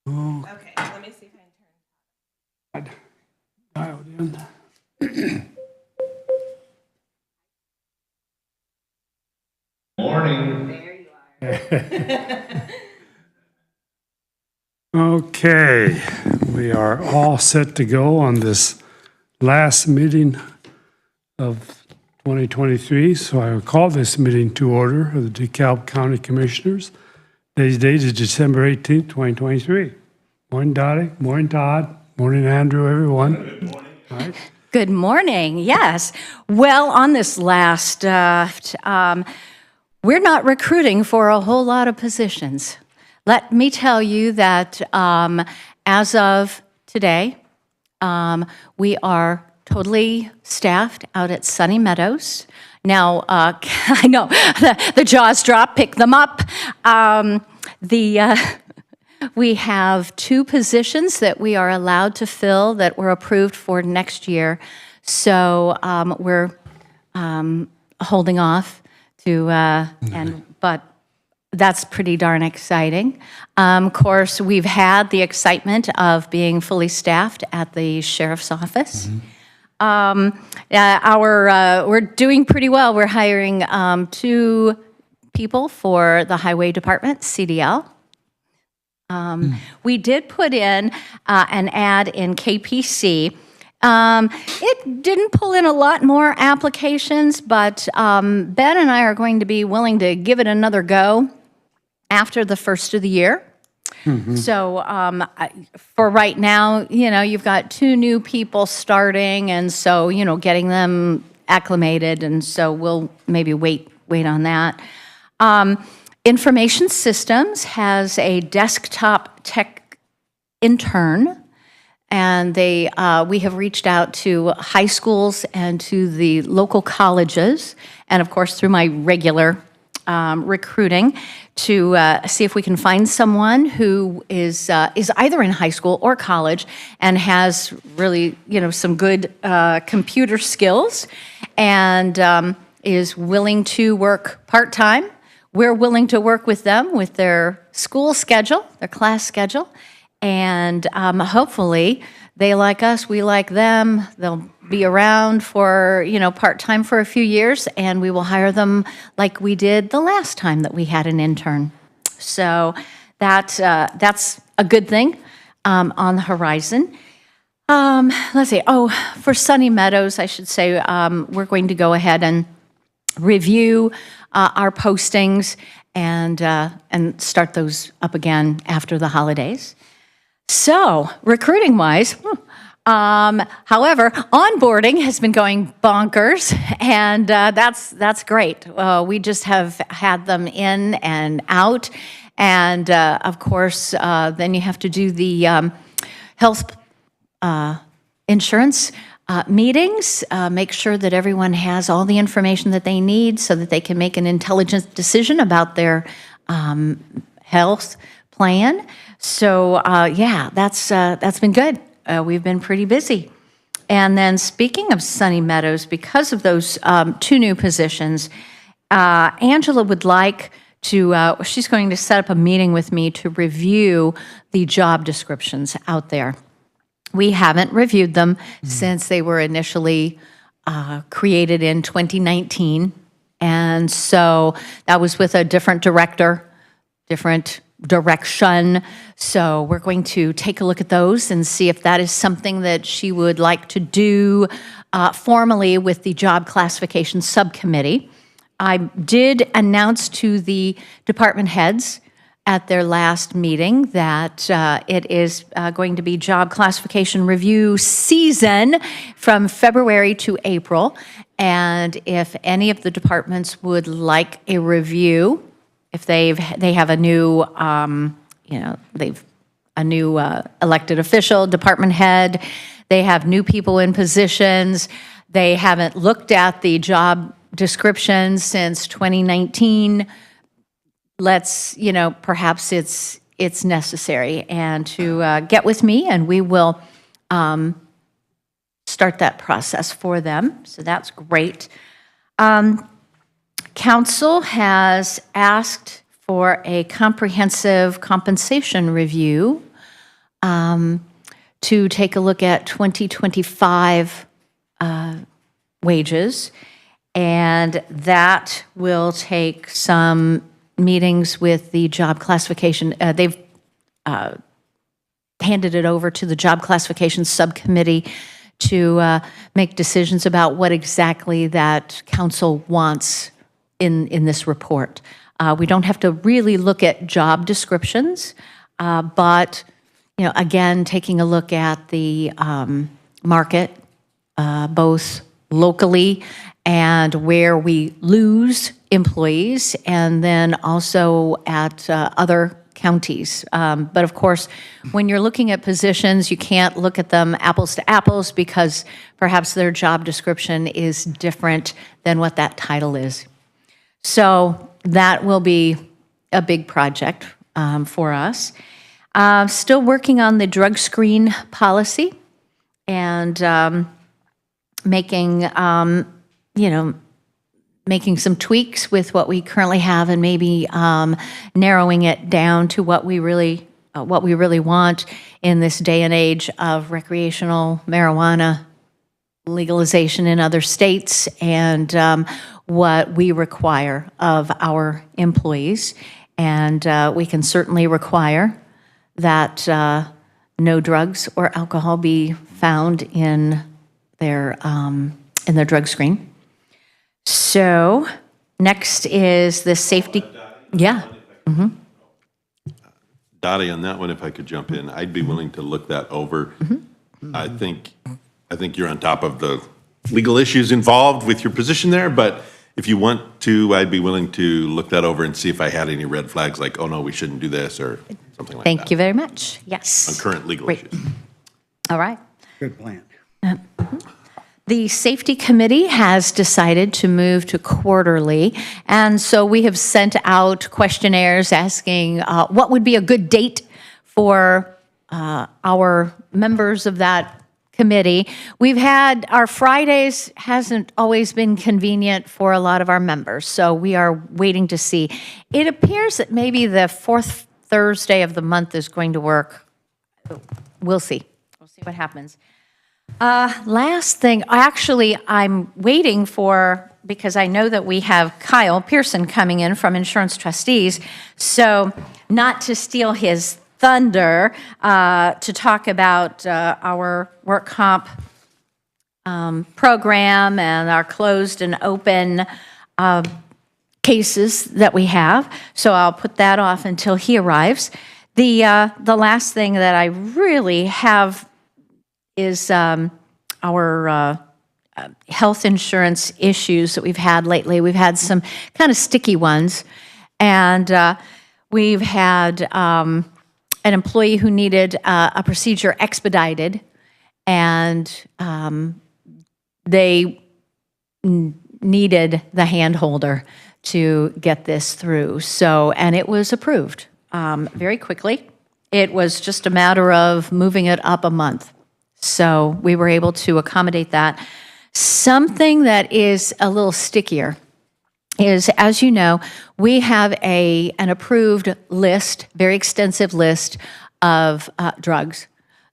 Oh, Okay, let me see if I can turn. dialed in. Morning. There you are. Okay, we are all set to go on this last meeting of 2023. So I will call this meeting to order of the DeKalb County Commissioners. Today's date is December 18th, 2023. Morning, Dottie. Morning, Todd. Morning, Andrew, everyone. Good morning. All right. Good morning. Yes. Well, on this last, we're not recruiting for a whole lot of positions. Let me tell you that as of today, we are totally staffed out at Sunny Meadows. Now, I know the jaws drop, pick them up. We have 2 positions that we are allowed to fill that were approved for next year. So we're holding off to, but that's pretty darn exciting. Of course, we've had the excitement of being fully staffed at the sheriff's office. We're doing pretty well. We're hiring 2 people for the highway department, CDL. We did put in an ad in KPC. It didn't pull in a lot more applications, but Ben and I are going to be willing to give it another go after the first of the year. So for right now, you've got 2 new people starting, and so, getting them acclimated, and so we'll maybe wait on that. Information Systems has a desktop tech intern, and we have reached out to high schools and to the local colleges, and of course through my regular recruiting to see if we can find someone who is either in high school or college and has really some good computer skills and is willing to work part-time. We're willing to work with them with their school schedule, their class schedule, and hopefully they like us, we like them. They'll be around for, part-time for a few years, and we will hire them like we did the last time that we had an intern. So that's a good thing on the horizon. Let's see. Oh, for Sunny Meadows, I should say, we're going to go ahead and review our postings and start those up again after the holidays. So, recruiting-wise, however, onboarding has been going bonkers, and that's great. We just have had them in and out, and of course, then you have to do the health insurance meetings, make sure that everyone has all the information that they need so that they can make an intelligent decision about their health plan. So yeah, that's been good. We've been pretty busy. And then speaking of Sunny Meadows, because of those 2 new positions, Angela would like to, she's going to set up a meeting with me to review the job descriptions out there. We haven't reviewed them since they were initially created in 2019. And so that was with a different director, different direction. So we're going to take a look at those and see if that is something that she would like to do formally with the Job Classification Subcommittee. I did announce to the department heads at their last meeting that it is going to be job classification review season from February to April. And if any of the departments would like a review, if they have a new, they've a new elected official, department head, they have new people in positions, they haven't looked at the job description since 2019, let's, perhaps it's necessary, and to get with me, and we will start that process for them. So that's great. Council has asked for a comprehensive compensation review to take a look at 2025 wages, and that will take some meetings with the job classification. They've handed it over to the job classification subcommittee to make decisions about what exactly that council wants in this report. We don't have to really look at job descriptions, but again, taking a look at the market, both locally and where we lose employees, and then also at other counties. But of course, when you're looking at positions, you can't look at them apples to apples because perhaps their job description is different than what that title is. So that will be a big project for us. Still working on the drug screen policy and making some tweaks with what we currently have and maybe narrowing it down to what we really want in this day and age of recreational marijuana legalization in other states and what we require of our employees. And we can certainly require that no drugs or alcohol be found in their drug screen. So next is the safety. Yeah. Dottie, on that one, if I could jump in, I'd be willing to look that over. I think you're on top of the legal issues involved with your position there, but if you want to, I'd be willing to look that over and see if I had any red flags like, oh no, we shouldn't do this or something like that. Thank you very much. Yes. On current legal Great. issues. All right. Good plan. The safety committee has decided to move to quarterly, and so we have sent out questionnaires asking what would be a good date for our members of that committee. We've had our Fridays hasn't always been convenient for a lot of our members, so we are waiting to see. It appears that maybe the fourth Thursday of the month is going to work. We'll see. We'll see what happens. Last thing, actually, I'm waiting for, because I know that we have Kyle Pearson coming in from Insurance Trustees, so not to steal his thunder, to talk about our work comp program and our closed and open cases that we have. So I'll put that off until he arrives. The last thing that I really have is our health insurance issues that we've had lately. We've had some kind of sticky ones, and we've had an employee who needed a procedure expedited, and they needed the hand holder to get this through. So, and it was approved very quickly. It was just a matter of moving it up a month. So we were able to accommodate that. Something that is a little stickier is, as you know, we have an approved list, very extensive list of drugs.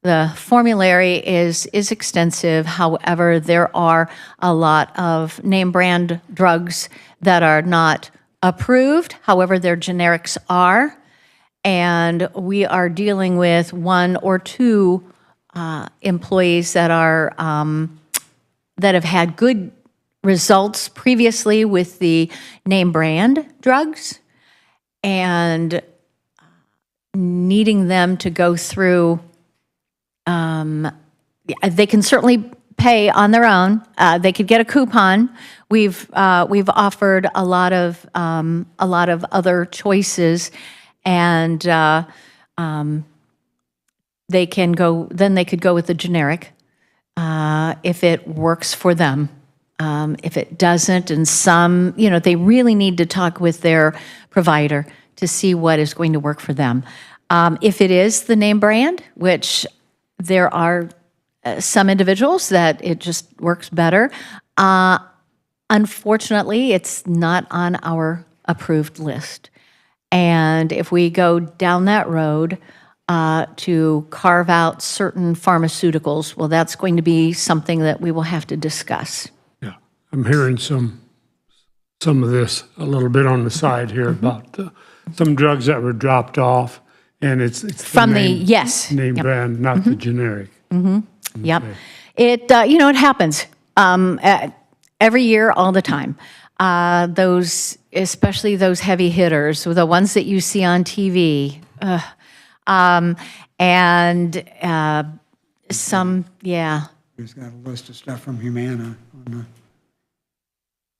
The formulary is extensive. However, there are a lot of name brand drugs that are not approved. However, their generics are. And we are dealing with one or two employees that are that have had good results previously with the name brand drugs, and needing them to go through. They can certainly pay on their own. They could get a coupon. We've offered a lot of other choices, and they can go. Then they could go with the generic if it works for them. If it doesn't, and some, they really need to talk with their provider to see what is going to work for them. If it is the name brand, which there are some individuals that it just works better, unfortunately, it's not on our approved list. And if we go down that road, to carve out certain pharmaceuticals. Well, that's going to be something that we will have to discuss. Yeah, I'm hearing some of this a little bit on the side here about some drugs that were dropped off, and it's From the, name, yes. name Yep. brand, not the generic. Yep. It, it happens every year, all the time. Those, especially those heavy hitters, the ones that you see on TV. Some, yeah. He's got a list of stuff from Humana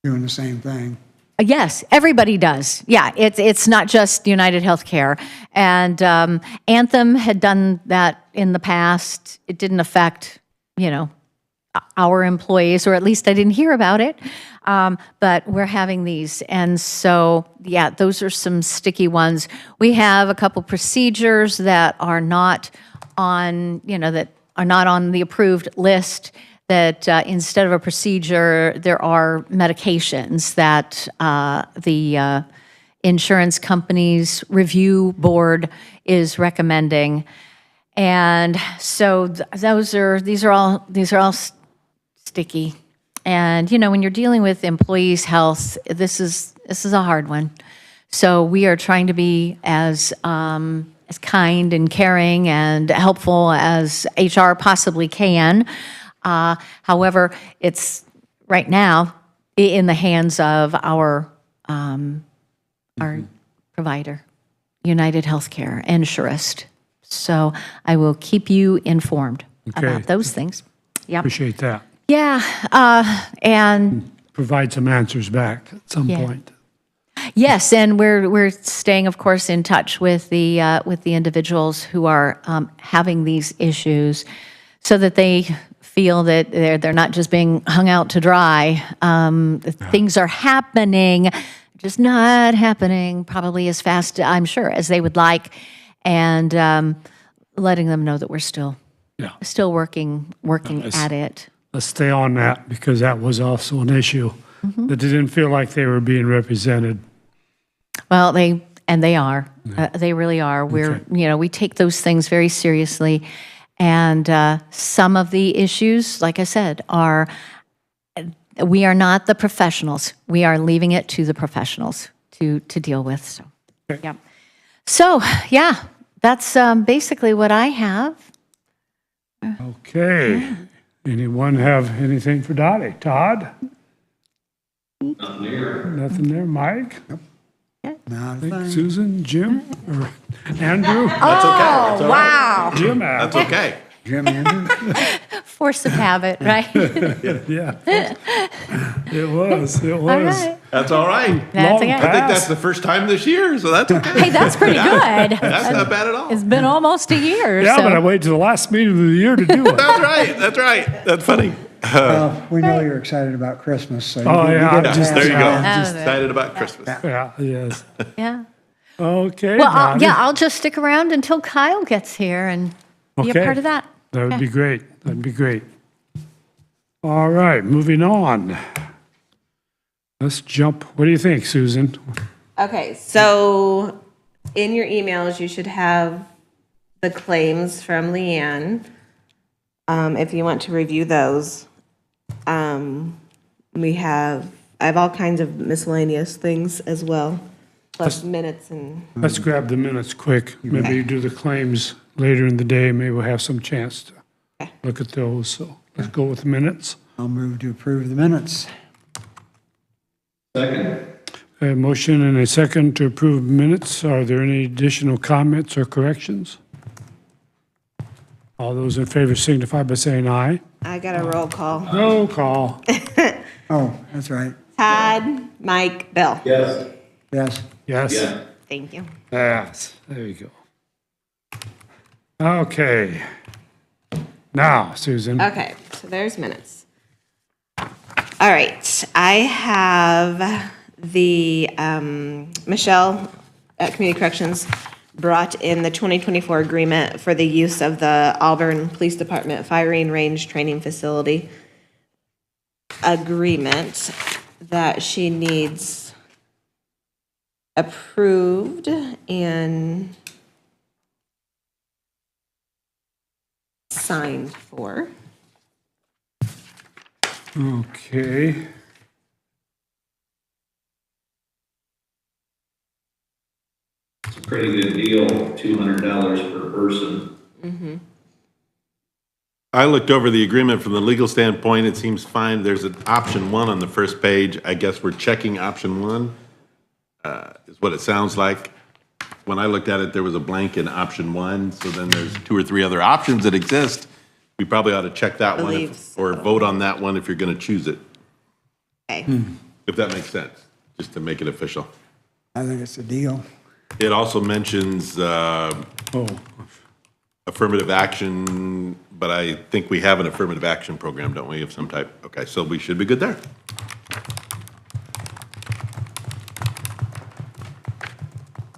doing the same thing. Yes, everybody does. Yeah, it's not just United Healthcare. And Anthem had done that in the past. It didn't affect, our employees, or at least I didn't hear about it. But we're having these. And so, yeah, those are some sticky ones. We have a couple procedures that are not on, that are not on the approved list, that instead of a procedure, there are medications that the insurance company's review board is recommending. And so these are all sticky. And, when you're dealing with employees' health, this is a hard one. So we are trying to be as kind and caring and helpful as HR possibly can. However, it's right now in the hands of our provider, United Healthcare and Surest. So I will keep you informed about those things. Yep. Appreciate that. Yeah, and Provide some answers back at some point. yes, and we're staying, of course, in touch with the individuals who are having these issues, so that they feel that they're not just being hung out to dry. Things are happening, just not happening probably as fast, I'm sure, as they would like, and letting them know that we're still working at it. Let's stay on that, because that was also an issue, that they didn't feel like they were being represented. Well, they are. They really are. We take those things very seriously. And some of the issues, like I said, we are not the professionals. We are leaving it to the professionals to deal with. So, yeah. So, yeah, that's basically what I have. Okay. Anyone have anything for Dottie? Todd? Nothing there. Nothing there. Mike? Not a Think thing. Susan? Jim? Or Andrew? That's okay. That's all right. Wow. Jim That's asked. okay. Jim Andrews? Force of habit, right? Yeah. It was. All right. That's all right. That's Long I okay. think that's the first time this year, so that's okay. Hey, that's pretty good. That's not bad at all. It's been almost a year. Yeah, so. but I waited to the last meeting of the year to do it. That's right. That's right. That's funny. Well, we know you're excited about Christmas, so Oh, you yeah, get a just- pass There you on go. that. Just excited about Christmas. Yeah, yes. Yeah. Okay, Well, Dottie. I'll just stick around until Kyle gets here and be Okay. a part of that. That would be great. That'd be great. All right, moving on. Let's jump. What do you think, Susan? Okay, so in your emails, you should have the claims from Leanne. If you want to review those. I have all kinds of miscellaneous things as well, plus minutes and, Let's grab the minutes quick. Maybe you do the claims later in the day. Maybe we'll have some chance to look at those. So let's go with minutes. I'll move to approve the minutes. Second. A motion and a second to approve minutes. Are there any additional comments or corrections? All those in favor signify by saying aye. I got a roll call. Roll call. Oh, that's right. Todd, Mike, Bill. Yes. Yes. Yes. Yeah. Thank you. Yes. There you go. Okay. Now, Susan. Okay, so there's minutes. All right, I have the, Michelle at Community Corrections brought in the 2024 agreement for the use of the Auburn Police Department Firing Range Training Facility agreement that she needs approved and signed for. Okay. It's a pretty good deal, $200 per person. I looked over the agreement from the legal standpoint. It seems fine. There's an option one on the first page. I guess we're checking option one, is what it sounds like. When I looked at it, there was a blank in option one, so then there's 2 or 3 other options that exist. We probably ought to check that one Believe or vote on that one if you're going to choose it, Okay. if that makes sense, just to make it official. I think it's a deal. It also mentions affirmative action, but I think we have an affirmative action program, don't we, of some type? Okay, so we should be good there.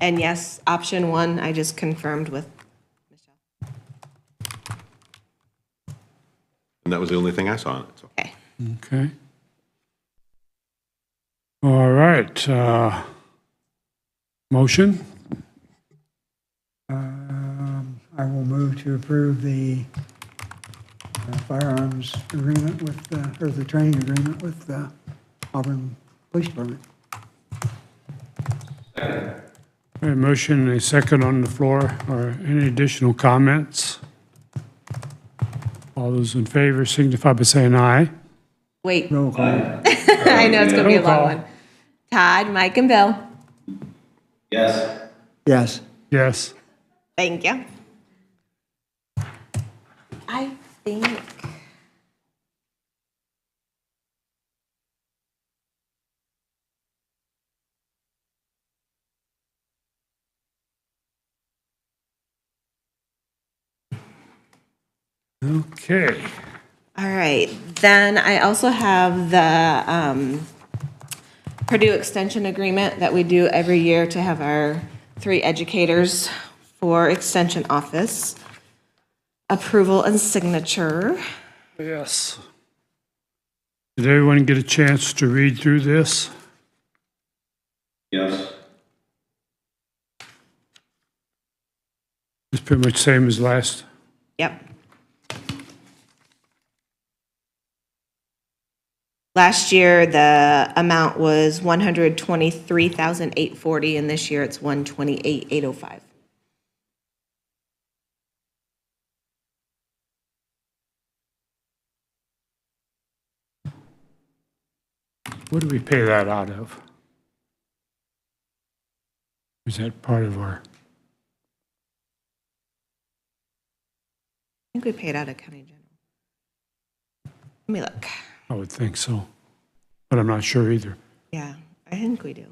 And yes, option one, I just confirmed with Michelle. And that was the only thing I saw on it, so. Okay. Okay. All right. Motion? I will move to approve the firearms agreement with, or the training agreement with Auburn Police Department. A motion and a second on the floor. Or any additional comments? All those in favor signify by saying aye. Wait, Roll call. I know it's going to be a Roll long call. one. Todd, Mike, and Bill. Yes. Yes. Yes. Thank you. I think. Okay. All right, then I also have the Purdue Extension Agreement that we do every year to have our 3 educators for Extension Office. Approval and signature. Yes. Did everyone get a chance to read through this? Yes. It's pretty much same as last. Yep. Last year, the amount was $123,840, and this year it's $128,805. What do we pay that out of? Is that part of our, I think we paid out of county general. Let me look. I would think so, but I'm not sure either. Yeah, I think we do.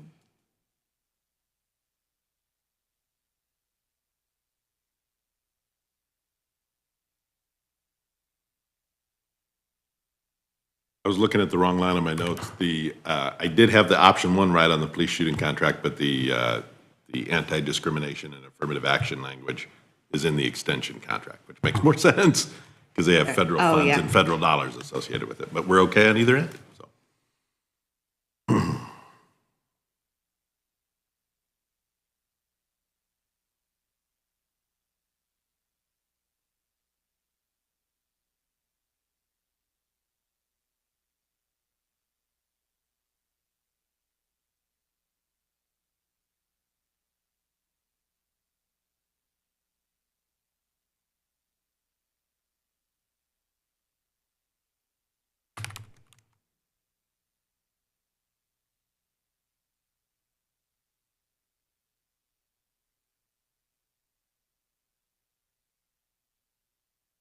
I was looking at the wrong line on my notes. I did have the option one right on the police shooting contract, but the anti-discrimination and affirmative action language is in the extension contract, which makes more sense because they have federal Oh, funds yeah. and federal dollars associated with it. But we're okay on either end, so.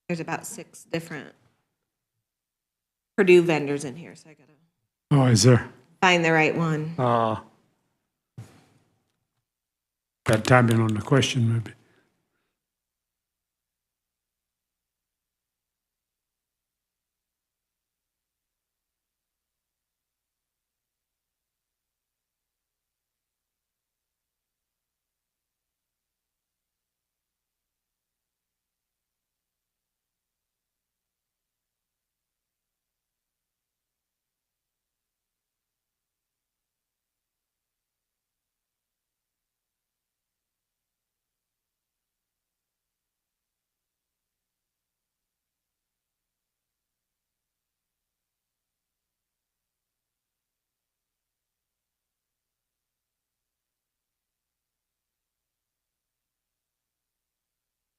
There's about 6 different Purdue vendors in here, so I gotta Oh, is there? find the right one. Got timing on the question, maybe.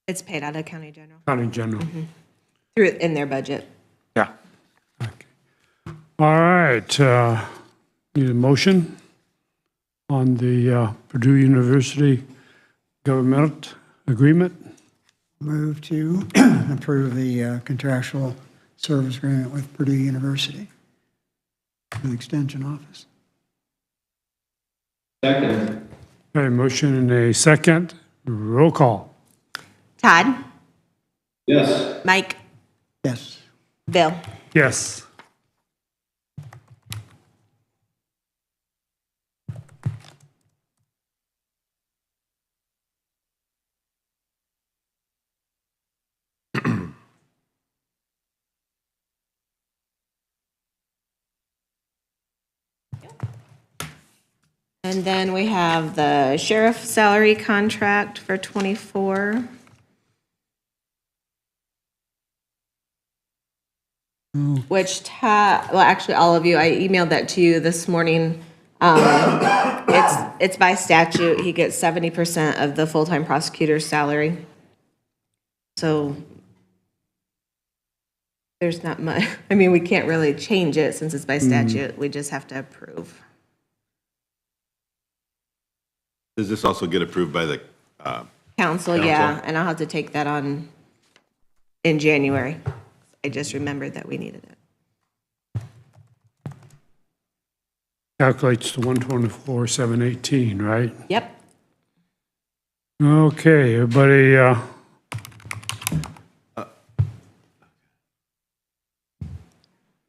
It's paid out of county general, County General. through, in their budget. Yeah. All right, need a motion on the Purdue University government agreement? Move to approve the contractual service agreement with Purdue University, the Extension Office. Second. A motion and a second. Roll call. Todd? Yes. Mike? Yes. Bill? Yes. And then we have the sheriff salary contract for '24. Which, well, actually, all of you, I emailed that to you this morning. It's by statute, he gets 70% of the full-time prosecutor's salary. So there's not much, I mean, we can't really change it since it's by statute, we just have to approve. Does this also get approved by the, Council, yeah, Council? and I'll have to take that on in January. I just remembered that we needed it. Calculates to 124,718, right? Yep. Okay, everybody,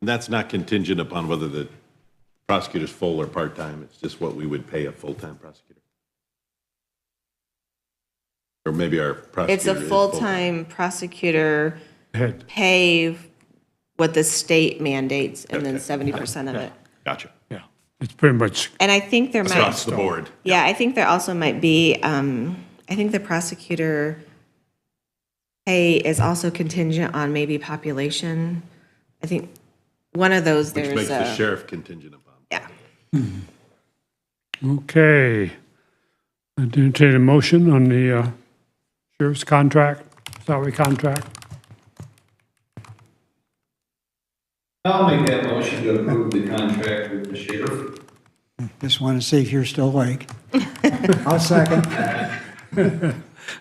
that's not contingent upon whether the prosecutor's full or part-time, it's just what we would pay a full-time prosecutor? Or maybe our prosecutor It's a is full-time prosecutor, head, pay what the state mandates, and then Okay. 70% of it. Gotcha. yeah, it's pretty much, And I think there might, Across the board. yeah, I think there also might be, I think the prosecutor pay is also contingent on maybe population. I think one of those, Which there's makes the a, sheriff contingent upon. yeah. okay. I entertain a motion on the sheriff's contract, salary contract. I'll make that motion to approve the contract with the sheriff. Just want to see if you're still awake. I'll second.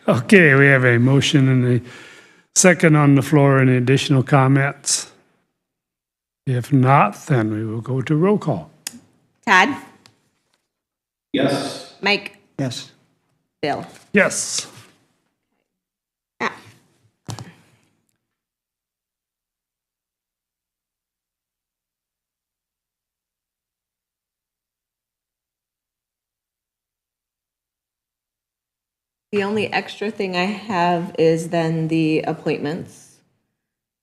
Okay, we have a motion and a second on the floor. Any additional comments? If not, then we will go to roll call. Todd? Yes. Mike? Yes. Bill? Yes. Ah. The only extra thing I have is then the appointments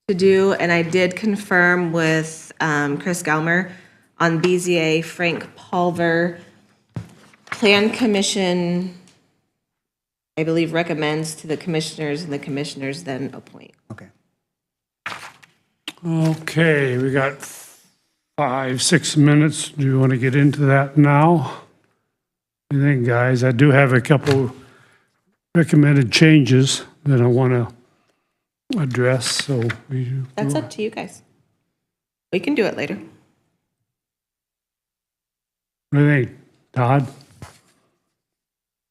to do, and I did confirm with Chris Galmer on BZA, Frank Pulver. Plan Commission, I believe, recommends to the commissioners, and the commissioners then appoint. Okay. Okay, we got 5-6 minutes. Do you want to get into that now? I think, guys, I do have a couple recommended changes that I want to address, so we. That's up to you guys. We can do it later. What do you think, Todd?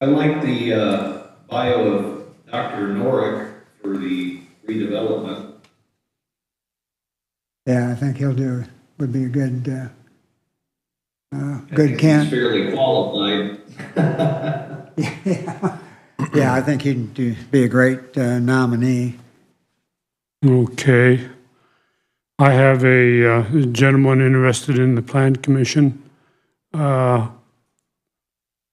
I like the bio of Dr. Norick for the redevelopment. Yeah, I think he'll do, would be a good, I good think He's can. fairly qualified. Yeah, I think he'd be a great nominee. Okay. I have a gentleman interested in the Plan Commission.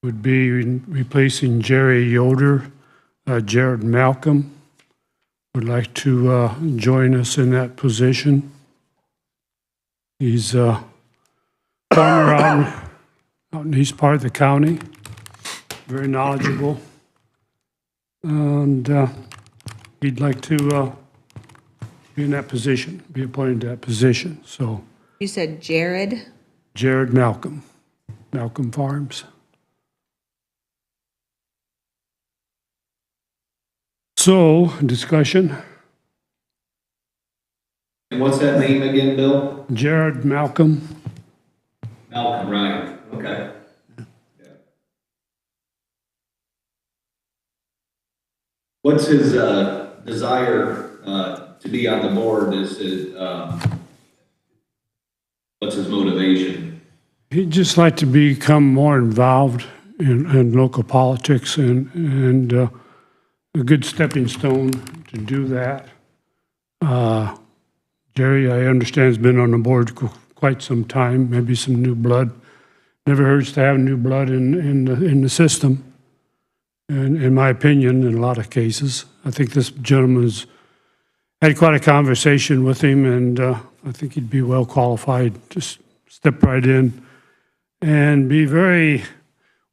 Would be replacing Jerry Yoder. Jared Malcolm would like to join us in that position. He's a farmer out in the east part of the county, very knowledgeable. And he'd like to be in that position, be appointed to that position. So You said Jared? Jared Malcolm, Malcolm Farms. So, discussion, And what's that name again, Bill? Jared Malcolm. Malcolm, right, okay. Yeah. What's his, desire, to be on the board? Is it, what's his motivation? He'd just like to become more involved in local politics and a good stepping stone to do that. Jerry, I understand, has been on the board quite some time, maybe some new blood. Never hurts to have new blood in the system, and in my opinion, in a lot of cases. I think this gentleman's had quite a conversation with him, and I think he'd be well qualified to step right in and be very,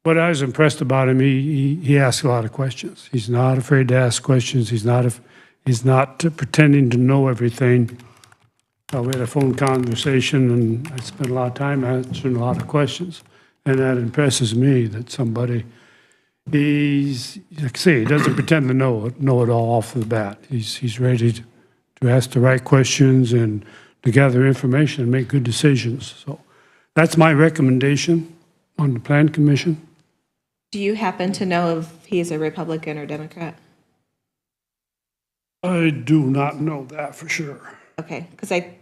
what I was impressed about him, he asks a lot of questions. He's not afraid to ask questions. He's not pretending to know everything. We had a phone conversation, and I spent a lot of time answering a lot of questions, and that impresses me that somebody, he's, like I say, he doesn't pretend to know it all off the bat. He's ready to ask the right questions and to gather information and make good decisions. So that's my recommendation on the Plan Commission. Do you happen to know if he's a Republican or Democrat? I do not know that for sure. Okay, because I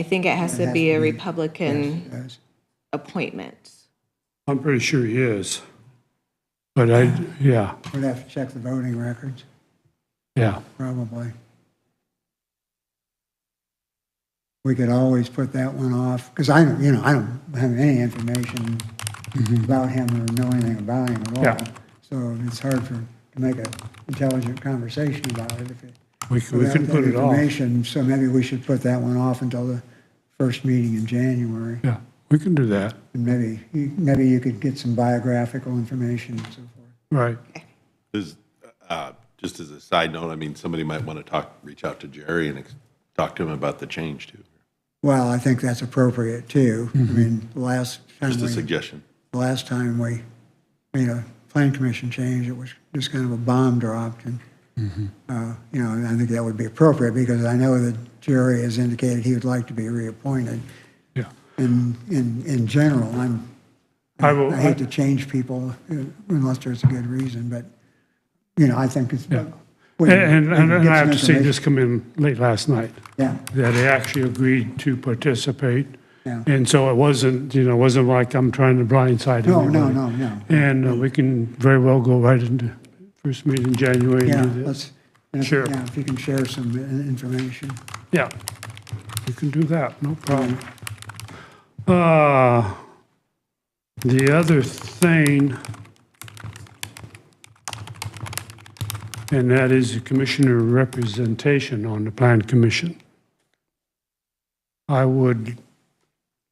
think it has to be a Republican Yes. appointment. I'm pretty sure he is. But yeah, We'd have to check the voting records, yeah. probably. We could always put that one off, because I don't have any information about him or know anything about him at all. Yeah. So it's hard to make an intelligent conversation about it if it. We without can that put it off. information. So maybe we should put that one off until the first meeting in January. Yeah, we can do that. And maybe you could get some biographical information and so forth. Right. Just as a side note, I mean, somebody might want to reach out to Jerry and talk to him about the change too. Well, I think that's appropriate too. I mean, the last Just a time suggestion. we made a plan commission change, it was just kind of a bomb dropped. And, I think that would be appropriate because I know that Jerry has indicated he would like to be reappointed. Yeah. In general, I will. I hate to change people unless there's a good reason, but, I think it's. Yeah. we- And we can get I have some to say, information. this come in late last night, Yeah, that he actually agreed to participate. yeah. And so it wasn't like I'm trying to blindside No, anybody. no. And we can very well go right into first meeting in January Yeah, and do this. Sure. Yeah, if you can share some information. Yeah, you can do that, no problem. The other thing, and that is the commissioner representation on the Plan Commission. I would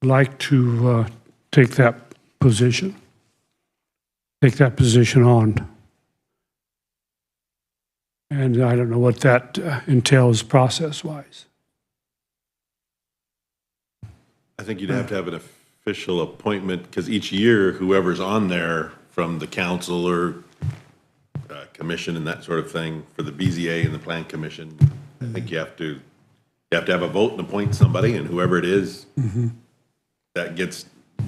like to take that position on. And I don't know what that entails process-wise. I think you'd have to have an official appointment, because each year, whoever's on there from the council or commission and that sort of thing, for the BZA and the Plan Commission, I think you have to have a vote and appoint somebody, and whoever it is, that gets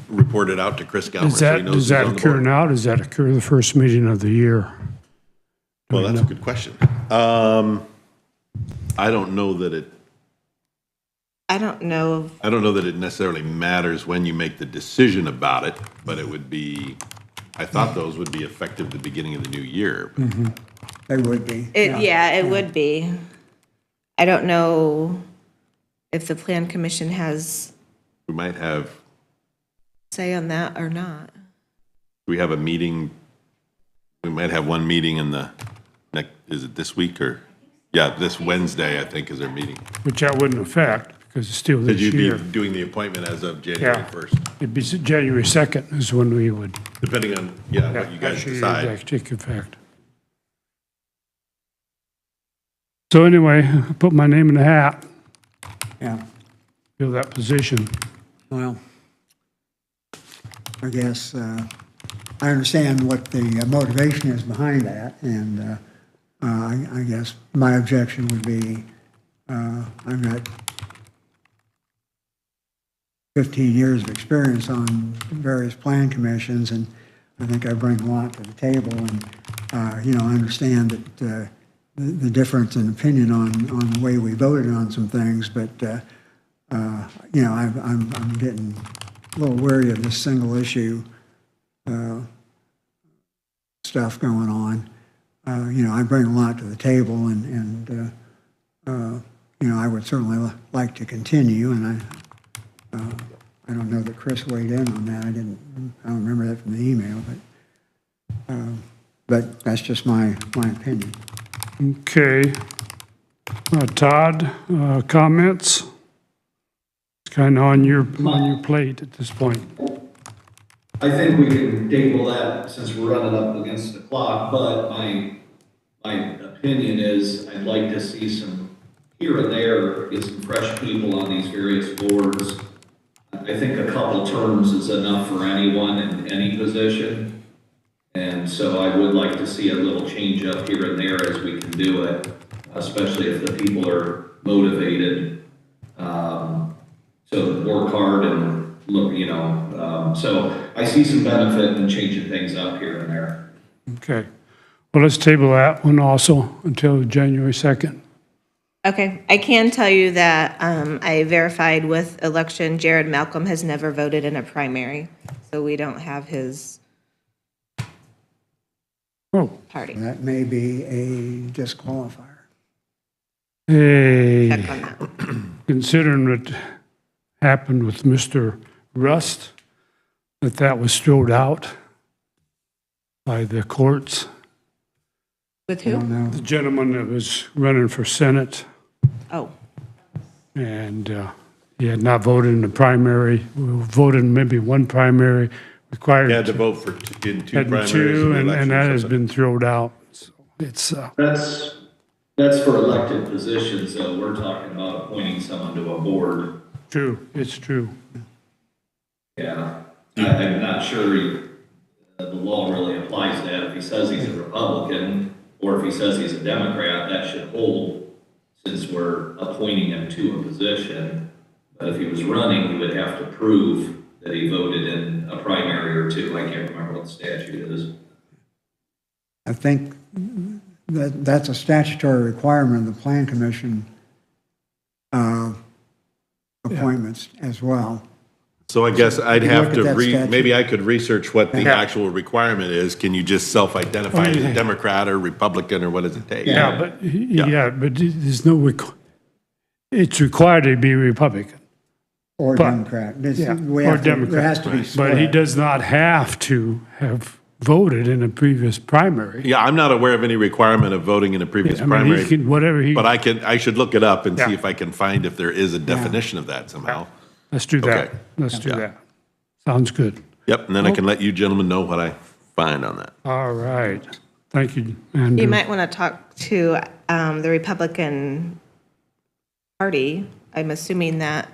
reported out to Chris Gallmer. Does so he that, knows does who's that on the occur board. now? Does that occur the first meeting of the year? Well, that's a good question. I don't know that it I don't know. that it necessarily matters when you make the decision about it, but it would be, I thought those would be effective the beginning of the new year. But They would be. It would be. I don't know if the Plan Commission has we might have, say on that or not. we have a meeting, we might have one meeting in the next, is it this week or? Yeah, this Wednesday, I think, is our meeting. Which that wouldn't affect, because it's still this Because you'd year. be doing the appointment as of January Yeah. 1st, It'd be January 2nd is when we would. depending on, what you guys actually decide. Take effect. So anyway, I put my name in the hat, Yeah, fill that position. well, I guess, I understand what the motivation is behind that, and I guess my objection would be, I've got 15 years of experience on various plan commissions, and I think I bring a lot to the table, and, I understand that the difference in opinion on the way we voted on some things, but, I'm getting a little weary of this single issue stuff going on. I bring a lot to the table, and I would certainly like to continue, and I don't know that Chris weighed in on that. I don't remember that from the email, but that's just my opinion. Okay. Todd, comments? It's kind of on your plate at this point. I think we can table that since we're running up against the clock, but my opinion is I'd like to see some here and there, get some fresh people on these various boards. I think a couple terms is enough for anyone in any position. And so I would like to see a little change up here and there as we can do it, especially if the people are motivated. So work hard and look, so I see some benefit in changing things up here and there. Okay. Well, let's table that one also until January 2nd. Okay, I can tell you that I verified with election, Jared Malcolm has never voted in a primary, so we don't have his Oh, party. That may be a disqualifier. hey, Check on that. considering what happened with Mr. Rust, that was thrown out by the courts. With I don't who? know. The gentleman that was running for Senate, Oh, and he had not voted in the primary, voted in maybe one primary, required You had to vote for in two had primaries. two, in the and election that or has something. been thrown out. So it's, That's for elected positions, so we're talking about appointing someone to a board. true, it's true. Yeah, I'm not sure the law really applies to that. If he says he's a Republican, or if he says he's a Democrat, that should hold, since we're appointing him to a position. But if he was running, he would have to prove that he voted in a primary or two. I can't remember what the statute is. I think that's a statutory requirement of the Plan Commission appointments as well. So I guess I'd You have look to at that statute. maybe I could research what the Yeah. actual requirement is. Can you just self-identify as yeah. a Democrat or Republican, or what does it take? Yeah, but, but there's no, it's required to be Republican. Or But- Democrat. Yeah, We or have to- Democrat. There has to be But he split. does not have to have voted in a previous primary. Yeah, I'm not aware of any requirement of voting in a previous I mean, he primary, can, whatever he, but I should look it up and see Yeah. if I can find if there is a definition of that somehow. let's do that. Okay. Let's do Yeah. that. Sounds good. Yep, and then I can let you gentlemen know what I find on that. All right. Thank you, Andrew. you might want to talk to the Republican Party. I'm assuming that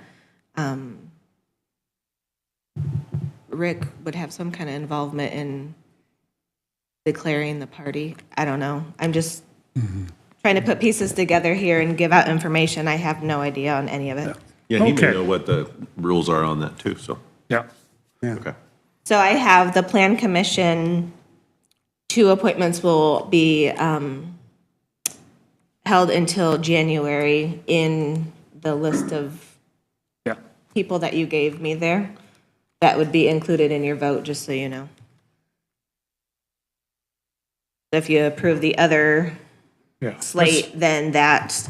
Rick would have some kind of involvement in declaring the party. I don't know. I'm just trying to put pieces together here and give out information. I have no idea on any of it. Yeah, he may Okay. know what the rules are on that too, so, Yeah. okay. So I have the Plan Commission, 2 appointments will be held until January in the list of Yeah. people that you gave me there. That would be included in your vote, just so you know. If you approve the other Yeah. slate, then that,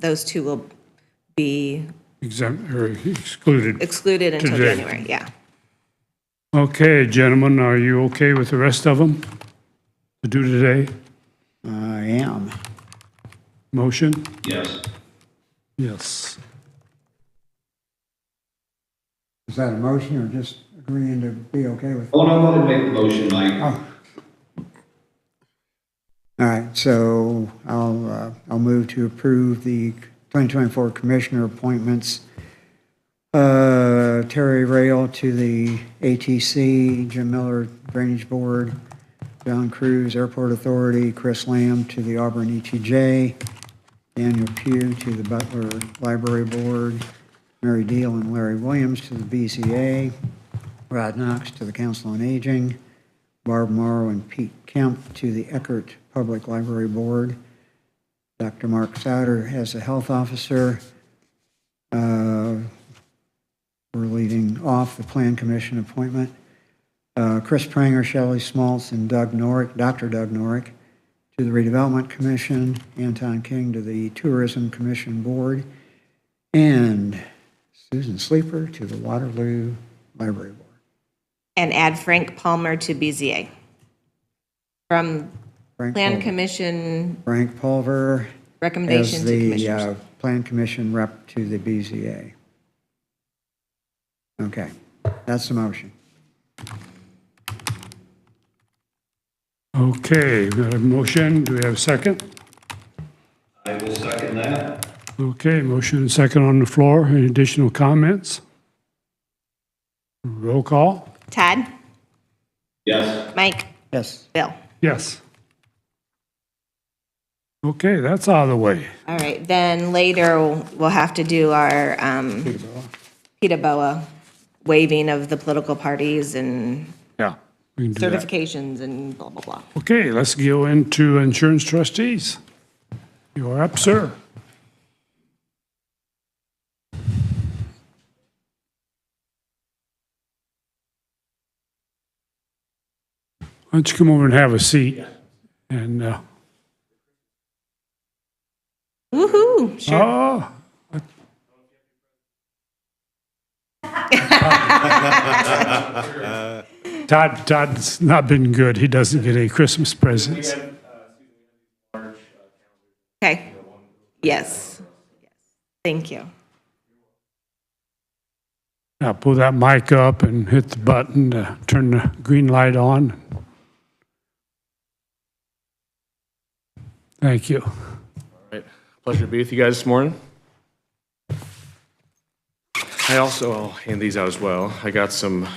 those 2 will be Exempt or excluded. excluded until Today. January, yeah. Okay, gentlemen, are you okay with the rest of them to do today? I am. Motion? Yes. Yes. Is that a motion or just agreeing to be okay with? Oh, no, I'm going to make the motion, Mike. Oh. All right, so I'll move to approve the 2024 commissioner appointments. Terry Rail to the ATC, Jim Miller Drainage Board, John Cruz, Airport Authority, Chris Lamb to the Auburn ETJ, Daniel Pugh to the Butler Library Board, Mary Deal and Larry Williams to the BZA, Rod Knox to the Council on Aging, Barb Morrow and Pete Kemp to the Eckert Public Library Board, Dr. Mark Souter as the Health Officer. We're leading off the Plan Commission appointment. Chris Pranger, Shelley Smaltz, and Dr. Doug Norick to the Redevelopment Commission, Anton King to the Tourism Commission Board, and Susan Sleeper to the Waterloo Library Board. And add Frank Palmer to BZA. From Frank Plan Pulver. Commission Frank Pulver as recommendations to the commissioners. Plan Commission rep to the BZA. Okay, that's the motion. Okay, we got a motion. Do we have a second? I will second that. Okay, motion and second on the floor. Any additional comments? Roll call? Todd? Yes. Mike? Yes. Bill? Yes. Okay, that's out of the way. All right, then later we'll have to do our PETA BOA waiving of the political parties and Yeah. We can do that. certifications and blah, blah, blah. Okay, let's go into insurance trustees. You are up, sir. Why don't you come over and have a seat? And, Woohoo, sure. oh. Todd's not been good. He doesn't get any Christmas presents. Okay. Yes. Thank you. Now pull that mic up and hit the button to turn the green light on. Thank you. Right. Pleasure to be with you guys this morning. I'll hand these out as well. I got some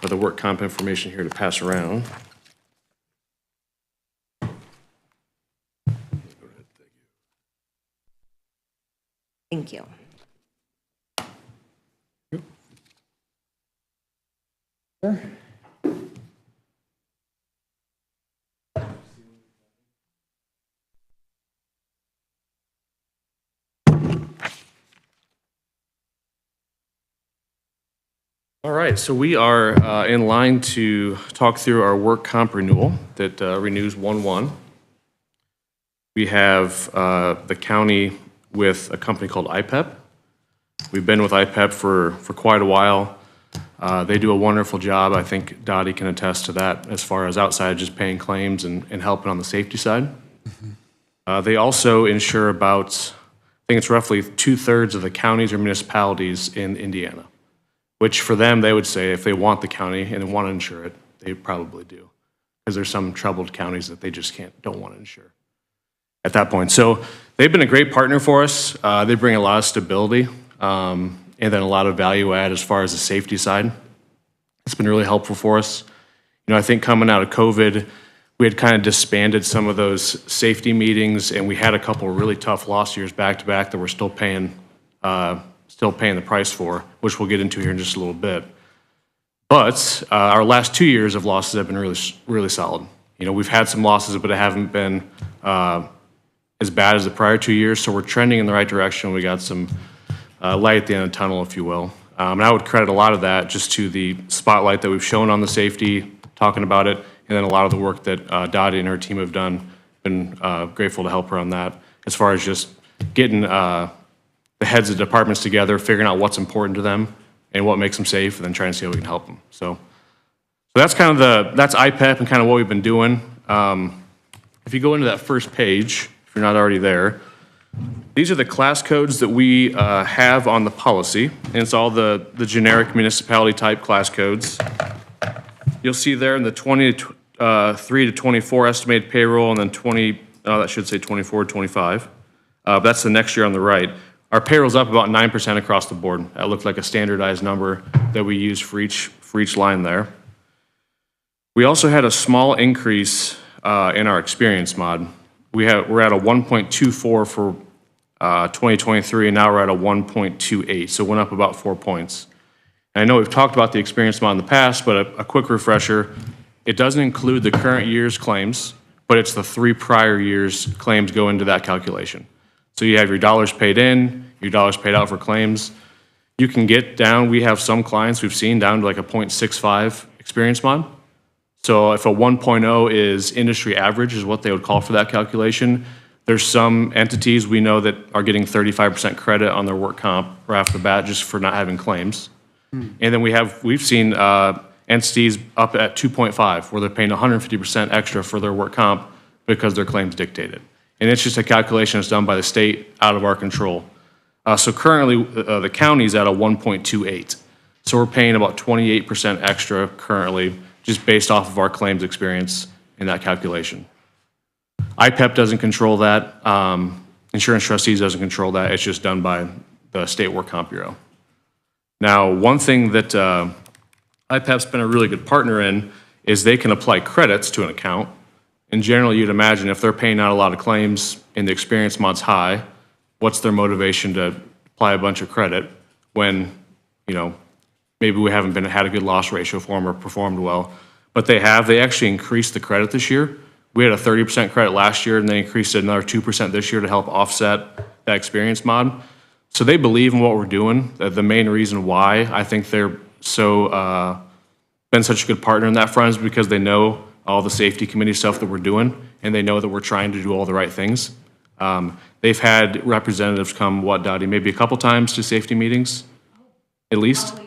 of the work comp information here to pass around. Thank you. All right, so we are in line to talk through our work comp renewal that renews 1/1. We have the county with a company called IPEP. We've been with IPEP for quite a while. They do a wonderful job. I think Dottie can attest to that as far as outside just paying claims and helping on the safety side. They also insure about, I think it's roughly 2/3 of the counties or municipalities in Indiana, which for them, they would say if they want the county and they want to insure it, they probably do. Because there's some troubled counties that they just don't want to insure at that point. So they've been a great partner for us. They bring a lot of stability and then a lot of value add as far as the safety side. It's been really helpful for us. You know, I think coming out of COVID, we had kind of disbanded some of those safety meetings, and we had a couple of really tough loss years back to back that we're still paying the price for, which we'll get into here in just a little bit. But our last 2 years of losses have been really, really solid. You know, we've had some losses, but it haven't been as bad as the prior 2 years, so we're trending in the right direction. We got some light at the end of the tunnel, if you will. And I would credit a lot of that just to the spotlight that we've shown on the safety, talking about it, and then a lot of the work that Dottie and her team have done. Been grateful to help her on that, as far as just getting the heads of departments together, figuring out what's important to them and what makes them safe, and then trying to see how we can help them. So that's kind of that's IPEP and kind of what we've been doing. If you go into that first page, if you're not already there, these are the class codes that we have on the policy, and it's all the generic municipality type class codes. You'll see there in the 23 to 24 estimated payroll, and then that should say 24 to 25. That's the next year on the right. Our payroll's up about 9% across the board. That looked like a standardized number that we use for each line there. We also had a small increase in our experience mod. We're at a 1.24 for 2023, and now we're at a 1.28, so it went up about 4 points. And I know we've talked about the experience mod in the past, but a quick refresher, it doesn't include the current year's claims, but it's the 3 prior years' claims go into that calculation. So you have your dollars paid in, your dollars paid out for claims. You can get down, we have some clients we've seen down to like a 0.65 experience mod. So if a 1.0 is industry average is what they would call for that calculation, there's some entities we know that are getting 35% credit on their work comp right off the bat just for not having claims. And then we've seen entities up at 2.5 where they're paying 150% extra for their work comp because their claims dictate it. And it's just a calculation that's done by the state out of our control. So currently the county's at a 1.28. So we're paying about 28% extra currently just based off of our claims experience in that calculation. IPEP doesn't control that. Insurance trustees doesn't control that. It's just done by the State Work Comp Bureau. Now, one thing that IPEP's been a really good partner in is they can apply credits to an account. And generally, you'd imagine if they're paying out a lot of claims and the experience mod's high, what's their motivation to apply a bunch of credit when, maybe we haven't had a good loss ratio for them or performed well. But they actually increased the credit this year. We had a 30% credit last year, and they increased it another 2% this year to help offset that experience mod. So they believe in what we're doing. The main reason why I think they're been such a good partner in that front is because they know all the safety committee stuff that we're doing, and they know that we're trying to do all the right things. They've had representatives come, Dottie, maybe a couple times to safety meetings, at least?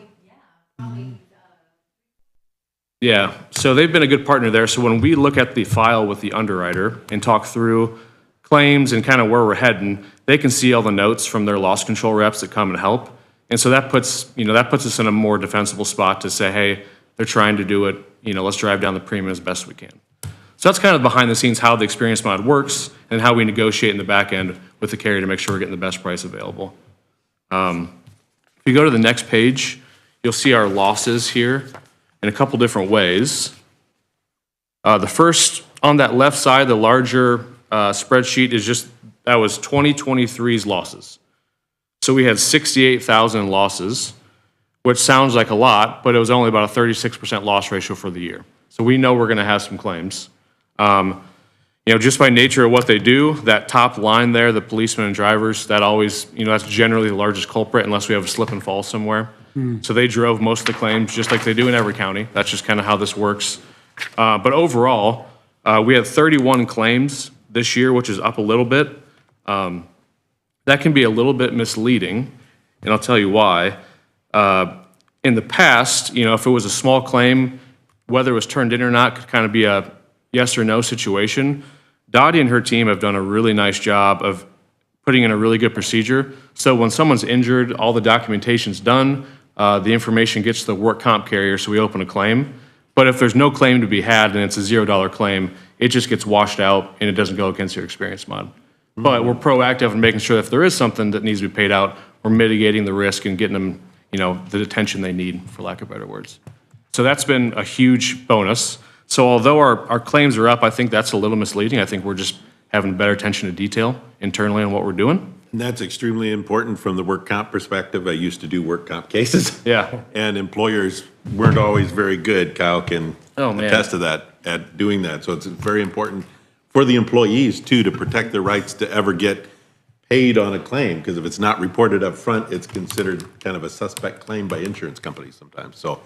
Yeah, so they've been a good partner there. So when we look at the file with the underwriter and talk through claims and kind of where we're heading, they can see all the notes from their loss control reps that come and help. And so that puts us in a more defensible spot to say, hey, they're trying to do it, let's drive down the premium as best we can. So that's kind of behind the scenes how the experience mod works and how we negotiate in the back end with the carrier to make sure we're getting the best price available. If you go to the next page, you'll see our losses here in a couple different ways. The first, on that left side, the larger spreadsheet is that was 2023's losses. So we had 68,000 losses, which sounds like a lot, but it was only about a 36% loss ratio for the year. So we know we're gonna have some claims. Just by nature of what they do, that top line there, the policemen and drivers, that always, that's generally the largest culprit unless we have a slip and fall somewhere. So they drove most of the claims just like they do in every county. That's just kind of how this works. But overall, we had 31 claims this year, which is up a little bit. That can be a little bit misleading, and I'll tell you why. In the past, if it was a small claim, whether it was turned in or not could kind of be a yes or no situation. Dottie and her team have done a really nice job of putting in a really good procedure. So when someone's injured, all the documentation's done, the information gets to the work comp carrier, so we open a claim. But if there's no claim to be had and it's a $0 claim, it just gets washed out and it doesn't go against your experience mod. But we're proactive in making sure that if there is something that needs to be paid out, we're mitigating the risk and getting them, the attention they need, for lack of better words. So that's been a huge bonus. So although our claims are up, I think that's a little misleading. I think we're just having better attention to detail internally on what we're doing. And that's extremely important from the work comp perspective. I used to do work comp cases. Yeah. And employers weren't always very good. Kyle can Oh, man. attest to that, at doing that. So it's very important for the employees too, to protect their rights to ever get paid on a claim. Because if it's not reported up front, it's considered kind of a suspect claim by insurance companies sometimes. So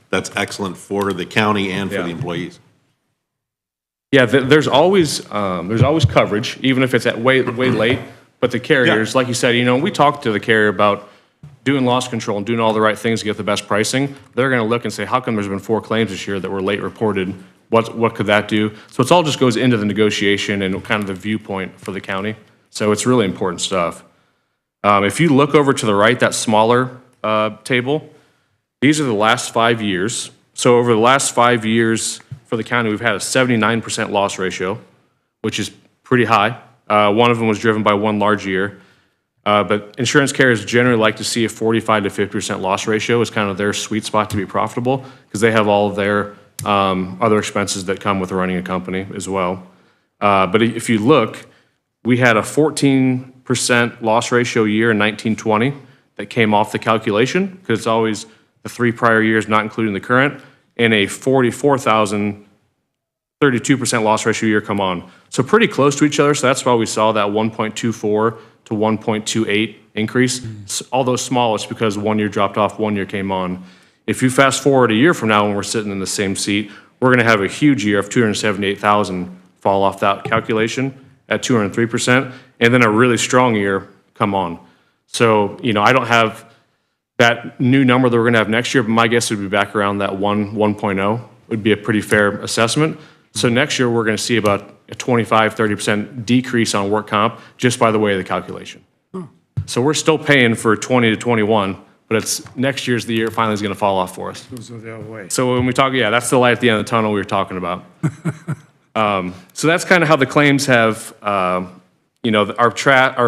that's excellent for the county and for Yeah. the employees. Yeah, there's always coverage, even if it's at way late. But the carriers, like you said, we talked to the carrier about doing loss control and doing all the right things to get the best pricing. They're going to look and say, how come there's been 4 claims this year that were late reported? What could that do? So it's all just goes into the negotiation and kind of the viewpoint for the county. So it's really important stuff. If you look over to the right, that smaller table, these are the last 5 years. So over the last 5 years for the county, we've had a 79% loss ratio, which is pretty high. One of them was driven by one large year. But insurance carriers generally like to see a 45 to 50% loss ratio is kind of their sweet spot to be profitable because they have all of their other expenses that come with running a company as well. But if you look, we had a 14% loss ratio year in 1920 that came off the calculation, because it's always the 3 prior years, not including the current, and a 32% loss ratio year come on. So pretty close to each other, so that's why we saw that 1.24 to 1.28 increase. Although small, it's because 1 year dropped off, 1 year came on. If you fast forward a year from now when we're sitting in the same seat, we're gonna have a huge year of 278,000 fall off that calculation at 203%, and then a really strong year come on. So, I don't have that new number that we're gonna have next year, but my guess would be back around that 1.0 would be a pretty fair assessment. So next year, we're gonna see about a 25, 30% decrease on work comp just by the way of the calculation. So we're still paying for 20 to 21, but it's next year's the year it finally is gonna fall off for us. Goes the other way. So when we talk, yeah, that's the light at the end of the tunnel we were talking about. So that's kind of how the claims have, our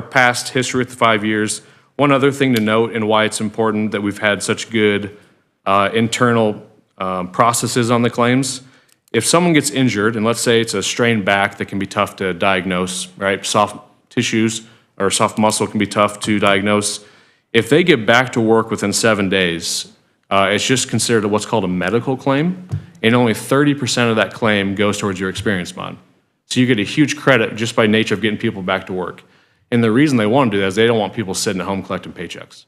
past history with the 5 years. One other thing to note and why it's important that we've had such good internal processes on the claims. If someone gets injured, and let's say it's a strained back that can be tough to diagnose, right? Soft tissues or soft muscle can be tough to diagnose. If they get back to work within 7 days, it's just considered what's called a medical claim, and only 30% of that claim goes towards your experience mod. So you get a huge credit just by nature of getting people back to work. And the reason they want to do that is they don't want people sitting at home collecting paychecks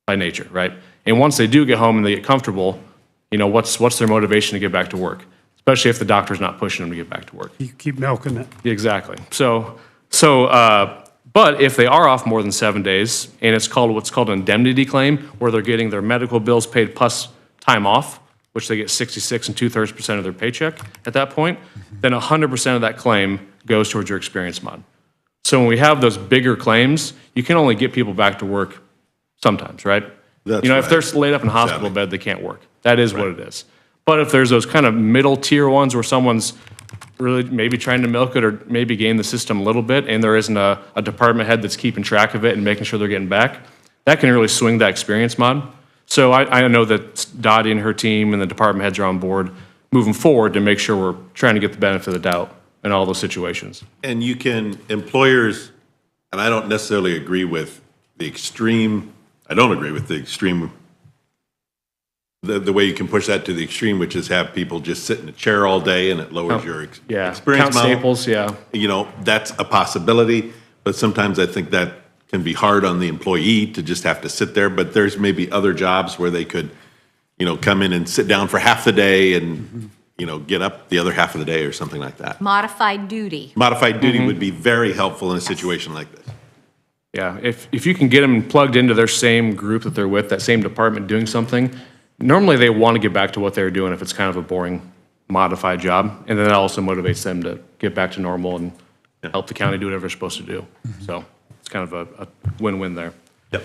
by nature, right? And once they do get home and they get comfortable, what's their motivation to get back to work? Especially if the doctor's not pushing them to get back to work. You keep milking it. Exactly. But if they are off more than 7 days, and it's called what's called an indemnity claim, where they're getting their medical bills paid plus time off, which they get 66 2/3% of their paycheck at that point, then 100% of that claim goes towards your experience mod. So when we have those bigger claims, you can only get people back to work sometimes, right? That's If right. they're laid up in a hospital bed, they can't work. That is what it is. But if there's those kind of middle tier ones where someone's really maybe trying to milk it or maybe game the system a little bit, and there isn't a department head that's keeping track of it and making sure they're getting back, that can really swing that experience mod. So I know that Dottie and her team and the department heads are on board moving forward to make sure we're trying to get the benefit of the doubt in all those situations. And employers, and I don't necessarily agree with the extreme, the way you can push that to the extreme, which is have people just sit in a chair all day and it lowers your experience Count model. samples, yeah. That's a possibility, but sometimes I think that can be hard on the employee to just have to sit there, but there's maybe other jobs where they could, come in and sit down for half the day and, get up the other half of the day or something like that. Modified duty. Modified duty would be very helpful in a situation like this. Yeah, if you can get them plugged into their same group that they're with, that same department doing something, normally they want to get back to what they're doing if it's kind of a boring, modified job. And then that also motivates them to get back to normal and help the county do whatever they're supposed to do. So it's kind of a win-win there. Yep.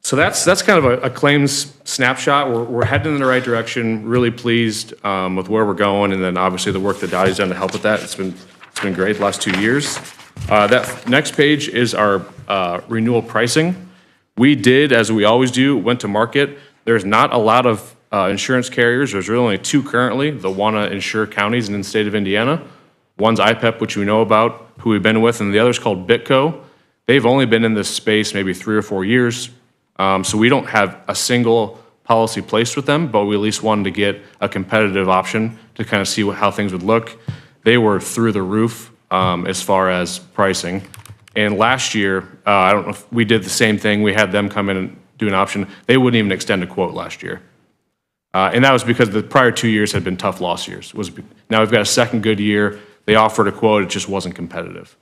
So that's kind of a claims snapshot. We're heading in the right direction, really pleased with where we're going. And then obviously the work that Dottie's done to help with that. It's been great the last 2 years. That next page is our renewal pricing. We did, as we always do, went to market. There's not a lot of insurance carriers. There's really only 2 currently that want to insure counties in the state of Indiana. One's IPEP, which we know about, who we've been with, and the other's called Bitco. They've only been in this space maybe 3 or 4 years. So we don't have a single policy placed with them, but we at least wanted to get a competitive option to kind of see how things would look. They were through the roof as far as pricing. And last year, I don't know if we did the same thing. We had them come in and do an option. They wouldn't even extend a quote last year. And that was because the prior 2 years had been tough loss years. Now we've got a second good year. They offered a quote, it just wasn't competitive.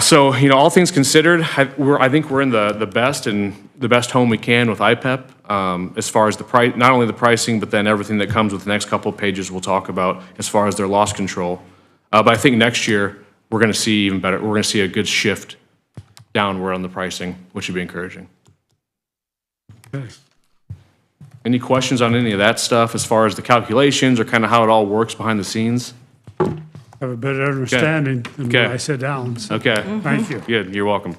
So, all things considered, I think we're in the best home we can with IPEP as far as the price, not only the pricing, but then everything that comes with the next couple of pages we'll talk about as far as their loss control. But I think next year we're going to see even better. We're going to see a good shift downward on the pricing, which would be encouraging. Okay. Any questions on any of that stuff as far as the calculations or kind of how it all works behind the scenes? Have a better understanding than when Okay. I sit down. So Okay. thank you. Good, you're welcome.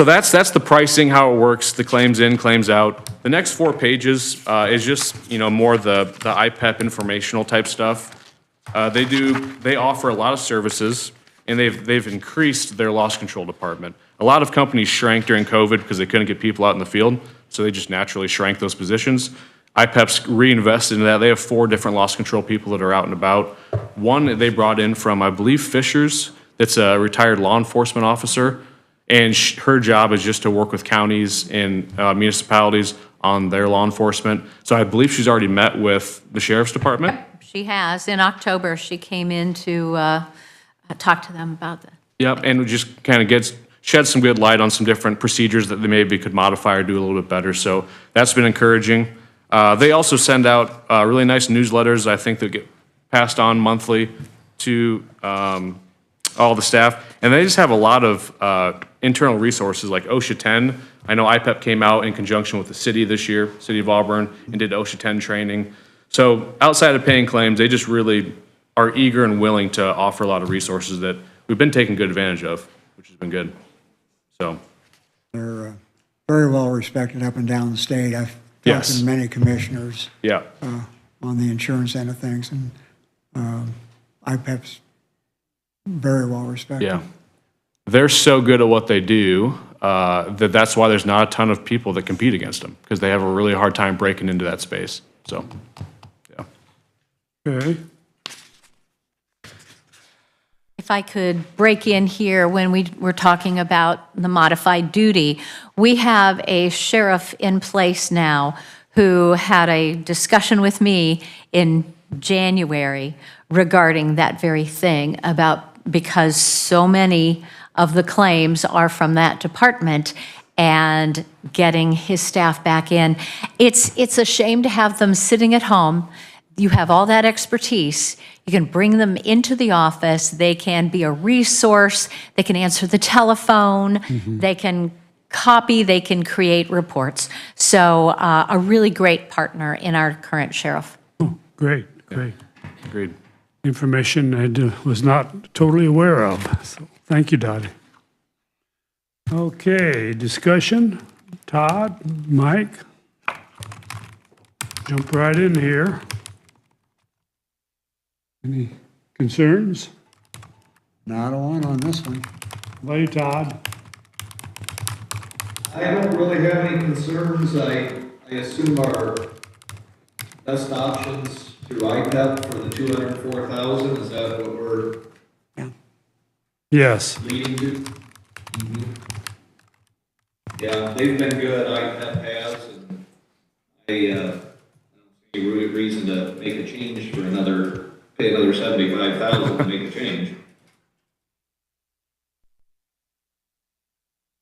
So that's the pricing, how it works, the claims in, claims out. The next 4 pages is just, more the IPEP informational type stuff. They offer a lot of services, and they've increased their loss control department. A lot of companies shrank during COVID because they couldn't get people out in the field, so they just naturally shrank those positions. IPEP's reinvested in that. They have 4 different loss control people that are out and about. One they brought in from, I believe, Fishers, that's a retired law enforcement officer, and her job is just to work with counties and municipalities on their law enforcement. So I believe she's already met with the sheriff's department. She has. In October, she came in to talk to them about that. Yep, and just kind of shed some good light on some different procedures that they maybe could modify or do a little bit better. So that's been encouraging. They also send out really nice newsletters, I think, that get passed on monthly to all the staff. And they just have a lot of internal resources like OSHA 10. I know IPEP came out in conjunction with the city this year, City of Auburn, and did OSHA 10 training. So outside of paying claims, they just really are eager and willing to offer a lot of resources that we've been taking good advantage of, which has been good. So They're very well respected up and down the state. I've talked Yes. to many commissioners yeah, on the insurance end of things, and IPEP's very well respected. yeah. They're so good at what they do that's why there's not a ton of people that compete against them, because they have a really hard time breaking into that space. So, yeah. Okay. If I could break in here when we were talking about the modified duty, we have a sheriff in place now who had a discussion with me in January regarding that very thing because so many of the claims are from that department and getting his staff back in. It's a shame to have them sitting at home. You have all that expertise. You can bring them into the office. They can be a resource. They can answer the telephone. They can copy. They can create reports. So a really great partner in our current sheriff. Great, great. Agreed. Information I was not totally aware of. So thank you, Dottie. Okay, discussion. Todd, Mike, jump right in here. Any concerns? Not on this one. How about you, Todd? I don't really have any concerns. I assume our best options through IPEP for the 204,000, is that what we're Yes. leading to? Yeah, they've been good, IPEP has, and I don't see any reason to make a change for pay another 75,000 to make a change.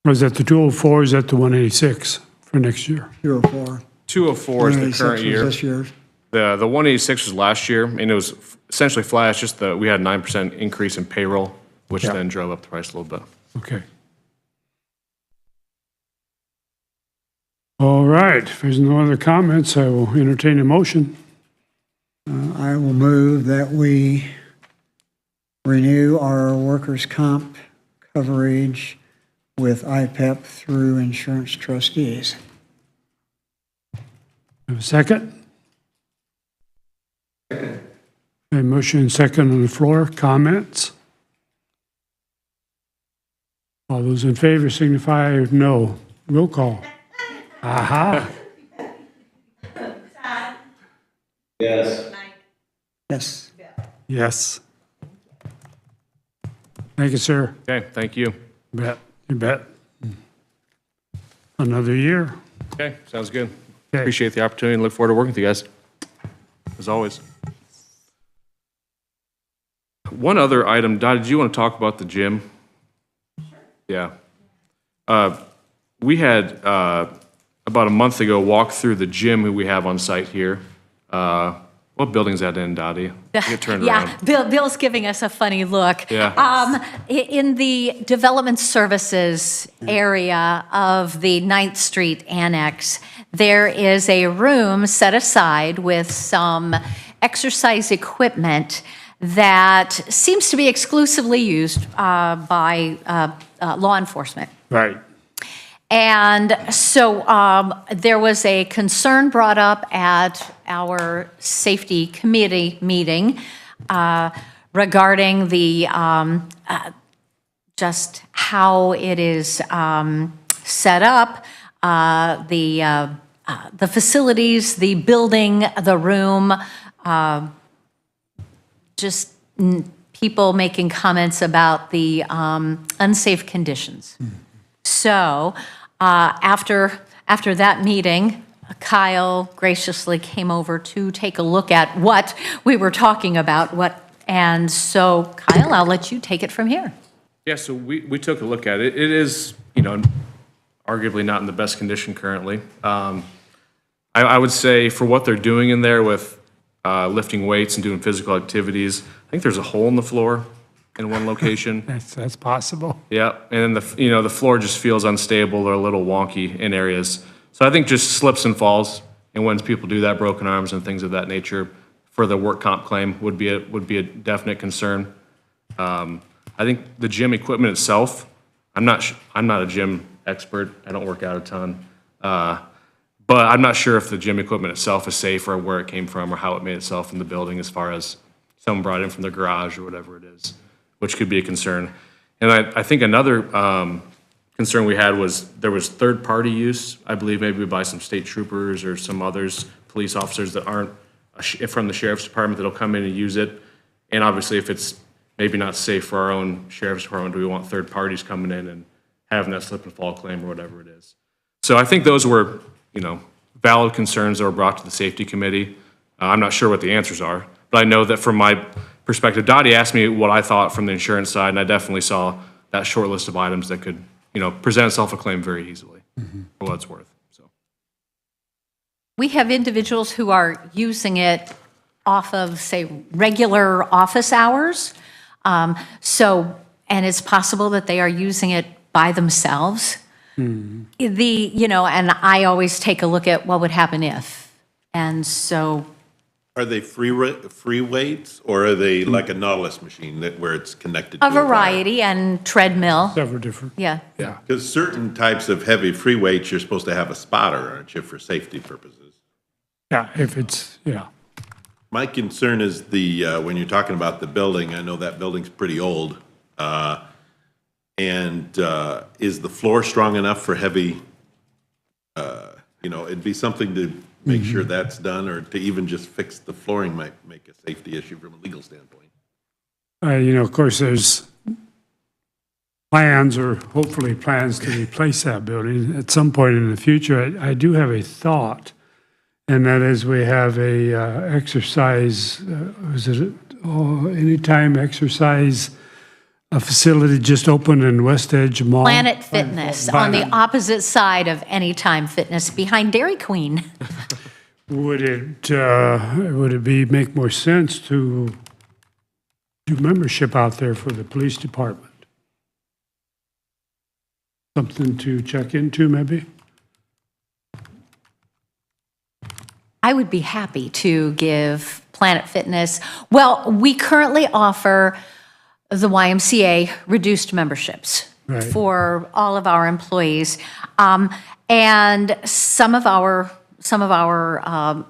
Was that the 204, is that the 186 for next year? 204. 204 is the 186 current was year. this year. The 186 was last year, and it was essentially flat. It's just we had a 9% increase in payroll, which Yeah. then drove up the price a little bit. Okay. All right, if there's no other comments, I will entertain a motion. I will move that we renew our workers' comp coverage with IPEP through insurance trustees. Have a second? A motion and second on the floor. Comments? All those in favor signify with no. Roll call. Aha. Yes. Yes. Yes. Thank you, sir. Okay, thank you. You bet. Another year. Okay, sounds good. Okay. Appreciate the opportunity and look forward to working with you guys, as always. One other item, Dottie, did you want to talk about the gym? Sure. Yeah. We had, about a month ago, walked through the gym we have on site here. What building's that in, Dottie? Get turned around. Bill's giving us a funny look. Yeah. In the development services area of the 9th Street Annex, there is a room set aside with some exercise equipment that seems to be exclusively used by law enforcement. Right. And so there was a concern brought up at our safety committee meeting regarding the just how it is set up, the facilities, the building, the room, just people making comments about the unsafe conditions. So after that meeting, Kyle graciously came over to take a look at what we were talking about. And so, Kyle, I'll let you take it from here. Yeah, so we took a look at it. It is, arguably not in the best condition currently. I would say for what they're doing in there with lifting weights and doing physical activities, I think there's a hole in the floor in one location. That's possible. Yeah, and then the floor just feels unstable or a little wonky in areas. So I think just slips and falls, and when people do that, broken arms and things of that nature, for the work comp claim would be a definite concern. I think the gym equipment itself, I'm not a gym expert. I don't work out a ton, but I'm not sure if the gym equipment itself is safe or where it came from or how it made itself in the building, as far as someone brought it in from their garage or whatever it is, which could be a concern. And I think another concern we had was there was third-party use, I believe maybe by some state troopers or some others, police officers that aren't from the sheriff's department that'll come in and use it. And obviously, if it's maybe not safe for our own sheriff's department, do we want third parties coming in and having that slip and fall claim or whatever it is? So I think those were, valid concerns that were brought to the safety committee. I'm not sure what the answers are, but I know that from my perspective, Dottie asked me what I thought from the insurance side, and I definitely saw that short list of items that could, present itself a claim very easily, for what it's worth. So We have individuals who are using it off of, say, regular office hours. And it's possible that they are using it by themselves. And I always take a look at what would happen if. And so, Are they free weights, or are they like a Nautilus machine where it's connected to a variety and treadmill. Several different. Yeah. Yeah. Because certain types of heavy free weights, you're supposed to have a spotter, aren't you, for safety purposes? Yeah, if it's, yeah. My concern is when you're talking about the building, I know that building's pretty old. Is the floor strong enough for heavy, it'd be something to make sure that's done, or to even just fix the flooring might make a safety issue from a legal standpoint. Of course, there's plans, or hopefully plans, to replace that building at some point in the future. I do have a thought, and that is we have a exercise, anytime exercise, a facility just opened in West Edge Mall. Planet Fitness on the opposite side of Anytime Fitness behind Dairy Queen. Would it make more sense to do membership out there for the police department? Something to check into, maybe? I would be happy to give Planet Fitness, well, we currently offer the YMCA reduced memberships Right. for all of our employees. And some of our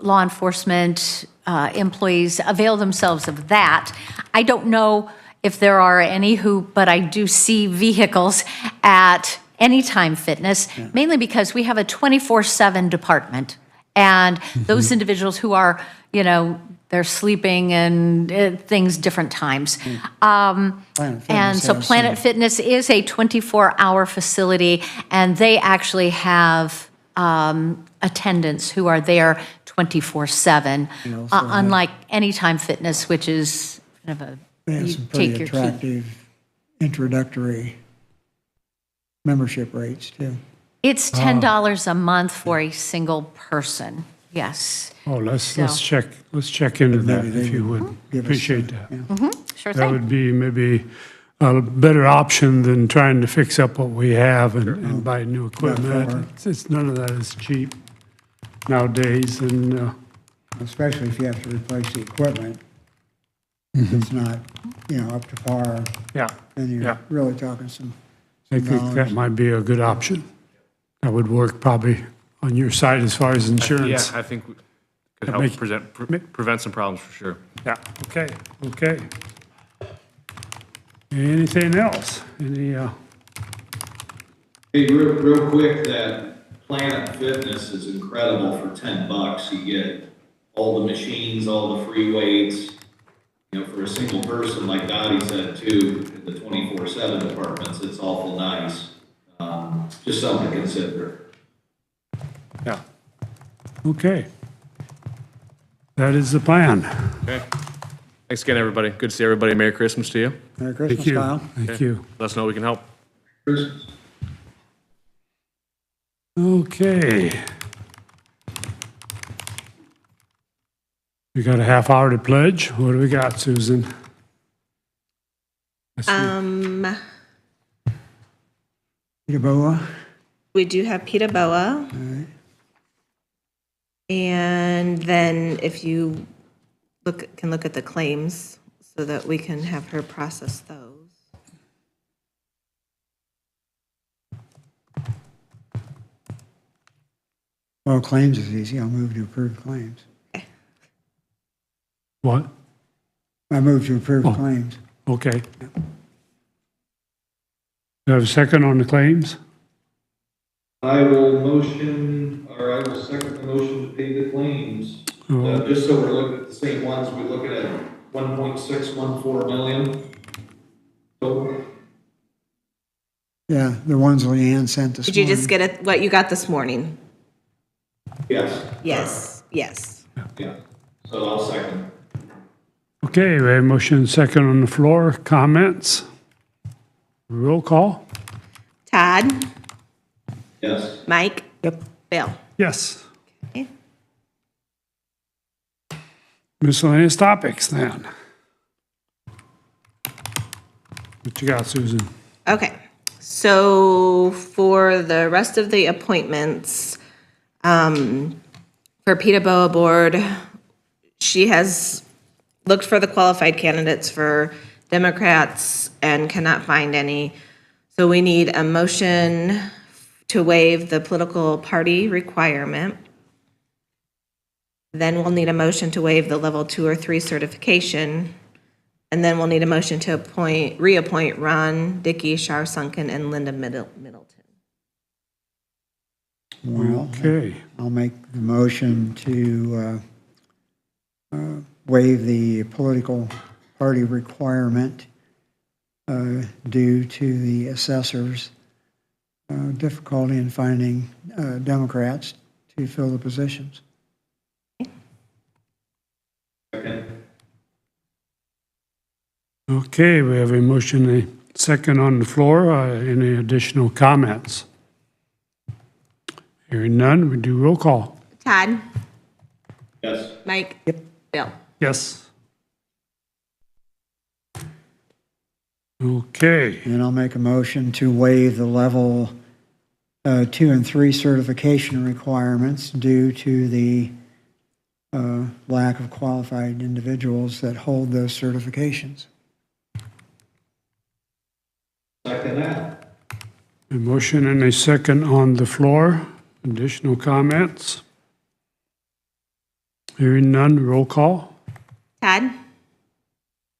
law enforcement employees avail themselves of that. I don't know if there are any but I do see vehicles at Anytime Fitness, mainly because we have a 24/7 department. And those individuals who are, they're sleeping and things different times. And so Planet Fitness is a 24-hour facility, and they actually have attendants who are there 24/7, unlike Anytime Fitness, which is kind of They have you some pretty take your key. attractive introductory membership rates, too. It's $10 a month for a single person, yes. Oh, let's So- check into that, Maybe they if you would would. give us Appreciate some, that. yeah. Sure That thing. would be maybe a better option than trying to fix up what we have and buy new equipment. Definitely. It's none of that is cheap nowadays, and Especially if you have to replace the equipment. If it's not, up to par, yeah, then yeah. you're really talking some I think that dollars. might be a good option. That would work probably on your side as far as Yeah, insurance. I think we could Make- help prevent some problems for sure. Yeah, okay, okay. Anything else? Any, Hey, real quick, that Planet Fitness is incredible for $10. You get all the machines, all the free weights. You know, for a single person, like Dottie said too, in the 24/7 departments, it's awful nice. Just something to consider. yeah. Okay. That is the plan. Okay. Thanks again, everybody. Good to see everybody. Merry Christmas to you. Merry Thank Christmas, you. Kyle. Thank you. Let us know we can help. Christmas. Okay. We got a half hour to pledge. What do we got, Susan? Peter Boa, We do have Peta Boa. And then if you can look at the claims so that we can have her process those. well, claims is easy. I'll move to approve claims. What? I move to approve Oh. claims. Okay. Do you have a second on the claims? I will second the motion to pay the claims. Just so we're looking at the same ones, we're looking at 1.614 million. Total. Yeah, the ones Leanne sent this Did you morning. just get it, what you got this morning? Yes. Yes, yes. Yeah, so I'll second. Okay, we have motion and second on the floor. Comments? Roll call? Todd? Yes. Mike? Yep. Bill? Yes. Okay. Miscellaneous topics then. What you got, Susan? Okay, so for the rest of the appointments, for Peta Boa Board, she has looked for the qualified candidates for Democrats and cannot find any. So we need a motion to waive the political party requirement. Then we'll need a motion to waive the level 2 or 3 certification. And then we'll need a motion to reappoint Ron Dickey, Shar Sunken, and Linda Middleton. Well, Okay, I'll make the motion to waive the political party requirement due to the assessor's difficulty in finding Democrats to fill the positions. Second. okay, we have a motion, a second on the floor. Any additional comments? Hearing none, we do roll call. Todd? Yes. Mike? Yep. Bill? Yes. Okay, And I'll make a motion to waive the level 2 and 3 certification requirements due to the lack of qualified individuals that hold those certifications. Second that. a motion and a second on the floor. Additional comments? Hearing none, roll call. Todd?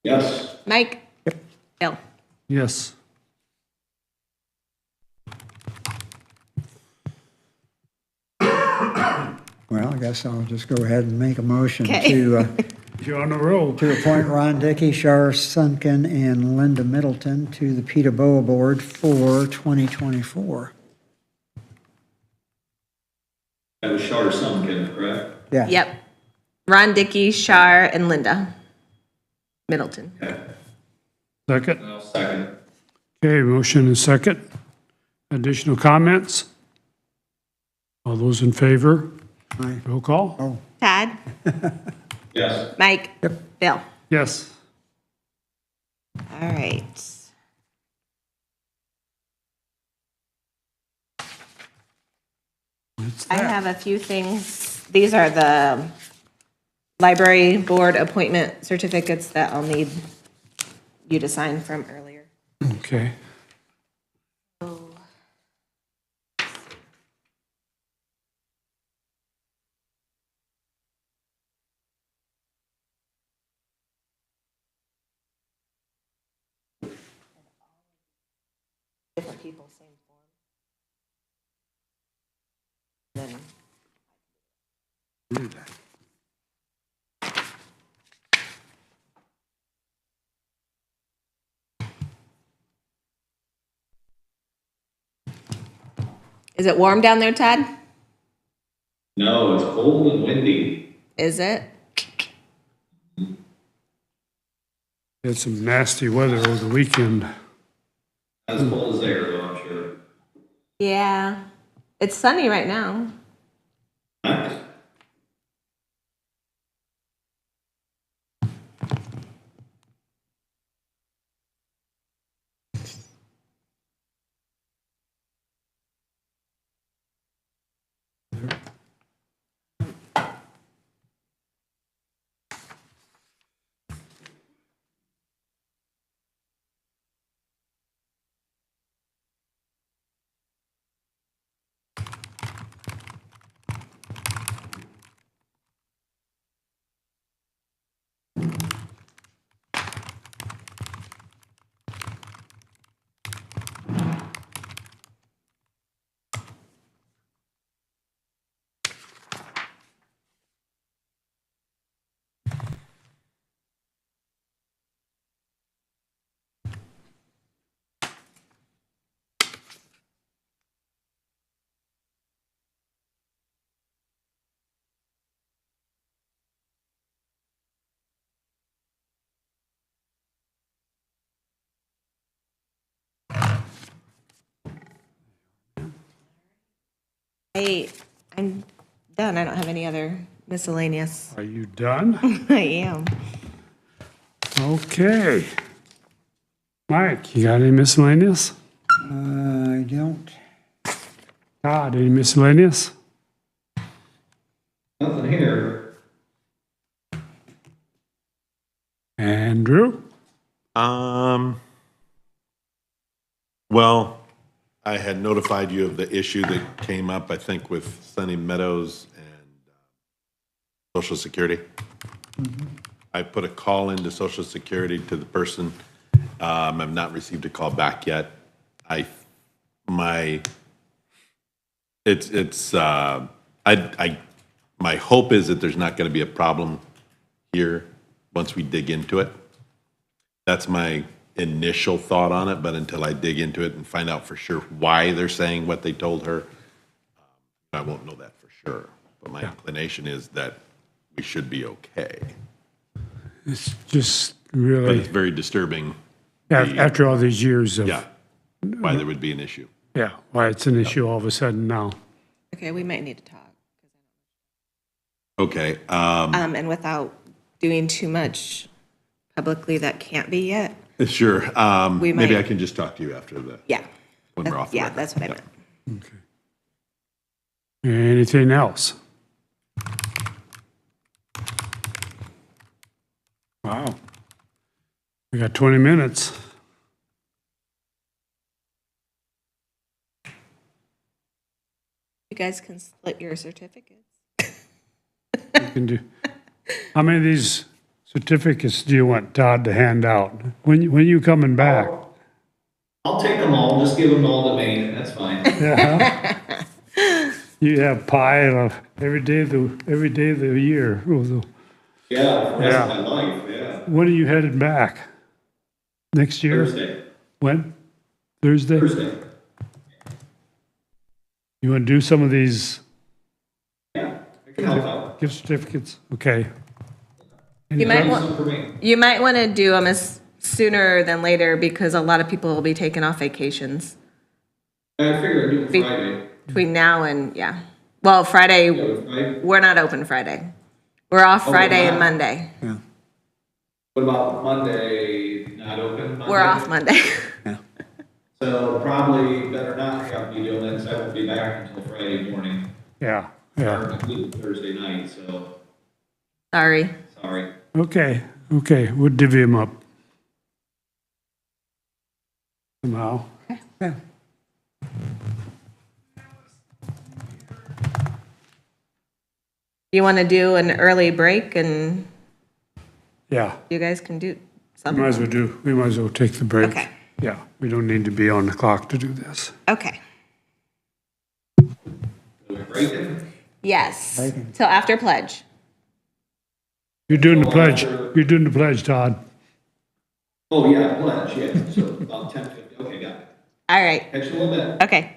Yes. Mike? Bill? Yes. Well, I guess I'll just go ahead and make a motion Okay. You're on the roll. to appoint Ron Dickey, Shar Sunken, and Linda Middleton to the Peta Boa Board for 2024. That was Shar Sunken, correct? Yeah. Yep. Ron Dickey, Shar, and Linda Middleton. Okay. Second. I'll second. Okay, motion and second. Additional comments? All those in favor? Aye. Roll call? Oh, Todd? Yes. Mike? Bill? Yes. All right. What's I that? have a few things. These are the library board appointment certificates that I'll need you to sign from earlier. Okay. different people, same form. Then is it warm down there, Todd? No, it's cold and windy. Is it? Had some nasty weather over the weekend. Not as cold as there, though, I'm sure. Yeah. It's sunny right now. Nice. I'm done. I don't have any other miscellaneous. Are you done? I am. Okay. Mike, you got any miscellaneous? I don't. Todd, any miscellaneous? Nothing here. Andrew? Well, I had notified you of the issue that came up, I think, with Sunny Meadows and Social Security. I put a call into Social Security to the person. I've not received a call back yet. My hope is that there's not going to be a problem here once we dig into it. That's my initial thought on it, but until I dig into it and find out for sure why they're saying what they told her, I won't know that for sure. But my inclination is that we should be okay. It's just But really, it's very disturbing, after all these years of, yeah, why there would be an issue. yeah, why it's an issue all of a sudden now. Okay, we might need to talk. Okay, And without doing too much publicly that can't be yet. sure. We Maybe might- I can just talk to you after that, Yeah. when we're off the Yeah, record. that's what I Yeah. meant. Okay. Anything else? Wow. We got 20 minutes. You guys can split your certificates. We can do. How many of these certificates do you want Todd to hand out? When you coming back? I'll take them all, just give them all to me, that's fine. You have pile of every day of the year. Yeah, for the rest Yeah. of my life, yeah. When are you headed back? Next year? Thursday, When? Thursday? Thursday. You want to do some of these Yeah, I can help out. gift certificates? Okay. You might Do want, some for me. you might want to do them as sooner than later because a lot of people will be taking off vacations I figured I'd do it Friday. between now and, yeah. Well, Friday, Right? we're not open Friday. We're off Oh, Friday we're and not? Monday. What about Monday, not open Monday? We're off Monday. So probably better not have me doing it, because I won't be back until Friday morning, Yeah, or yeah. Thursday night, so, Sorry. sorry. Okay, we'll divvy them up. Somehow. Yeah. You want to do an early break and Yeah, you guys can do we might as something? well take the break. Okay. Yeah, we don't need to be on the clock to do this. Okay. Do we break it? Yes, Bacon. till after pledge. You're doing the pledge. You're doing the pledge, Todd. Oh, yeah, pledge, yeah, so about 10:50, okay, got it. All right, Catch you in a little bit. okay.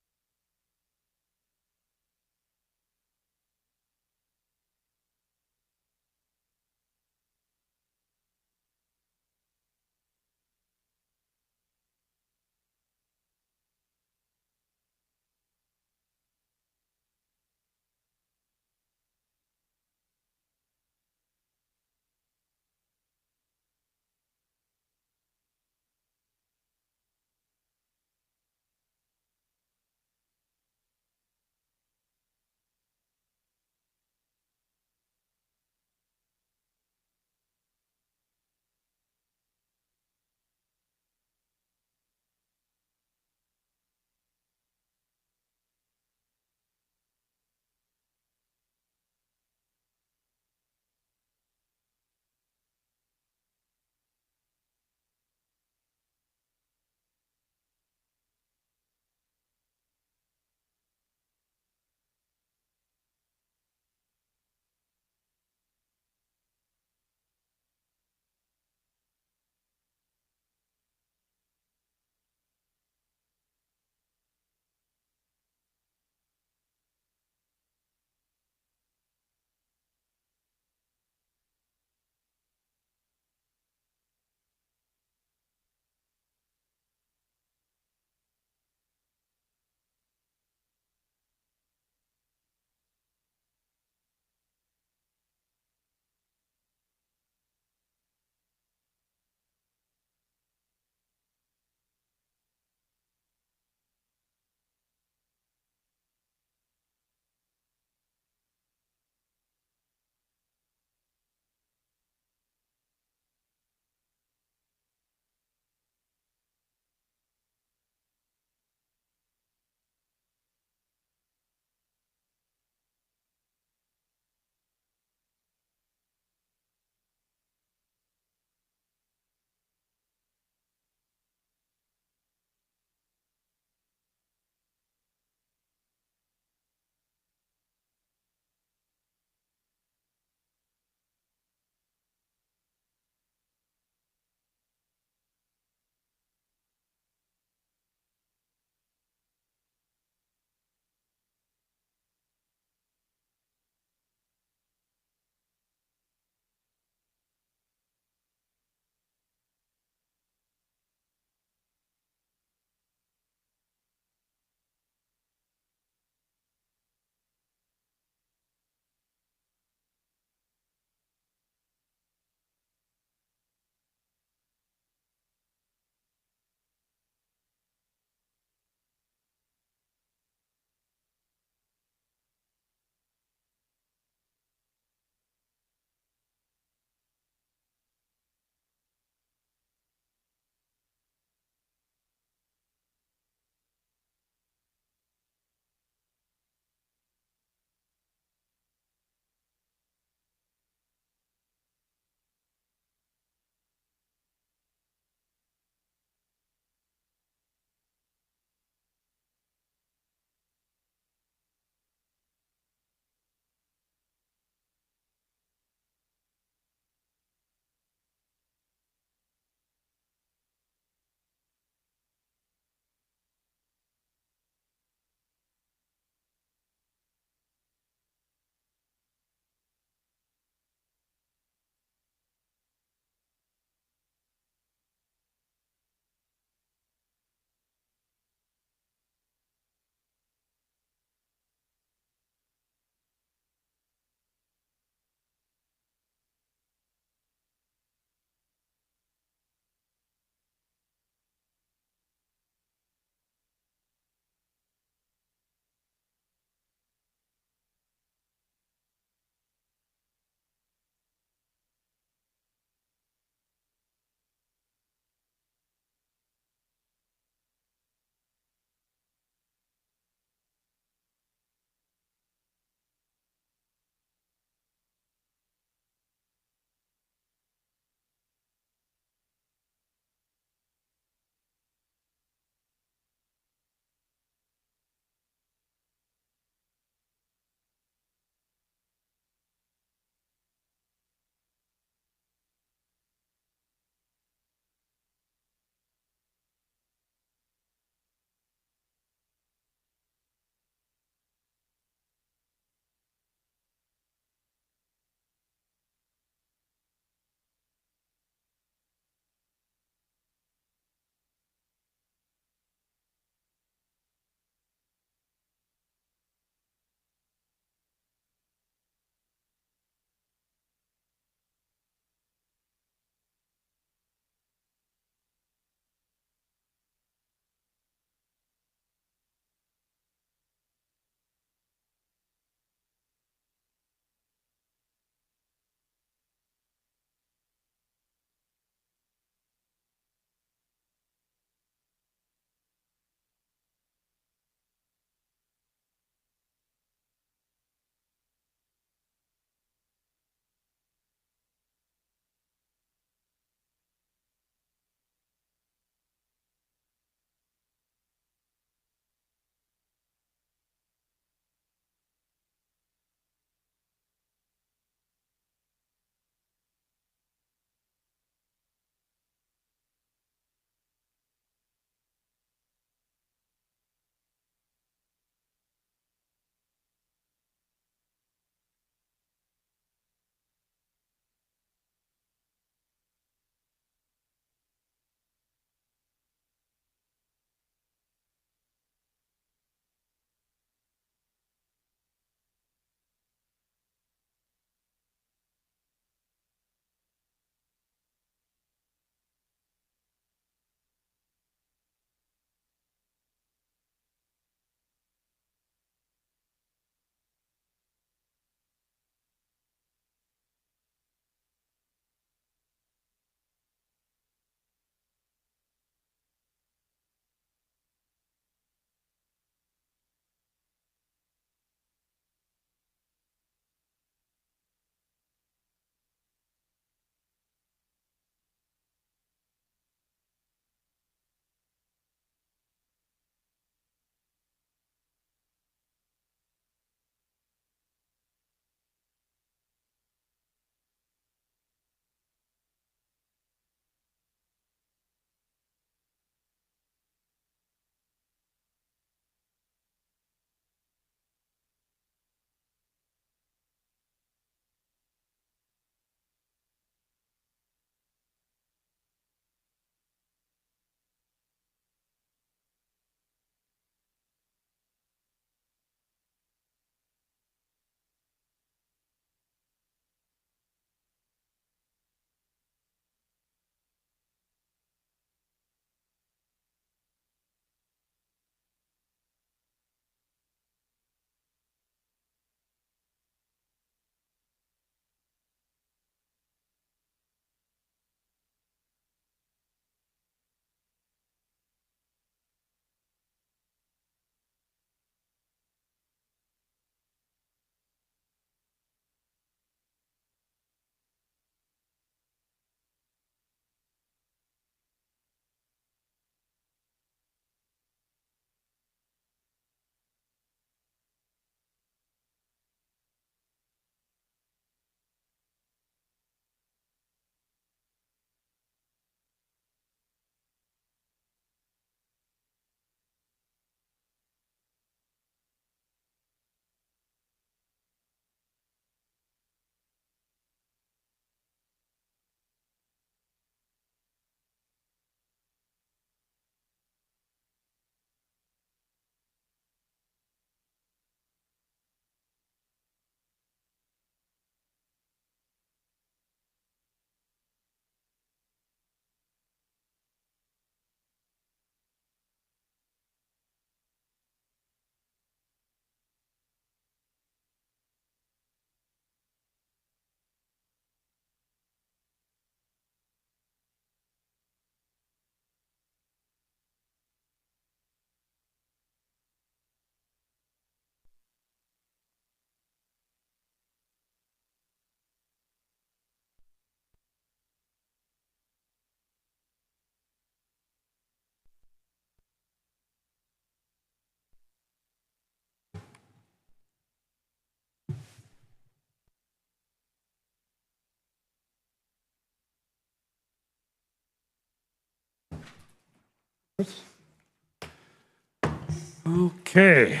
Okay.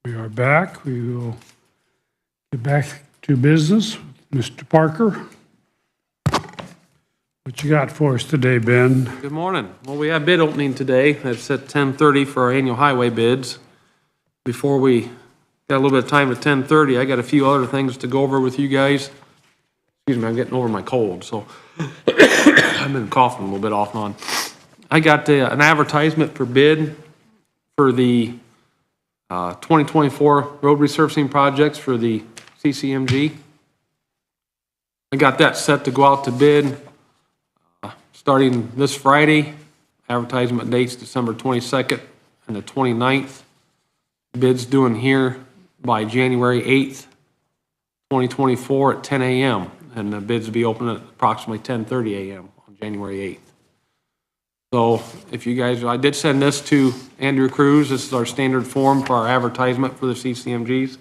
We are back. We will get back to business. Mr. Parker, what you got for us today, Ben? Good morning. Well, we have bid opening today. It's at 10:30 for our annual highway bids. Before we got a little bit of time at 10:30, I got a few other things to go over with you guys. Excuse me, I'm getting over my cold, so I've been coughing a little bit off and on. I got an advertisement for bid for the 2024 road resurfacing projects for the CCMG. I got that set to go out to bid starting this Friday. Advertisement dates December 22nd and the 29th. Bids due in here by January 8th, 2024 at 10 a.m. And the bids will be open at approximately 10:30 a.m. on January 8th. So if you guys, I did send this to Andrew Cruz. This is our standard form for our advertisement for the CCMGs.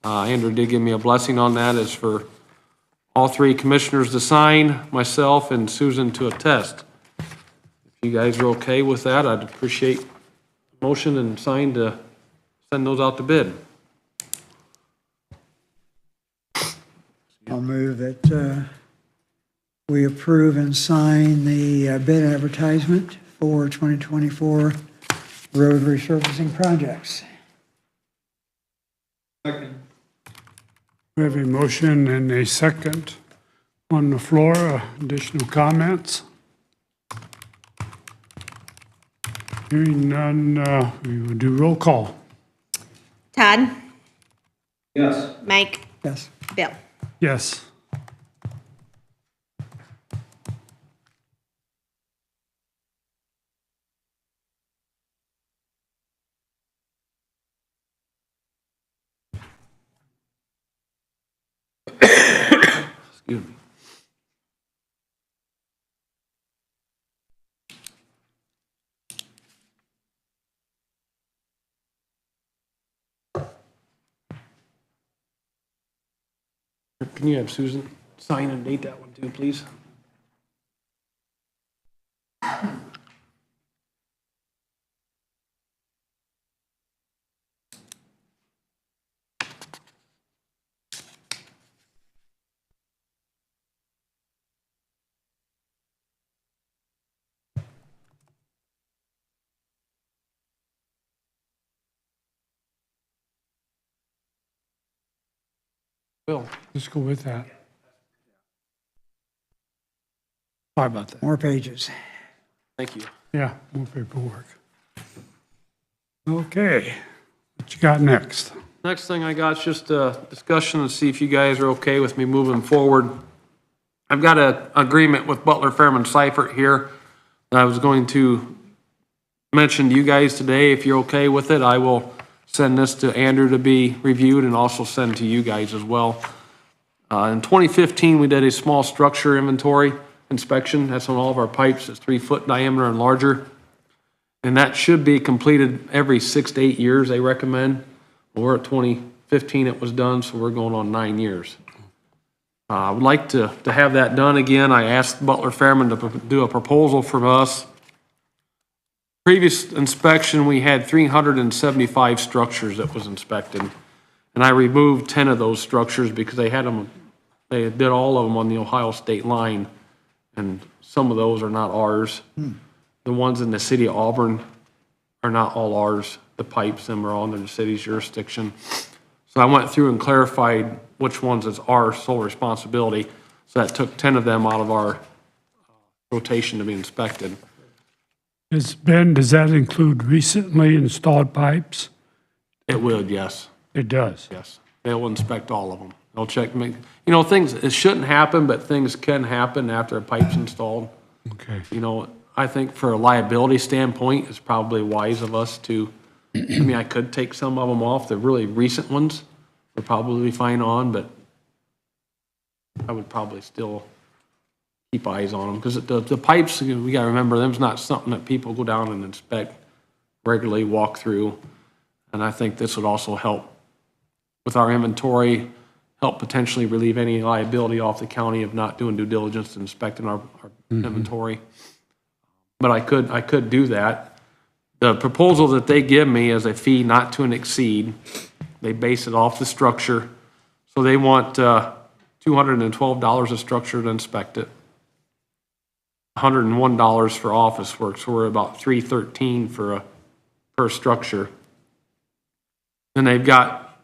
Andrew did give me a blessing on that. It's for all three commissioners to sign, myself and Susan to attest. If you guys are okay with that, I'd appreciate a motion and sign to send those out to bid. I'll move that we approve and sign the bid advertisement for 2024 road resurfacing projects. Second. We have a motion and a second on the floor. Additional comments? Hearing none, we will do roll call. Todd? Yes. Mike? Yes. Bill? Yes. Excuse me. Can you have Susan sign and date that one too, please? Bill? Let's go with that. Sorry about that. More pages. Thank you. Yeah, more paperwork. Okay, what you got next? Next thing I got is just a discussion to see if you guys are okay with me moving forward. I've got an agreement with Butler, Fairman, Seifert here that I was going to mention to you guys today. If you're okay with it, I will send this to Andrew to be reviewed and also send to you guys as well. In 2015, we did a small structure inventory inspection. That's on all of our pipes. It's 3 foot diameter and larger. And that should be completed every 6 to 8 years, they recommend. We're at 2015 it was done, so we're going on 9 years. I would like to have that done again. I asked Butler Fairman to do a proposal from us. Previous inspection, we had 375 structures that was inspected. And I removed 10 of those structures because they did all of them on the Ohio state line. And some of those are not ours. The ones in the city of Auburn are not all ours. The pipes, them are all under the city's jurisdiction. So I went through and clarified which ones is our sole responsibility. So that took 10 of them out of our rotation to be inspected. Ben, does that include recently installed pipes? It would, yes. It does. Yes. They'll inspect all of them. They'll check, things, it shouldn't happen, but things can happen after a pipe's installed. Okay. I think for a liability standpoint, it's probably wise of us to, I could take some of them off. The really recent ones would probably be fine on, but I would probably still keep eyes on them. Because the pipes, we gotta remember, them's not something that people go down and inspect regularly, walk through. And I think this would also help with our inventory, help potentially relieve any liability off the county of not doing due diligence and inspecting our inventory. but I could do that. The proposal that they give me is a fee not to exceed. They base it off the structure. So they want $212 a structure to inspect it. $101 for office work, so we're about $313 per structure. And they've got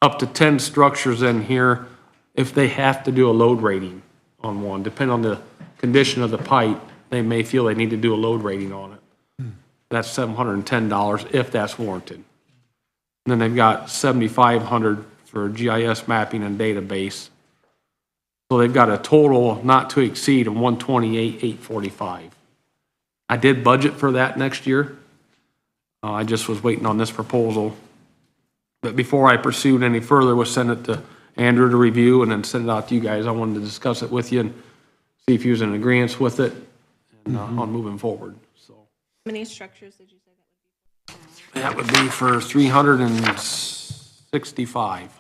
up to 10 structures in here if they have to do a load rating on one. Depending on the condition of the pipe, they may feel they need to do a load rating on it. That's $710 if that's warranted. And then they've got $7,500 for GIS mapping and database. So they've got a total not to exceed of $128,845. I did budget for that next year. I just was waiting on this proposal. But before I pursued any further, was send it to Andrew to review and then send it out to you guys. I wanted to discuss it with you and see if you was in agreement with it and on moving forward. So How many structures did you say that would be for 365.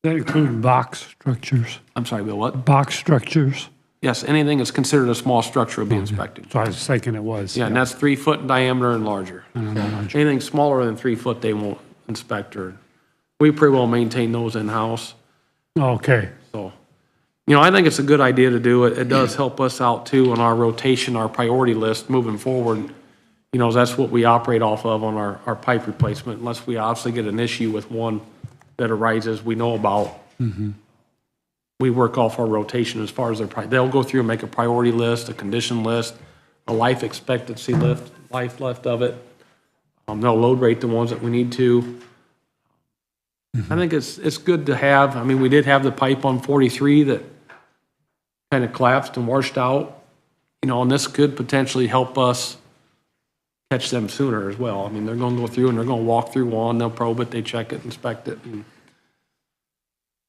That include box structures, I'm sorry, Bill, what? box structures. Yes, anything that's considered a small structure will be inspected. So I was thinking it was. Yeah, and that's 3 foot in diameter and larger. Anything smaller than 3 foot, they won't inspect, or we pretty well maintain those in-house. Okay, So, you know, I think it's a good idea to do it. It does help us out too on our rotation, our priority list moving forward. You know, that's what we operate off of on our pipe replacement, unless we obviously get an issue with one that arises we know about. We work off our rotation as far as they'll go through and make a priority list, a condition list, a life expectancy life left of it. They'll load rate the ones that we need to. I think it's good to have. I mean, we did have the pipe on 43 that kind of collapsed and washed out, you know, and this could potentially help us catch them sooner as well. I mean, they're going to go through and they're going to walk through one, they'll probe it, they check it, inspect it. And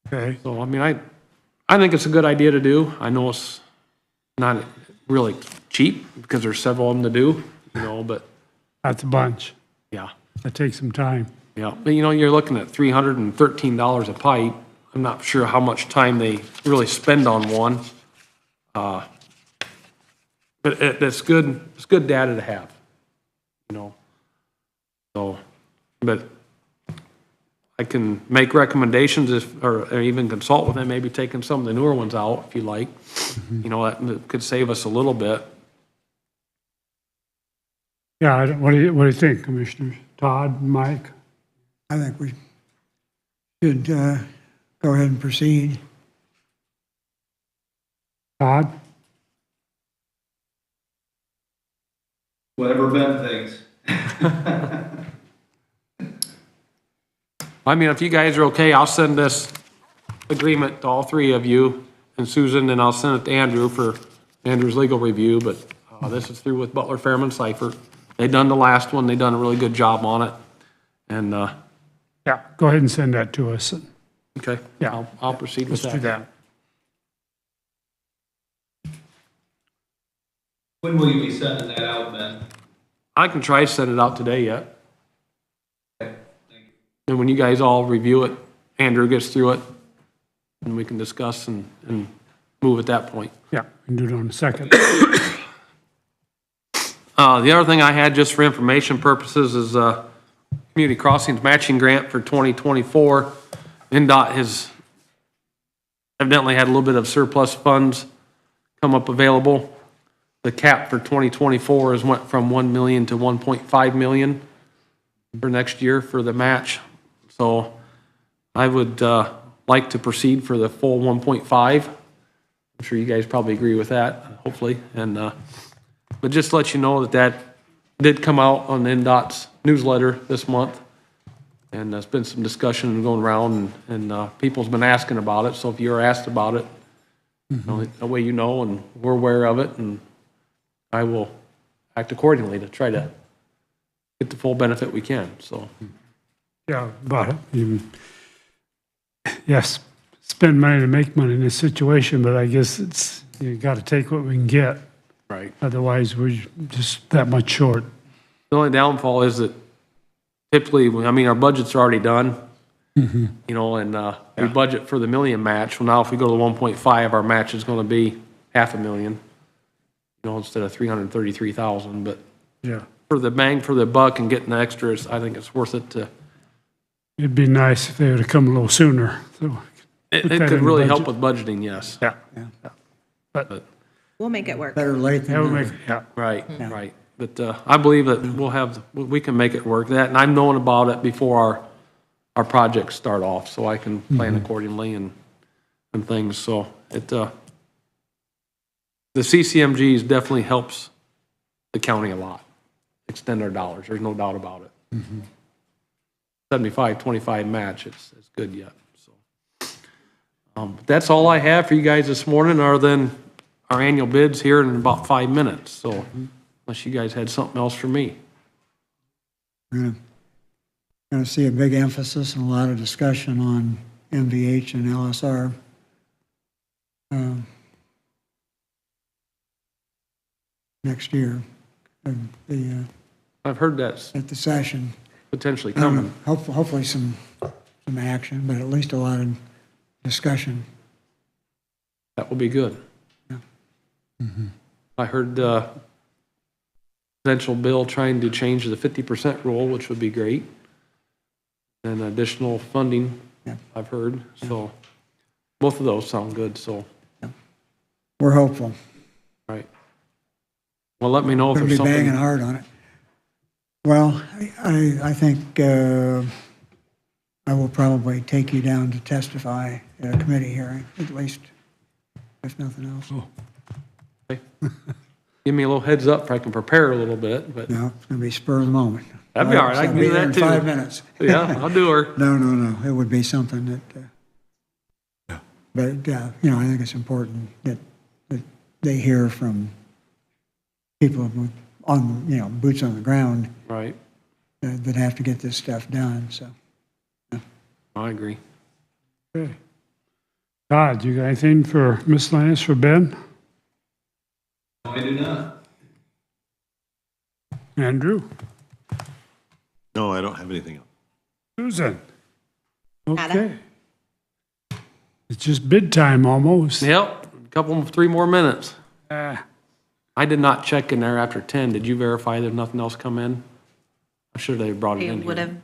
okay. so, I mean, I think it's a good idea to do. I know it's not really cheap because there's several of them to do, you know, but That's a bunch. yeah. That takes some time. Yeah, but you know, you're looking at $313 a pipe. I'm not sure how much time they really spend on one. But it's good data to have, you know. So, but I can make recommendations or even consult with them, maybe taking some of the newer ones out if you like. You know, that could save us a little bit. Yeah, what do you think, Commissioners? Todd, Mike? I think we should go ahead and proceed. Todd? Whatever Ben thinks. I mean, if you guys are okay, I'll send this agreement to all three of you and Susan, and I'll send it to Andrew for Andrew's legal review, but this is through with Butler, Fairman, Seifert. They done the last one, they done a really good job on it, and, Yeah, go ahead and send that to us. okay. Yeah. I'll proceed with Let's do that. that. When will you be sending that out, Ben? I can try to send it out today yet, Okay, thank you. and when you guys all review it, Andrew gets through it, and we can discuss and move at that point. Yeah, we can do it on the second. The other thing I had just for information purposes is, Community Crossings Matching Grant for 2024. NDOT has evidently had a little bit of surplus funds come up available. The cap for 2024 has went from 1 million to 1.5 million for next year for the match. So I would like to proceed for the full 1.5. I'm sure you guys probably agree with that, hopefully. And but just to let you know that did come out on NDOT's newsletter this month. And there's been some discussion going around, and people's been asking about it. So if you're asked about it, you know, that way you know, and we're aware of it, and I will act accordingly to try to get the full benefit we can, so. Yeah, but yes, spend money to make money in this situation, but I guess you got to take what we can get. Right. Otherwise, we're just that much short. The only downfall is that typically, I mean, our budgets are already done, you know, and we budget for the million match. Well, now if we go to the 1.5, our match is going to be $500,000. instead of 333,000, but Yeah. for the bang for the buck and getting the extras, I think it's worth it to, It'd be nice if they would have come a little sooner, so. it put that could in the really help budget. with budgeting, yes. Yeah. But, We'll make it work. Better late That would than make, never. yeah. right, right. But I believe that we can make it work. That, and I'm knowing about it before our projects start off, so I can plan accordingly and things. So the CCMGs definitely helps the county a lot, extend our dollars. There's no doubt about it. 75-25 match, it's good yet, so. But that's all I have for you guys this morning, other than our annual bids here in about 5 minutes, so unless you guys had something else for me. Going to see a big emphasis and a lot of discussion on MVH and LSR. Next year, I've heard that's at the session. potentially I don't know, coming. hopefully some action, but at least a lot of discussion. That will be good. I heard potential bill trying to change the 50% rule, which would be great. And additional funding, Yeah. I've heard, so both of those sound good, so, We're hopeful. right. Well, let me know if Going there's to be banging something. hard on it. Well, I think I will probably take you down to testify at a committee hearing, at least, if nothing else. Give me a little heads up so I can prepare a little bit, but, No, it's going to be spur of the moment. That'd be all right. I can I'll be do there that in too. 5 minutes. yeah, I'll do her. No. It would be something that, but, I think it's important that they hear from people on, boots on the ground Right, that have to get this stuff done, so. I agree. Okay. Todd, you got anything for miscellaneous for Ben? No, I do not. Andrew? No, I don't have anything else. Susan? Nada. Okay. It's just bid time almost. Yep, three more minutes. Ah, I did not check in there after 10. Did you verify there's nothing else come in? I'm sure they brought it in It here. would have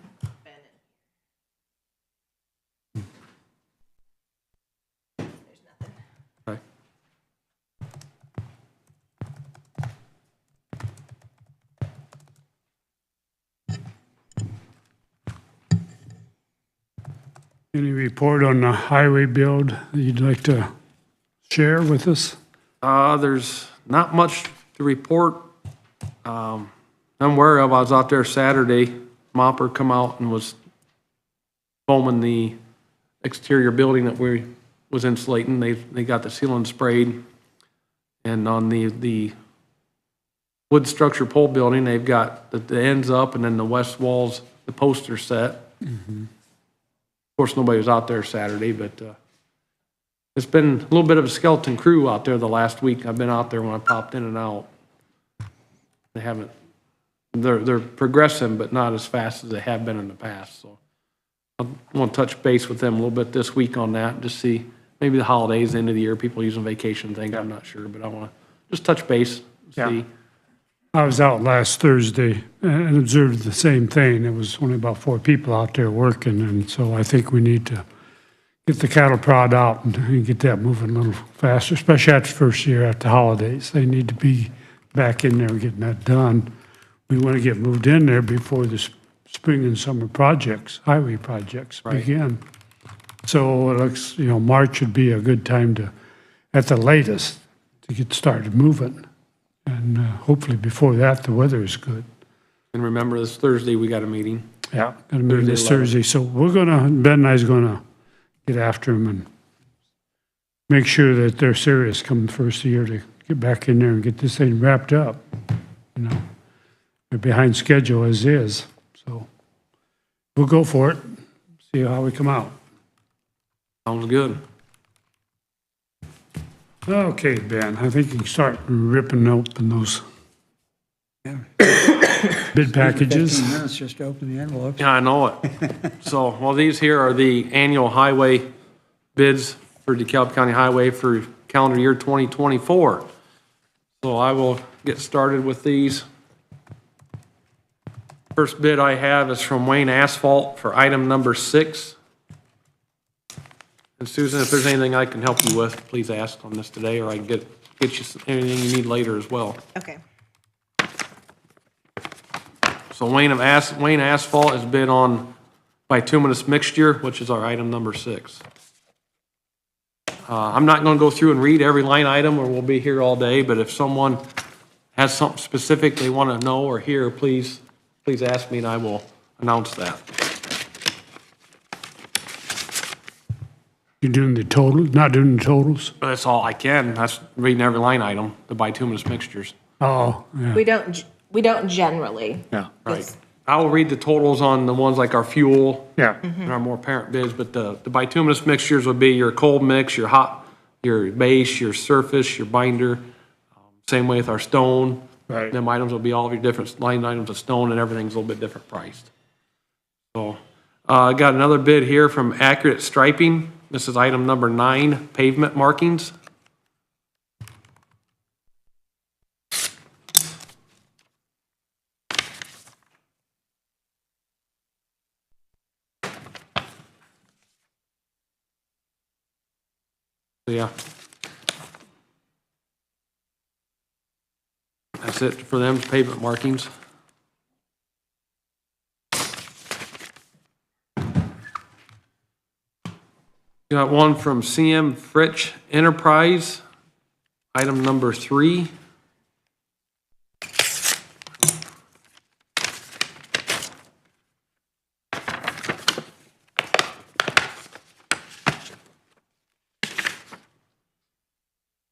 Okay. any report on the highway build that you'd like to share with us? There's not much to report. I'm aware of, I was out there Saturday, Mopper come out and was foaming the exterior building that we was insulating. They got the sealant sprayed. And on the wood structure pole building, they've got the ends up and then the west walls, the posts are set. Of course, nobody was out there Saturday, but it's been a little bit of a skeleton crew out there the last week. I've been out there when I popped in and out. They haven't, they're progressing, but not as fast as they have been in the past, so. I want to touch base with them a little bit this week on that, just see, maybe the holidays, the end of the year, people using vacation thing, I'm not sure, but I want to just touch base, Yeah. see. I was out last Thursday and observed the same thing. There was only about 4 people out there working, and so I think we need to get the cattle prod out and get that moving a little faster, especially after the first year after the holidays. They need to be back in there getting that done. We want to get moved in there before the spring and summer projects, highway projects Right. begin. So it looks, March would be a good time to, at the latest, to get started moving. And hopefully before that, the weather is good. And remember, this Thursday, we got a meeting. Yeah, gonna meet this Thursday, 11. Thursday, so Ben and I's gonna get after them and make sure that they're serious come the first of the year to get back in there and get this thing wrapped up. They're behind schedule as is, so we'll go for it, see how we come out. Sounds good. Okay, Ben, I think you can start ripping open those Yeah. bid packages. 15 minutes just to open the envelopes. Yeah, I know it. So, well, these here are the annual highway bids for DeKalb County Highway for calendar year 2024. So I will get started with these. First bid I have is from Wayne Asphalt for item number 6. And Susan, if there's anything I can help you with, please ask on this today, or I can get you anything you need later as well. Okay. So Wayne Asphalt is bid on bituminous mixture, which is our item number 6. I'm not gonna go through and read every line item, or we'll be here all day, but if someone has something specific they wanna know or hear, please ask me and I will announce that. You're doing the total, not doing the totals? That's all I can, that's reading every line item, the bituminous mixtures. Oh, yeah. We don't generally. Yeah. Right. I will read the totals on the ones like our fuel Yeah. and our more apparent bids, but the bituminous mixtures would be your cold mix, your hot, your base, your surface, your binder. Same way with our stone. Right. Them items will be all of your different line items of stone, and everything's a little bit different priced. So, I got another bid here from Accurate Striping. This is item number 9, pavement markings. So, yeah. That's it for them, pavement markings. Got one from CM Fritch Enterprise, item number 3.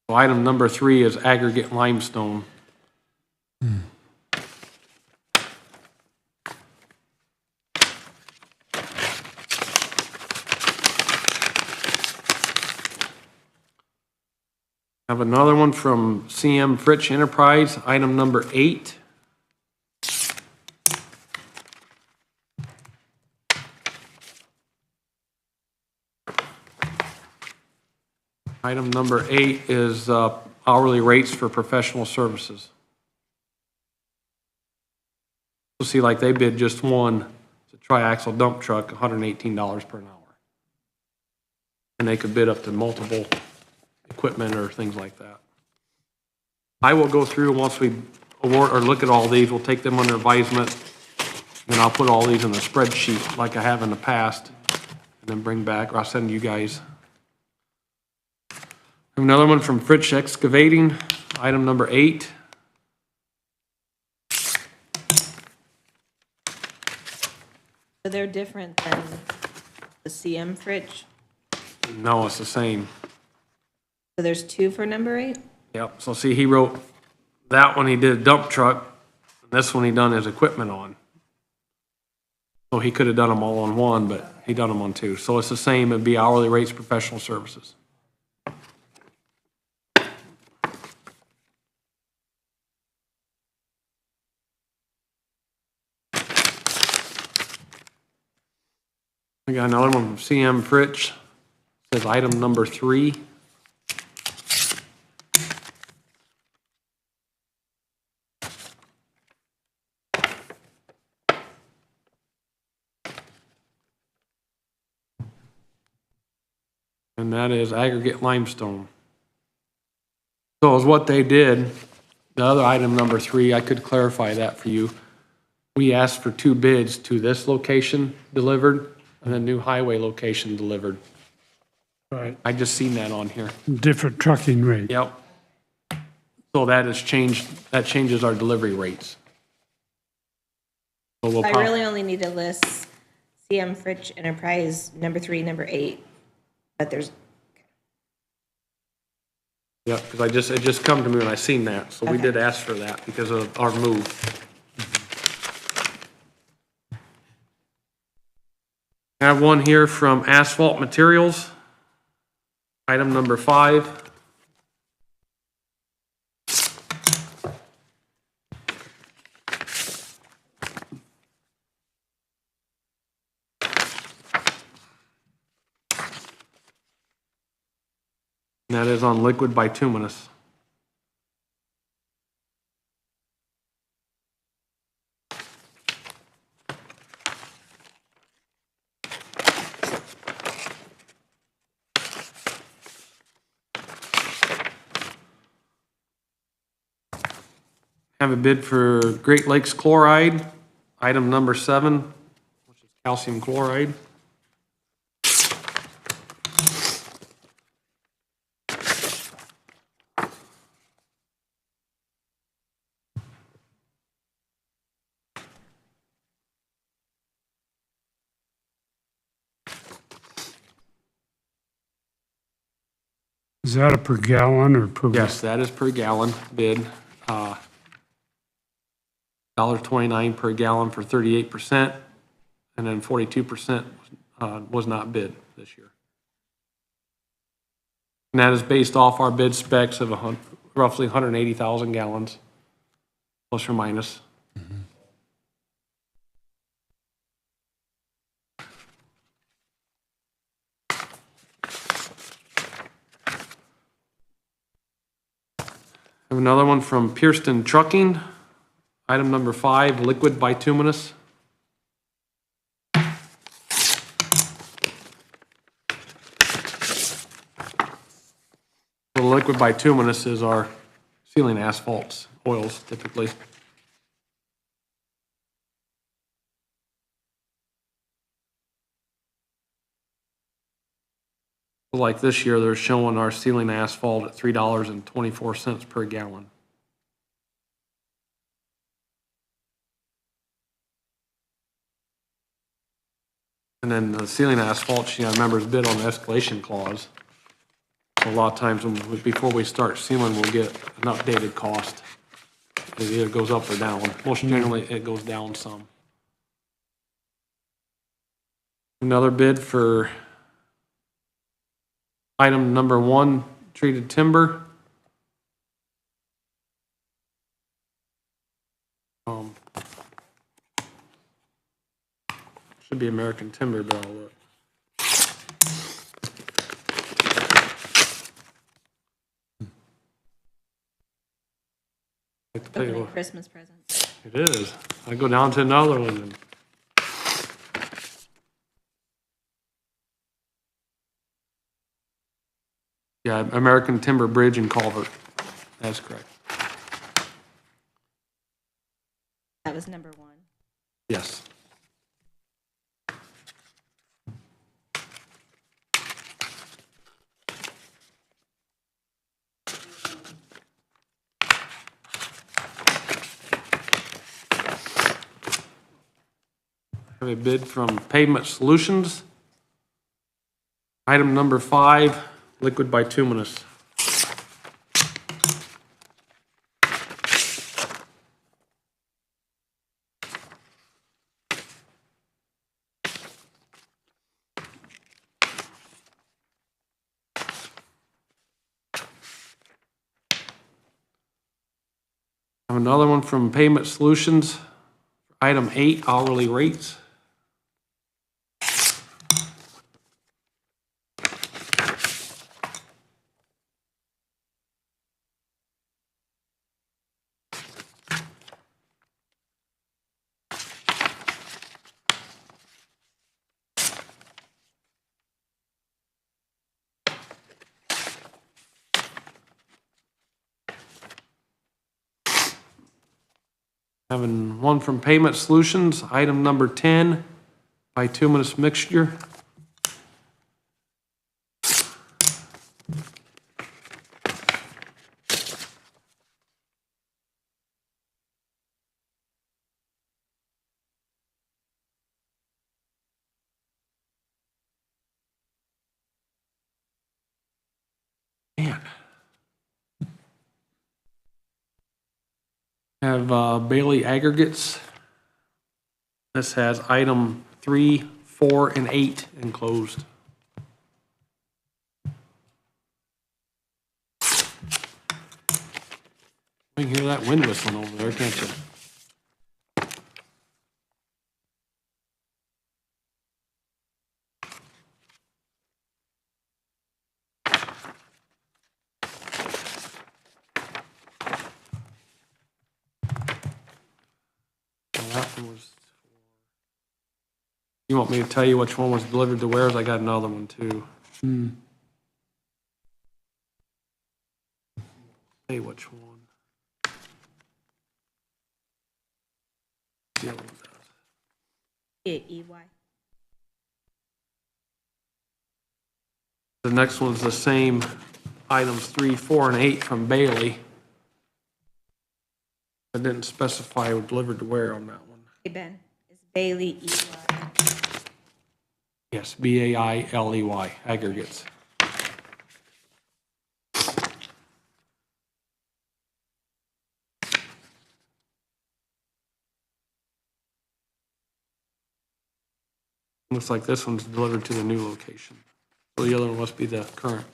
So item number 3 is aggregate limestone. Have another one from CM Fritch Enterprise, item number 8. Item number 8 is hourly rates for professional services. You'll see like they bid just one, it's a triaxle dump truck, $118 per hour. And they could bid up to multiple equipment or things like that. I will go through, once we award or look at all these, we'll take them under advisement, and I'll put all these in a spreadsheet like I have in the past, and then bring back, or I'll send you guys. Another one from Fritch Excavating, item number 8. So they're different than the CM Fritch? No, it's the same. So there's 2 for number 8? Yep, so see, he wrote, that one he did a dump truck, and this one he done his equipment on. So he could have done them all on one, but he done them on 2. So it's the same, it'd be hourly rates, professional services. We got another one from CM Fritch, says item number 3. And that is aggregate limestone. So is what they did, the other item number 3, I could clarify that for you. We asked for 2 bids to this location delivered and a new highway location delivered. Right. I just seen that on here. Different trucking rate. Yep. So that has changed, that changes our delivery rates. So we'll I pop- really only need to list CM Fritch Enterprise, number 3, number 8, but there's, Yeah, because it just come to me when I seen that, so we Okay. did ask for that because of our move. I have one here from Asphalt Materials, item number 5. And that is on liquid bituminous. Have a bid for Great Lakes chloride, item number 7, which is calcium chloride. Is that a per gallon or per? Yes, that is per gallon bid. $1.29 per gallon for 38%, and then 42% was not bid this year. And that is based off our bid specs of roughly 180,000 gallons, plus or minus. Have another one from Pearston Trucking, item number 5, liquid bituminous. The liquid bituminous is our sealing asphalts, oils typically. Like this year, they're showing our sealing asphalt at $3.24 per gallon. And then the sealing asphalt, members bid on the escalation clause. So a lot of times before we start sealing, we'll get an updated cost. It either goes up or down. Most generally, it goes down some. Another bid for item number 1, treated timber. Should be American Timber, but I'll look. I can tell you what, Christmas present. it is. I go down to another one and yeah, American Timber Bridge and Culvert. That's correct. That was number 1. Yes. Have a bid from Pavement Solutions. Item number 5, liquid bituminous. Have another one from Payment Solutions, item 8, hourly rates. Having one from Payment Solutions, item number 10, bituminous mixture. Man. Have Bailey Aggregates. This has item 3, 4, and 8 enclosed. You can hear that wind whistling over there, can't you? That one was. You want me to tell you which one was delivered to where? I got another one too. Say which one. The other one does. EY. The next one's the same, items 3, 4, and 8 from Bailey. I didn't specify delivered to where on that one. Hey, Ben, is Bailey EY? Yes, Bailey, aggregates. Looks like this one's delivered to the new location. So the other one must be the current.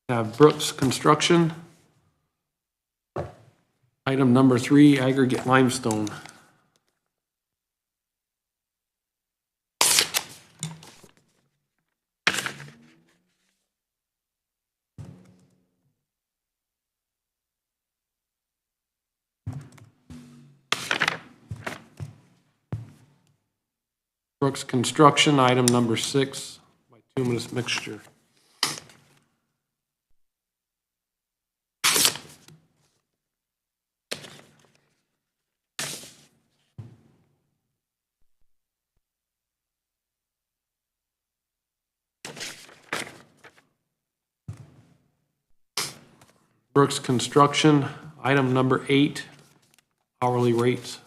Have Brooks Construction. Item number 3, aggregate limestone. Brooks Construction, item number 6, bituminous mixture. Brooks Construction, item number 8, hourly rates.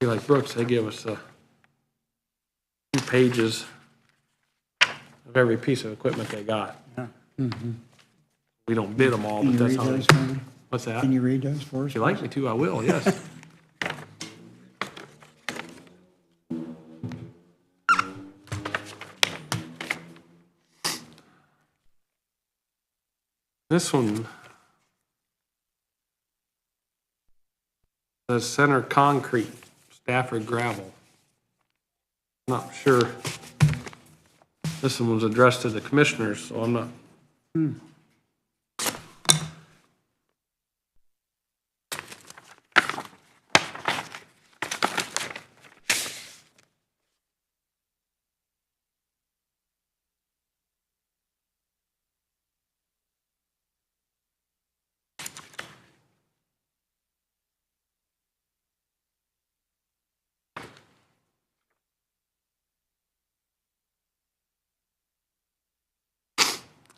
Like Brooks, they give us 2 pages of every piece of equipment they got. We don't bid them all, Can but you that's read how. those for me? What's that? Can you read those for us? If you like me to, I will, yes. This one says Center Concrete, Stafford Gravel. Not sure. This one was addressed to the commissioners, so I'm not.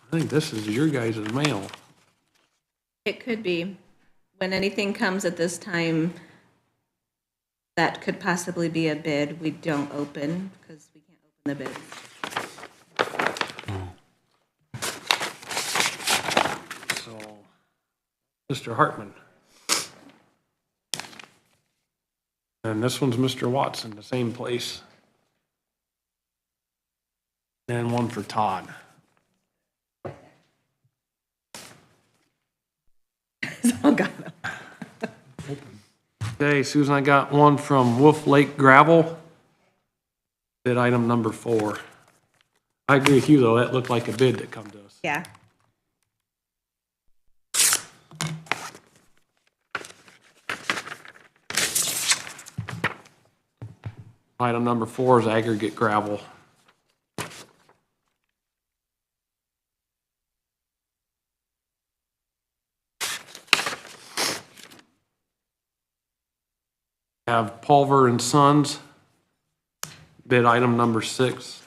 I think this is your guys' mail. It could be. When anything comes at this time that could possibly be a bid, we don't open because we can't open the bids. So, Mr. Hartman. And this one's Mr. Watson, the same place. And one for Todd. Oh, God. Okay, Susan, I got one from Wolf Lake Gravel. Bid item number 4. I agree with you, though, that looked like a bid that come to us. Yeah. Item number 4 is aggregate gravel. Have Pulver and Sons, bid item number 6.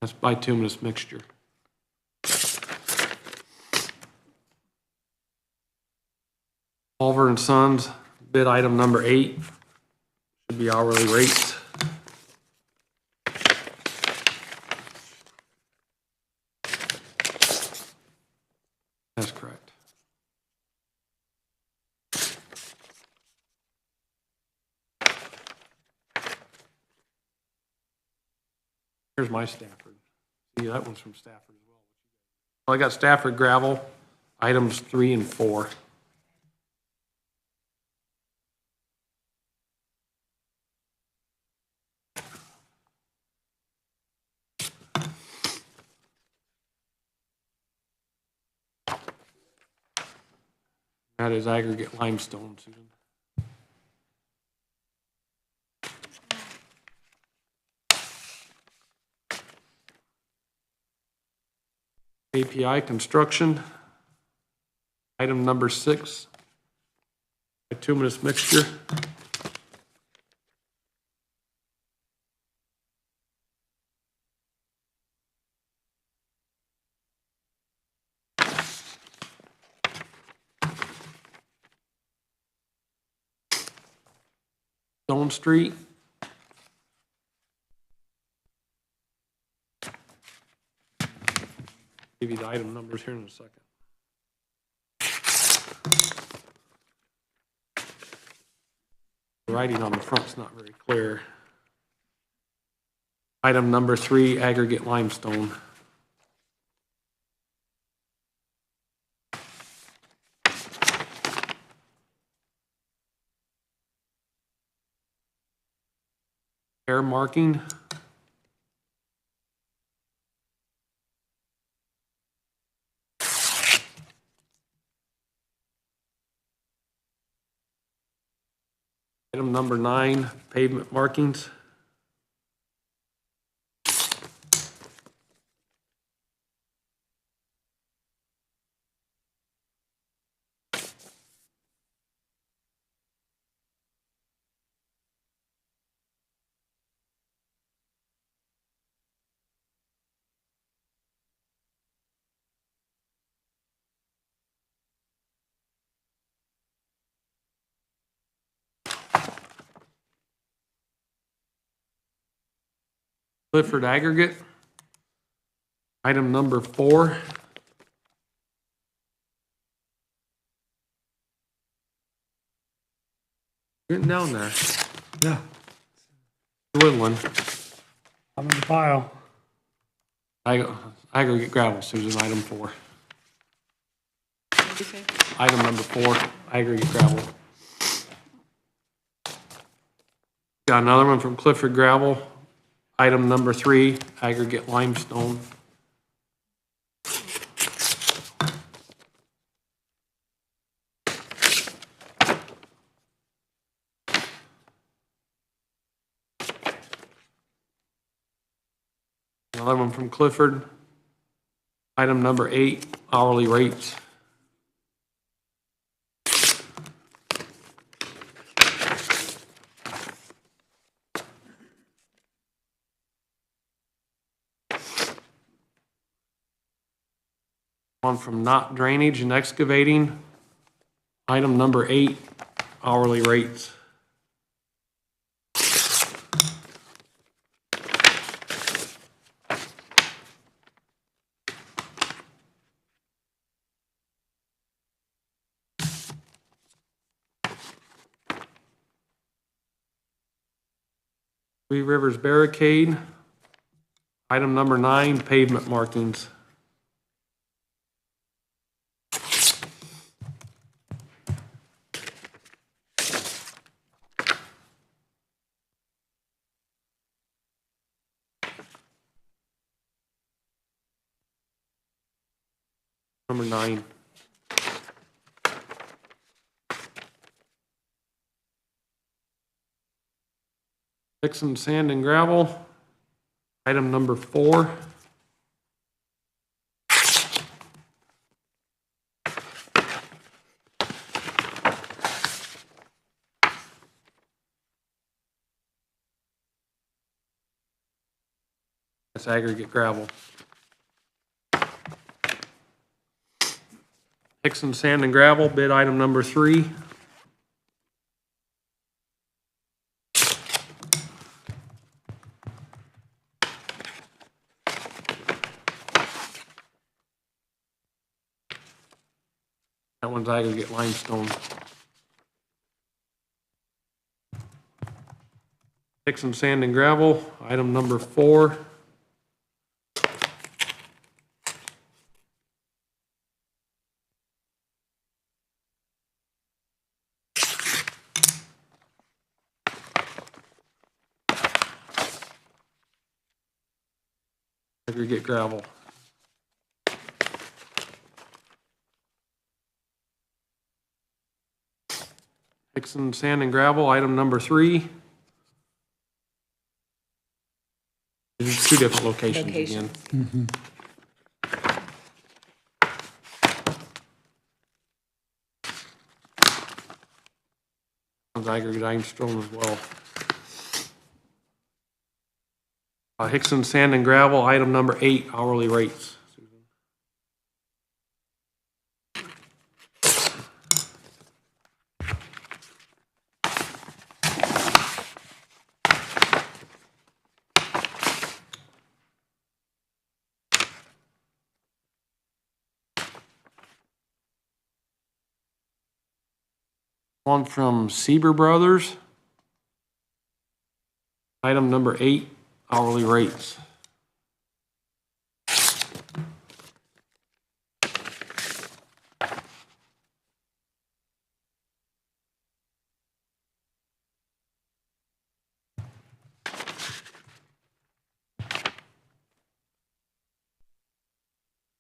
That's bituminous mixture. Pulver and Sons, bid item number 8, should be hourly rates. That's correct. Here's my Stafford. See, that one's from Stafford as well. Well, I got Stafford gravel, items 3 and 4. That is aggregate limestone, Susan. API construction. Item number 6, bituminous mixture. Stone Street. Give you the item numbers here in a second. The writing on the front's not very clear. Item number 3, aggregate limestone. Air marking. Item number 9, pavement markings. Clifford aggregate. Item number 4. Getting down there. Yeah, Woodland. I'm in the pile. Aggregate gravel, Susan, item 4. Item number 4, aggregate gravel. Got another one from Clifford Gravel. Item number 3, aggregate limestone. Another one from Clifford. Item number 8, hourly rates. One from Knott Drainage and Excavating. Item number 8, hourly rates. Three Rivers Barricade. Item number 9, pavement markings. Number 9. Dixon Sand and Gravel. Item number 4. That's aggregate gravel. Dixon Sand and Gravel, bid item number 3. That one's aggregate limestone. Dixon Sand and Gravel, item number 4. Aggregate gravel. Hickson Sand and Gravel, item number 3. There's 2 different locations again. Locations. Aggregate limestone as well. Hickson Sand and Gravel, item number 8, hourly rates. Susan. One from Sieber Brothers. Item number 8, hourly rates.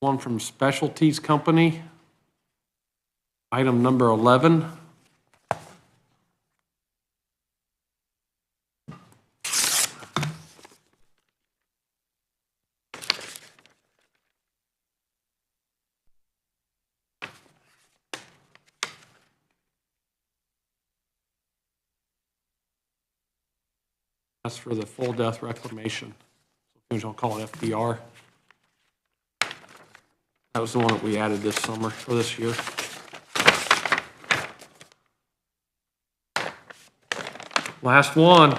One from Specialties Company. Item number 11. That's for the full depth reclamation. I'll call it FDR. That was the one that we added this summer, or this year. Last one.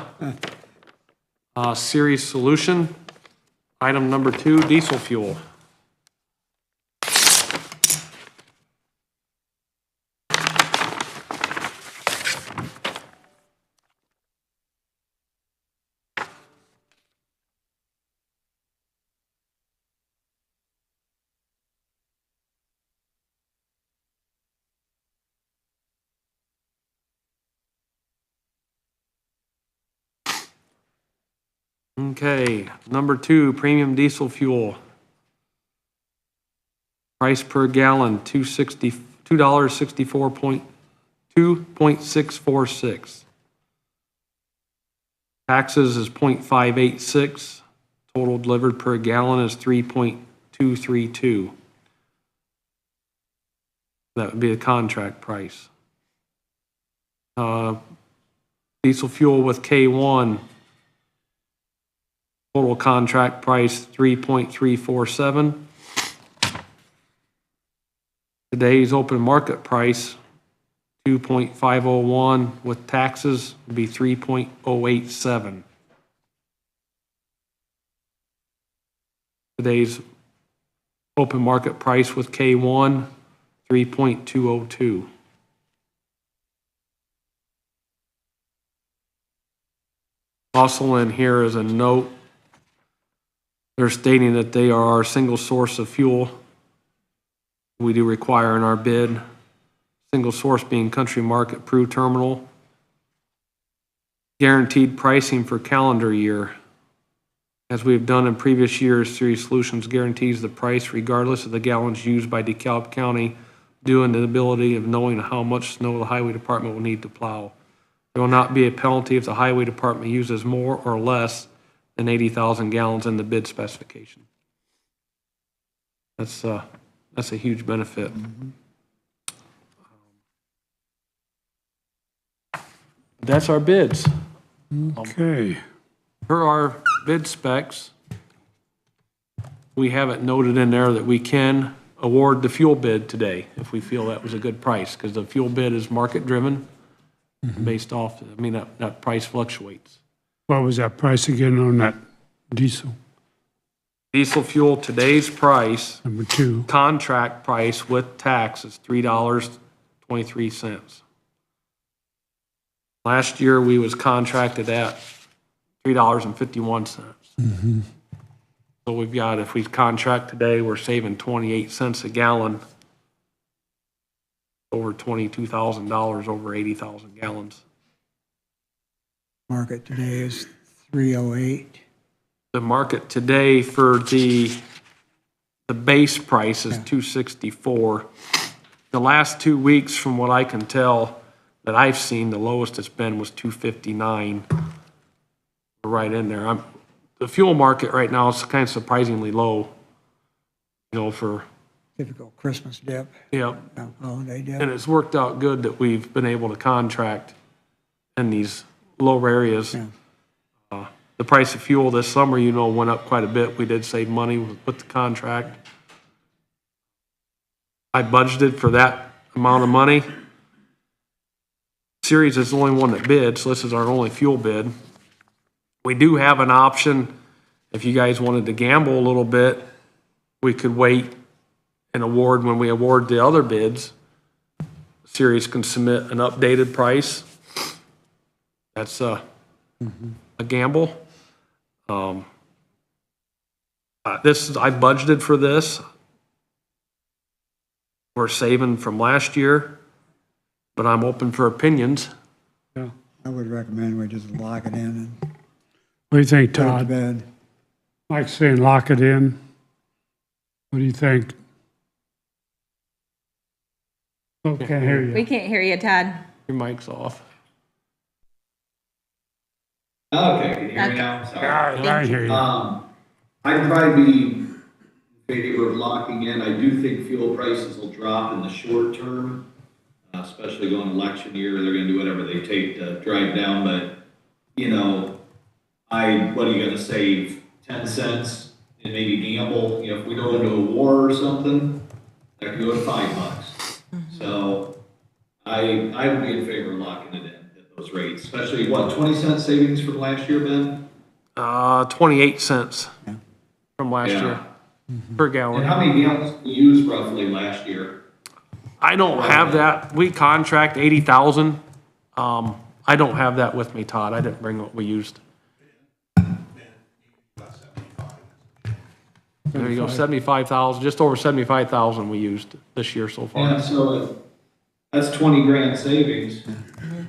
Series Solution. Item number 2, diesel fuel. Okay, number 2, premium diesel fuel. Price per gallon, $2.646. Taxes is 0.586. Total delivered per gallon is 3.232. That would be the contract price. Diesel fuel with K1. Total contract price, 3.347. Today's open market price, 2.501, with taxes would be 3.087. Today's open market price with K1, 3.202. Also in here is a note. They're stating that they are our single source of fuel. We do require in our bid, single source being Country Market Prue Terminal. Guaranteed pricing for calendar year. As we have done in previous years, Series Solutions guarantees the price regardless of the gallons used by DeKalb County, due to the ability of knowing how much snow the Highway Department will need to plow. There will not be a penalty if the Highway Department uses more or less than 80,000 gallons in the bid specification. That's a huge benefit. That's our bids. Okay. Per our bid specs, we have it noted in there that we can award the fuel bid today if we feel that was a good price, because the fuel bid is market-driven, based off, I mean, that price fluctuates. What was that price again on that diesel? Diesel fuel, today's price, Number 2. contract price with tax is $3.23. Last year, we was contracted at $3.51. So we've got, if we contract today, we're saving 28 cents a gallon, over $22,000, over 80,000 gallons. Market today is 308. The market today for the base price is 264. The last 2 weeks, from what I can tell, that I've seen, the lowest it's been was 259. Right in there. The fuel market right now is kind of surprisingly low, for, Typical Christmas dip, holiday dip. and it's worked out good that we've been able to contract in these low areas. Yeah. The price of fuel this summer, went up quite a bit. We did save money with the contract. I budgeted for that amount of money. Ceres is the only one that bid, so this is our only fuel bid. We do have an option, if you guys wanted to gamble a little bit, we could wait and award, when we award the other bids, Ceres can submit an updated price. That's a gamble. I budgeted for this. We're saving from last year, but I'm open for opinions. Yeah. I would recommend we just lock it in and What do you think, put it to Todd? bed. Mike's saying lock it in. What do you think? Oh, can't hear We you. can't hear you, Todd. Your mic's off. Okay, can you hear me now? Sorry. I hear you. I'd probably be in favor of locking in. I do think fuel prices will drop in the short term, especially going election year. They're gonna do whatever they take to drive down, but, what are you gonna save, 10 cents and maybe gamble? If we go into a war or something, that could go to $5. So I would be in favor of locking it in at those rates, especially 20-cent savings from last year, Ben? 28 cents from last Yeah. year per And gallon. how many gallons did we use roughly last year? I don't have that. We contract 80,000. I don't have that with me, Todd. I didn't bring what we used. There you go, 75,000, just over 75,000 we used this year so far. Yeah, so that's 20 grand savings.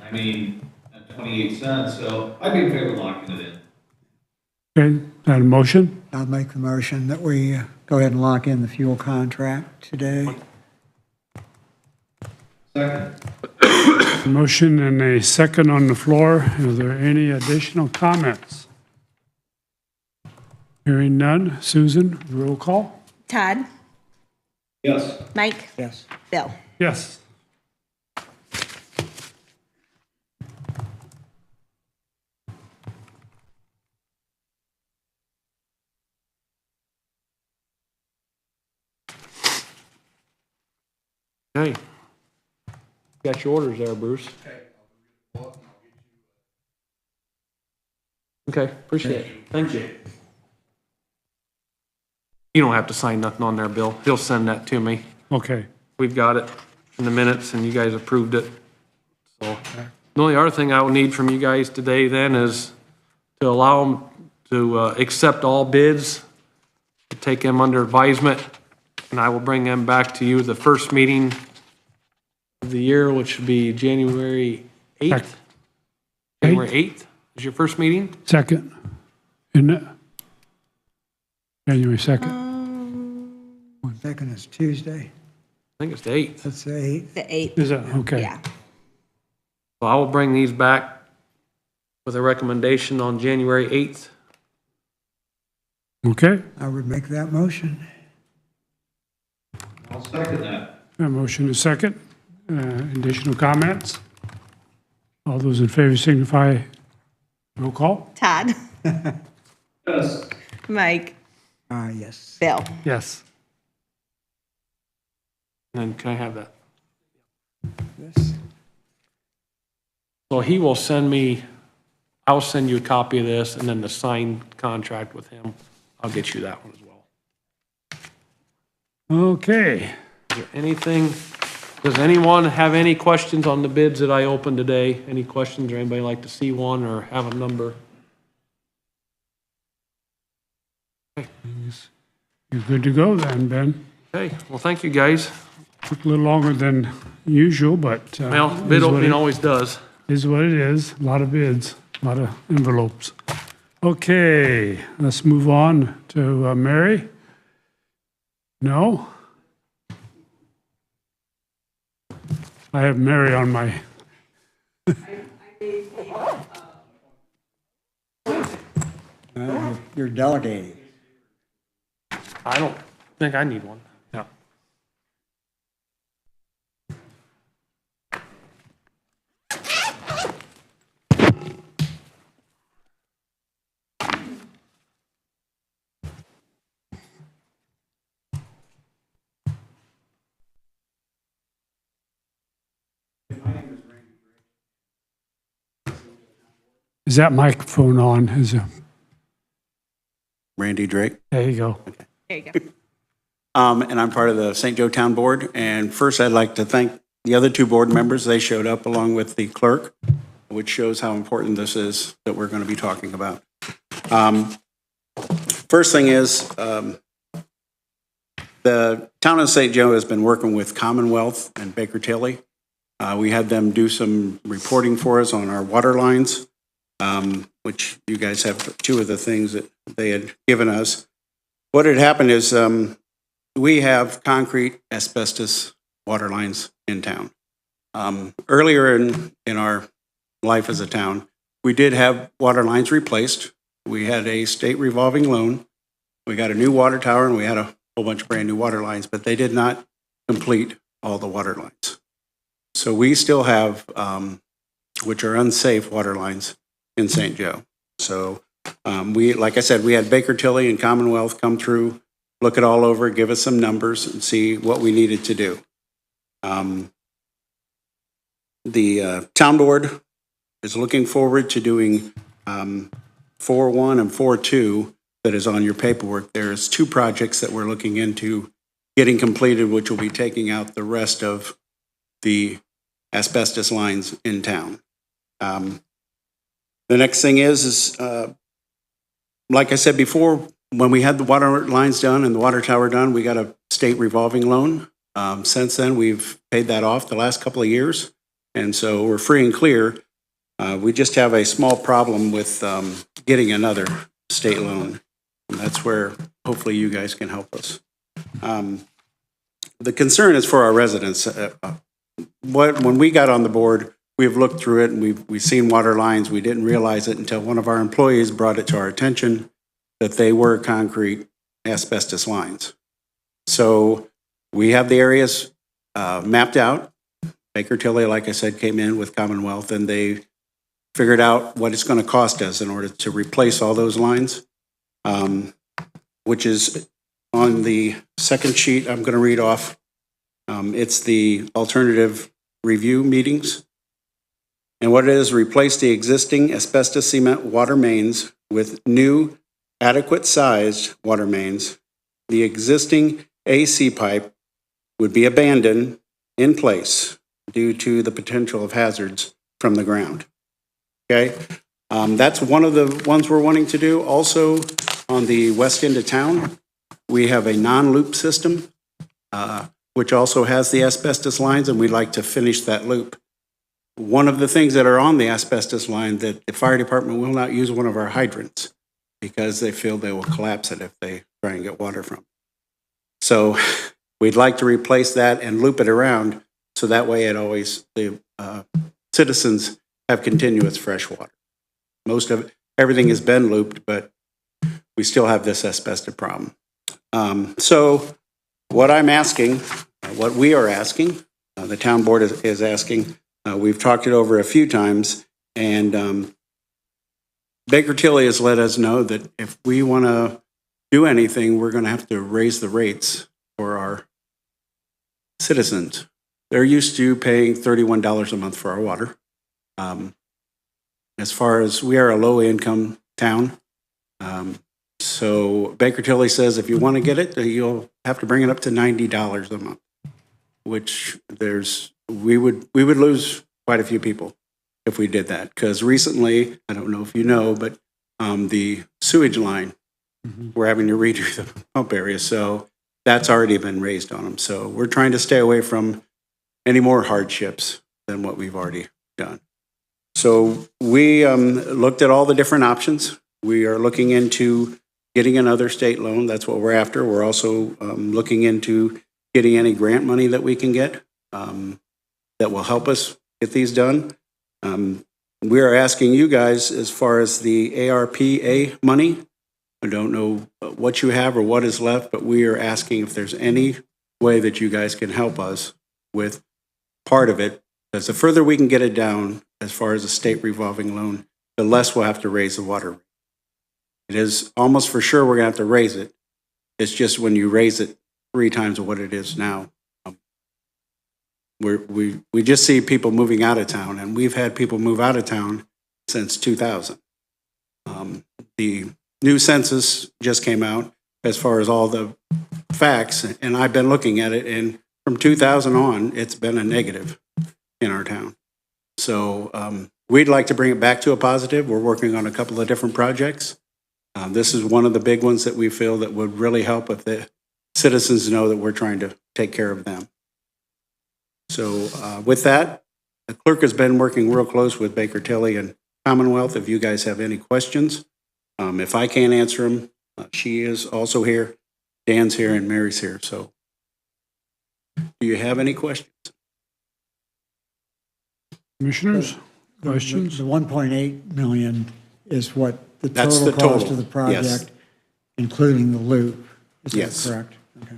I mean, at 28 cents, so I'd be in favor of locking it in. Okay, is that a motion? I'll make the motion that we go ahead and lock in the fuel contract today. Second. Motion and a second on the floor. Are there any additional comments? Hearing none. Susan, roll call? Todd, Yes. Mike, Yes. Bill. Yes. Hey, got your orders there, Bruce. Okay, appreciate it. Thank you. You don't have to sign nothing on there, Bill. He'll send that to me. Okay. We've got it in the minutes and you guys approved it. So the only other thing I will need from you guys today then is to allow them to accept all bids, to take them under advisement, and I will bring them back to you the first meeting of the year, which would be January 8th. January 8th is your first meeting? Second. Isn't it? January 2nd. Second is Tuesday. I think it's the 8th. That's the 8th. The 8th. Is that, okay. Yeah. So I will bring these back with a recommendation on January 8th. Okay. I would make that motion. I'll second that. A motion is second. Additional comments? All those in favor signify. Roll call? Todd, Yes. Mike, Yes. Bill. Yes. And then can I have that? This. So he will send me, I'll send you a copy of this and then the signed contract with him. I'll get you that one as well. Okay. Is there anything, does anyone have any questions on the bids that I opened today? Any questions or anybody like to see one or have a number? You're good to go then, Ben. Okay, well, thank you, guys. Took a little longer than usual, but. Well, is bid what opening it- always does. Is what it is. A lot of bids, a lot of envelopes. Okay, let's move on to Mary. No? I have Mary on my You're delegating. I don't think I need one. Yeah. Is that microphone on? Randy Drake. There you go. There you go. And I'm part of the St. Joe Town Board. And first, I'd like to thank the other two board members. They showed up along with the clerk, which shows how important this is that we're going to be talking about. First thing is, the town of St. Joe has been working with Commonwealth and Baker Tilly. We had them do some reporting for us on our water lines, which you guys have two of the things that they had given us. What had happened is we have concrete asbestos water lines in town. Earlier in our life as a town, we did have water lines replaced. We had a state revolving loan. We got a new water tower, and we had a whole bunch of brand new water lines, but they did not complete all the water lines. So we still have, which are unsafe water lines in St. Joe. So we, like I said, we had Baker Tilly and Commonwealth come through, look it all over, give us some numbers and see what we needed to do. The town board is looking forward to doing 4.1 and 4.2 that is on your paperwork. There's two projects that we're looking into getting completed, which will be taking out the rest of the asbestos lines in town. The next thing is like I said before, when we had the water lines done and the water tower done, we got a state revolving loan. Since then, we've paid that off the last couple of years, and so we're free and clear. We just have a small problem with getting another state loan. And that's where hopefully you guys can help us. The concern is for our residents. When we got on the board, we've looked through it and we've seen water lines. We didn't realize it until one of our employees brought it to our attention that they were concrete asbestos lines. So we have the areas mapped out. Baker Tilly, like I said, came in with Commonwealth and they figured out what it's going to cost us in order to replace all those lines, which is on the second sheet I'm going to read off. It's the alternative review meetings. And what it is, replace the existing asbestos cement water mains with new adequate sized water mains. The existing AC pipe would be abandoned in place due to the potential of hazards from the ground. Okay, that's one of the ones we're wanting to do. Also, on the west end of town, we have a non-loop system, which also has the asbestos lines, and we'd like to finish that loop. One of the things that are on the asbestos line that the fire department will not use one of our hydrants because they feel they will collapse it if they try and get water from it. So we'd like to replace that and loop it around so that way it always, the citizens have continuous fresh water. Most of everything has been looped, but we still have this asbestos problem. So what I'm asking, what we are asking, the town board is asking, we've talked it over a few times, and Baker Tilly has let us know that if we want to do anything, we're going to have to raise the rates for our citizens. They're used to paying $31 a month for our water. As far as we are a low-income town, so Baker Tilly says if you want to get it, you'll have to bring it up to $90 a month, which we would lose quite a few people if we did that. Because recently, I don't know if you know, but the sewage line, we're having to redo the pump area, so that's already been raised on them. So we're trying to stay away from any more hardships than what we've already done. So we looked at all the different options. We are looking into getting another state loan. That's what we're after. We're also looking into getting any grant money that we can get that will help us get these done. We are asking you guys, as far as the ARPA money, I don't know what you have or what is left, but we are asking if there's any way that you guys can help us with part of it, because the further we can get it down, as far as a state revolving loan, the less we'll have to raise the water rate. It is almost for sure we're going to have to raise it. It's just when you raise it 3 times what it is now. We just see people moving out of town, and we've had people move out of town since 2000. The new census just came out as far as all the facts, and I've been looking at it, and from 2000 on, it's been a negative in our town. So we'd like to bring it back to a positive. We're working on a couple of different projects. This is one of the big ones that we feel that would really help if the citizens know that we're trying to take care of them. So with that, the clerk has been working real close with Baker Tilly and Commonwealth. If you guys have any questions, if I can't answer them, she is also here, Dan's here, and Mary's here. So do you have any questions? Commissioners, questions? The 1.8 million is what the That's total the total, cost of the yes. project, including the loop. Is Yes. that correct? Okay.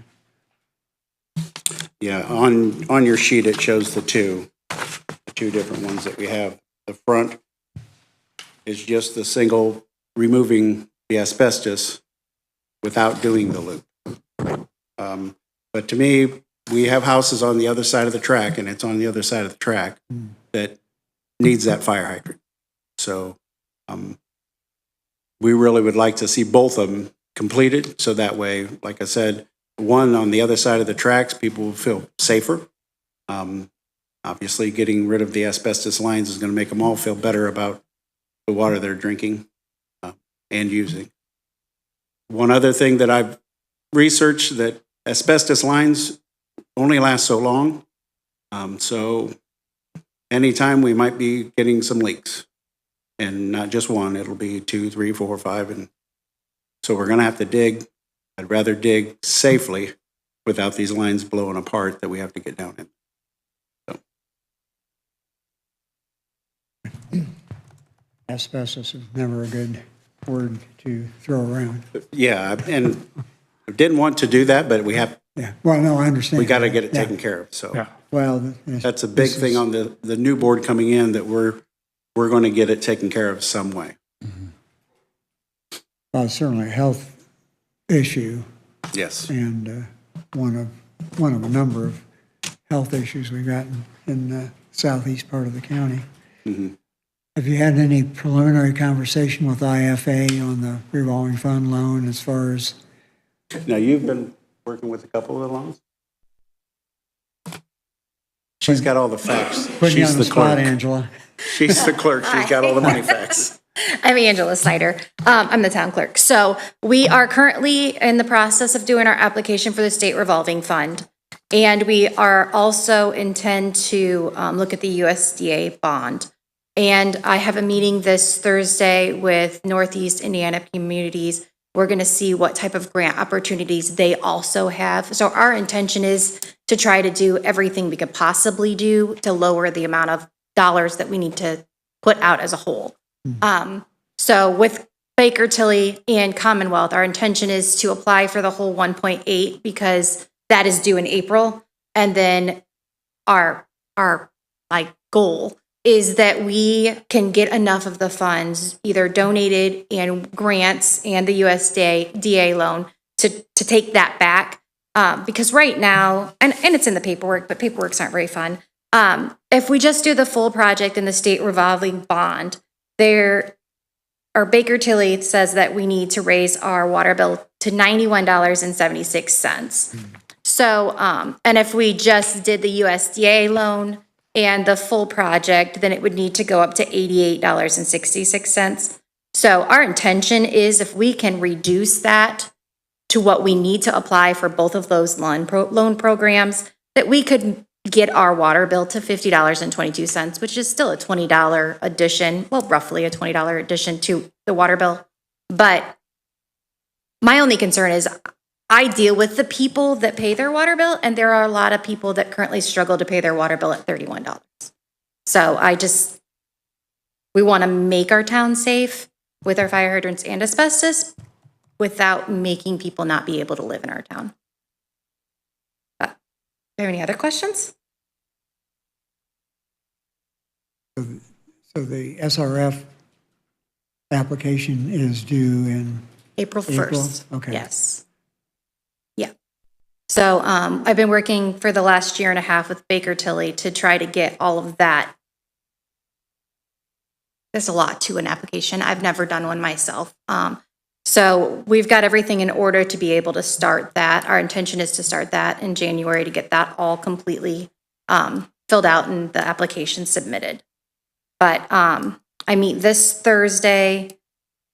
Yeah, on your sheet, it shows the two different ones that we have. The front is just the single removing the asbestos without doing the loop. But to me, we have houses on the other side of the track, and it's on the other side of the track that needs that fire hydrant. So we really would like to see both of them completed, so that way, like I said, one on the other side of the tracks, people will feel safer. Obviously, getting rid of the asbestos lines is going to make them all feel better about the water they're drinking and using. One other thing that I've researched, that asbestos lines only last so long. So anytime we might be getting some leaks, and not just one, it'll be 2, 3, 4, 5. And so we're going to have to dig. I'd rather dig safely without these lines blowing apart that we have to get down in. Asbestos is never a good word to throw around. Yeah, and I didn't want to do that, but we have, Yeah, well, no, I understand. we got to get it Yeah. taken care of. So Yeah. Well, that's a big thing on the new board coming in, that we're going to get it taken care of some way. Well, it's certainly a health issue, Yes. and one of a number of health issues we've got in the southeast part of the county. Mhm. Have you had any preliminary conversation with IFA on the revolving fund loan as far as? Now, you've been working with a couple of the loans? She's got all the facts. Putting you She's on the the spot, clerk. Angela. She's the clerk. She's got all the money facts. I'm Angela Snyder. I'm the town clerk. So we are currently in the process of doing our application for the state revolving fund. And we are also intend to look at the USDA bond. And I have a meeting this Thursday with Northeast Indiana Communities. We're going to see what type of grant opportunities they also have. So our intention is to try to do everything we could possibly do to lower the amount of dollars that we need to put out as a whole. So with Baker Tilly and Commonwealth, our intention is to apply for the whole 1.8 because that is due in April. And then our like goal is that we can get enough of the funds either donated and grants and the USDA loan to take that back. Because right now, and it's in the paperwork, but paperworks aren't very fun. If we just do the full project in the state revolving bond, Baker Tilly says that we need to raise our water bill to $91.76. So, and if we just did the USDA loan and the full project, then it would need to go up to $88.66. So our intention is if we can reduce that to what we need to apply for both of those loan programs, that we could get our water bill to $50.22, which is still a $20 addition, well, roughly a $20 addition to the water bill. But my only concern is I deal with the people that pay their water bill, and there are a lot of people that currently struggle to pay their water bill at $31. So we want to make our town safe with our fire hydrants and asbestos without making people not be able to live in our town. Do you have any other questions? So the SRF application is due in, April 1st. Okay. Yes. Yeah. So I've been working for the last year and a half with Baker Tilly to try to get all of that. There's a lot to an application. I've never done one myself. So we've got everything in order to be able to start that. Our intention is to start that in January to get that all completely filled out and the application submitted. But I meet this Thursday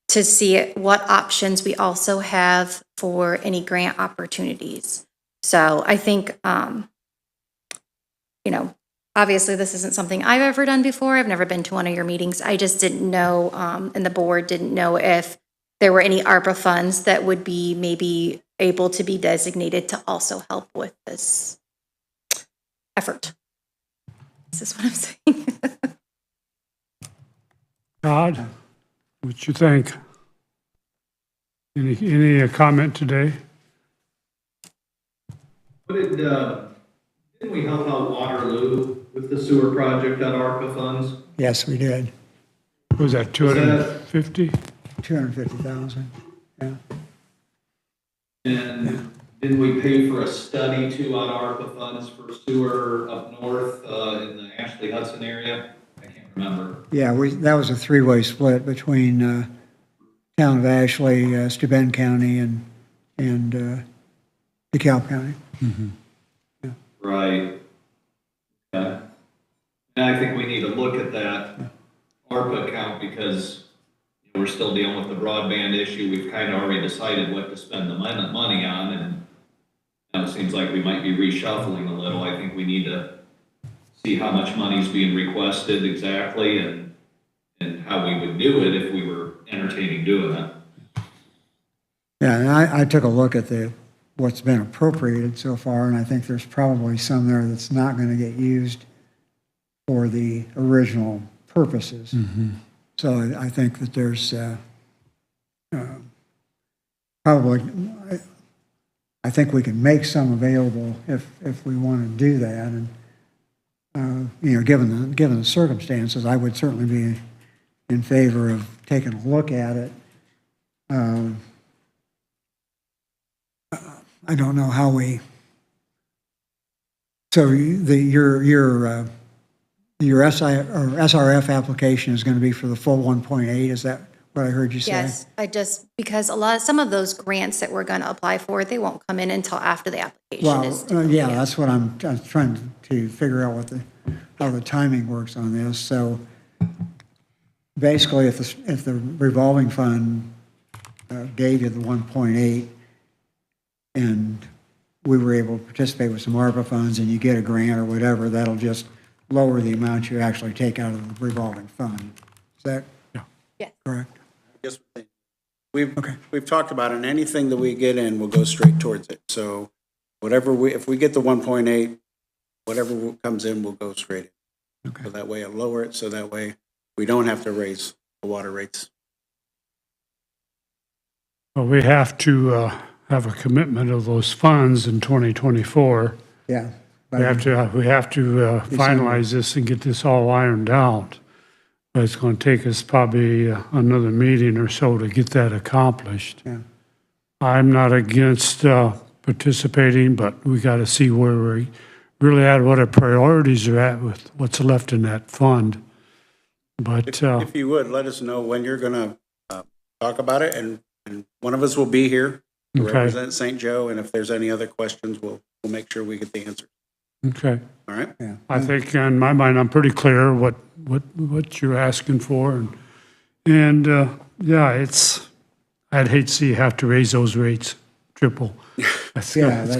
to see what options we also have for any grant opportunities. So I think, obviously this isn't something I've ever done before. I've never been to one of your meetings. I just didn't know, and the board didn't know if there were any ARPA funds that would be maybe able to be designated to also help with this effort. This is what I'm saying. Todd, what you think? Any comment today? Didn't we help out Waterloo with the sewer project on ARPA funds? yes, we did, Was that 250? 250,000, yeah. And didn't we pay for a study too on ARPA funds for sewer up north in the Ashley Hudson area? I can't remember. Yeah, that was a three-way split between town of Ashley, Steuben County, and DeKalb County. Right. Okay. And I think we need to look at that ARPA account because we're still dealing with the broadband issue. We've kind of already decided what to spend the money on, and now it seems like we might be reshuffling a little. I think we need to see how much money is being requested exactly and how we would do it if we were entertaining doing it. Yeah, and I took a look at what's been appropriated so far, and I think there's probably some there that's not going to get used for the original purposes. So I think that there's probably, I think we can make some available if we want to do that. And, given the circumstances, I would certainly be in favor of taking a look at it. I don't know how so your SRF application is going to be for the full 1.8, is that what I heard you say? Yes, because some of those grants that we're going to apply for, they won't come in until after the application is. Well, yeah, that's what I'm trying to figure out how the timing works on this. So basically, if the revolving fund gave you the 1.8 and we were able to participate with some ARPA funds and you get a grant or whatever, that'll just lower the amount you actually take out of the revolving fund. Is that correct? Yes, we've talked about it, and anything that we get in will go straight towards it. So if we get the 1.8, whatever comes in will go straight in. Okay. So that way it'll lower it, so that way we don't have to raise the water rates. Well, we have to have a commitment of those funds in 2024. Yeah. We have to finalize this and get this all ironed out. But it's going to take us probably another meeting or so to get that accomplished. Yeah. I'm not against participating, but we got to see where we really at, what our priorities are at with what's left in that fund. But If you would, let us know when you're going to talk about it, and one of us will be here to Okay. represent St. Joe, and if there's any other questions, we'll make sure we get the answers. okay, All right? Yeah. I think in my mind I'm pretty clear what you're asking for, and I'd hate to see you have to raise those rates triple. That's tough,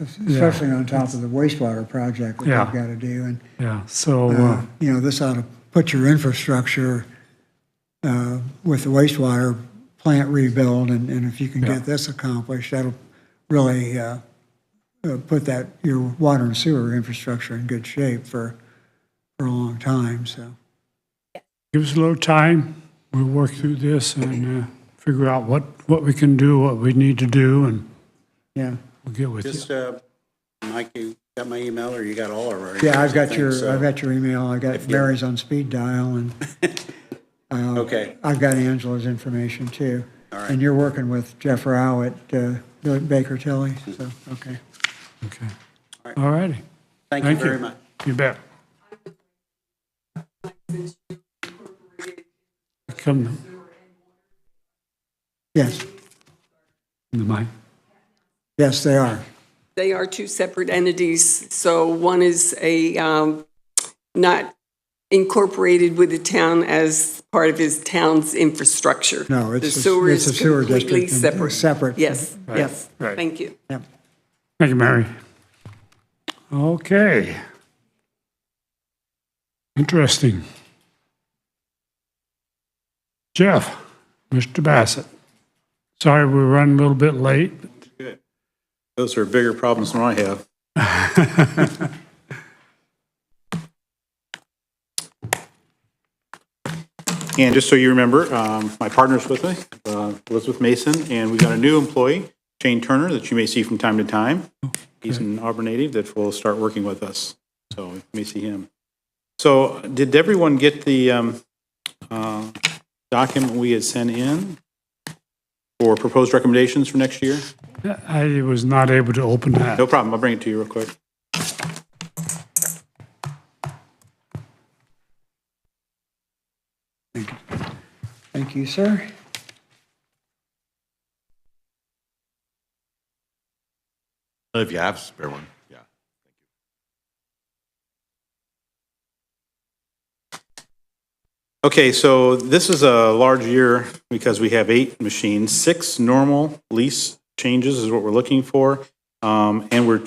especially on top of the wastewater project that Yeah. we've got to do. And yeah. So this ought to put your infrastructure with the wastewater plant rebuild, and if you can Yeah. get this accomplished, that'll really put your water and sewer infrastructure in good shape for a long time. So give us a little time. We'll work through this and figure out what we can do, what we need to do, and Yeah. we'll get with you. Just, Mike, you got my email, or you got all of our? Yeah, I've emails, I got think, your, so- I've got your email, I got you- Mary's on speed dial, and Okay, I've got Angela's information too. All right. And you're working with Jeff Rao at Baker Tilly, so, okay. Okay. All righty. thank you very much. You bet. Come Yes, to the mic. yes, they are. They are two separate entities. So one is not incorporated with the town as part of his town's infrastructure. No, it's The a- sewer it's a is sewer completely district and separate. it's separate. Yes, yes. right. Thank you. Yep. Thank you, Mary. Okay. Interesting. Jeff, Mr. Bassett. Sorry we're running a little bit late. Those are bigger problems than I have. And just so you remember, my partner's with me, Elizabeth Mason, and we've got a new employee, Shane Turner, that you may see from time to time. He's an Auburn native that will start working with us, so you may see him. So did everyone get the document we had sent in for proposed recommendations for next year? I was not able to open that. No problem, I'll bring it to you real quick. Thank you, sir. If you have a spare one, yeah. Okay, so this is a large year because we have 8 machines. 6 normal lease changes is what we're looking for. And we're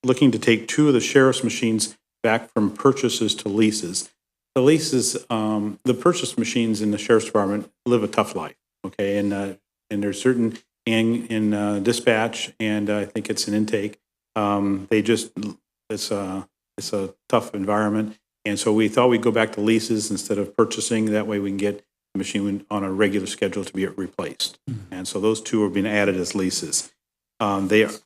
looking to take 2 of the sheriff's machines back from purchases to leases. The leases, the purchase machines in the sheriff's department live a tough life, okay? And there's certain, in dispatch, and I think it's an intake, it's a tough environment. And so we thought we'd go back to leases instead of purchasing. That way we can get the machine on a regular schedule to be replaced. And so those 2 are being added as leases. The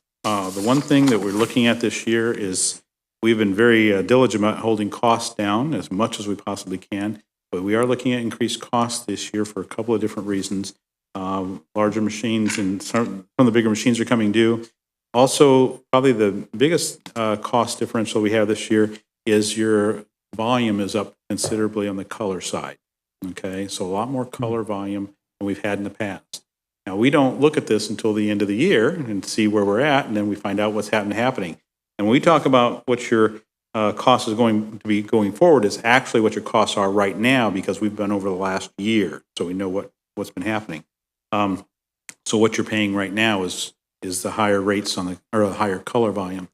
one thing that we're looking at this year is we've been very diligent about holding costs down as much as we possibly can. But we are looking at increased costs this year for a couple of different reasons. Larger machines and some of the bigger machines are coming due. Also, probably the biggest cost differential we have this year is your volume is up considerably on the color side. Okay, so a lot more color volume than we've had in the past. Now, we don't look at this until the end of the year and see where we're at, and then we find out what's happening. And when we talk about what your cost is going to be going forward, is actually what your costs are right now because we've been over the last year, so we know what's been happening. So what you're paying right now is the higher rates or the higher color volume.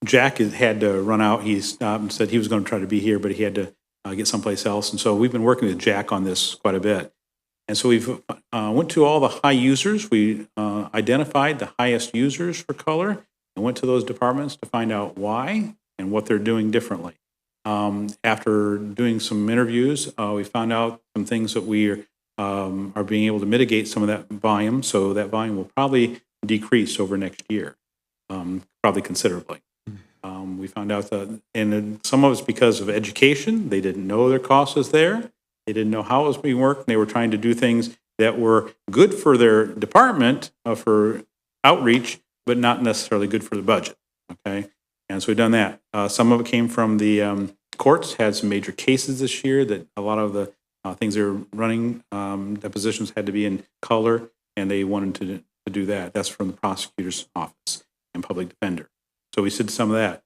Jack had to run out. He stopped and said he was going to try to be here, but he had to get someplace else. And so we've been working with Jack on this quite a bit. And so we've went to all the high users. We identified the highest users for color and went to those departments to find out why and what they're doing differently. After doing some interviews, we found out some things that we are being able to mitigate some of that volume. So that volume will probably decrease over next year, probably considerably. We found out that, and some of it's because of education. They didn't know their cost was there. They didn't know how it was being worked. They were trying to do things that were good for their department for outreach, but not necessarily good for the budget. Okay, and so we've done that. Some of it came from the courts. Had some major cases this year that a lot of the things they were running, depositions had to be in color, and they wanted to do that. That's from the prosecutor's office and public defender. So we did some of that.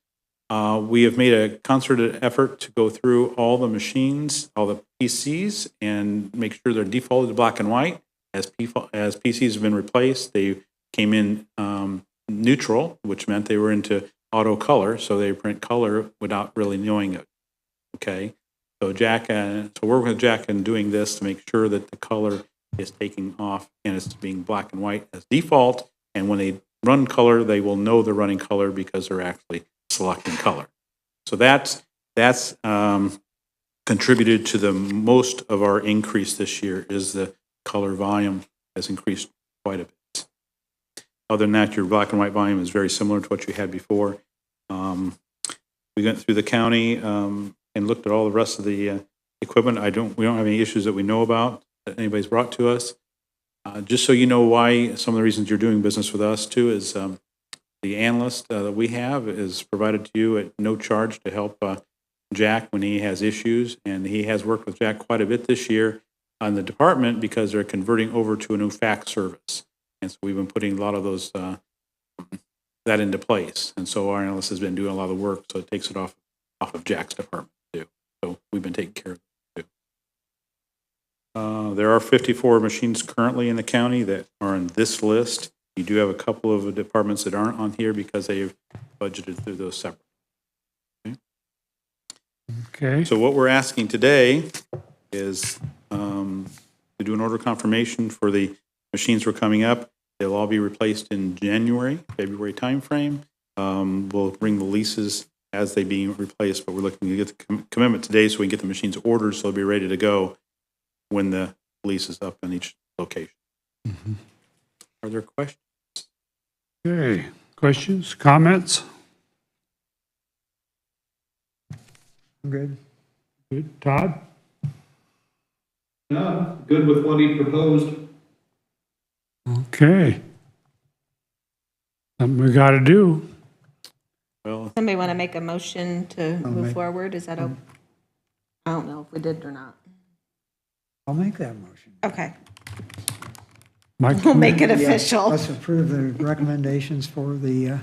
We have made a concerted effort to go through all the machines, all the PCs, and make sure they're defaulted to black and white. As PCs have been replaced, they came in neutral, which meant they were into auto color, so they print color without really knowing it. Okay, so we're working with Jack in doing this to make sure that the color is taking off and it's being black and white as default. And when they run color, they will know they're running color because they're actually selecting color. So that's contributed to the most of our increase this year is the color volume has increased quite a bit. Other than that, your black and white volume is very similar to what you had before. We went through the county and looked at all the rest of the equipment. We don't have any issues that we know about that anybody's brought to us. Just so you know why some of the reasons you're doing business with us too is the analyst that we have is provided to you at no charge to help Jack when he has issues, and he has worked with Jack quite a bit this year on the department because they're converting over to a new fax service. And so we've been putting a lot of those that into place. And so our analyst has been doing a lot of the work, so it takes it off of Jack's department too. So we've been taking care of it too. There are 54 machines currently in the county that are on this list. You do have a couple of departments that aren't on here because they've budgeted through those separate. Okay. So what we're asking today is to do an order confirmation for the machines we're coming up. They'll all be replaced in January, February timeframe. We'll bring the leases as they being replaced, but we're looking to get the commitment today so we can get the machines ordered so they'll be ready to go when the lease is up in each location. Mm-hmm. Are there questions? Okay. Questions, comments? I'm good. Good. Todd? No, good with what he proposed. Okay. Something we got to do. Well, Somebody want to make a motion to move make- forward? Is that, I don't know if we did or not. I'll make that motion. Okay, Mike? we'll make it official. Let's approve the recommendations for the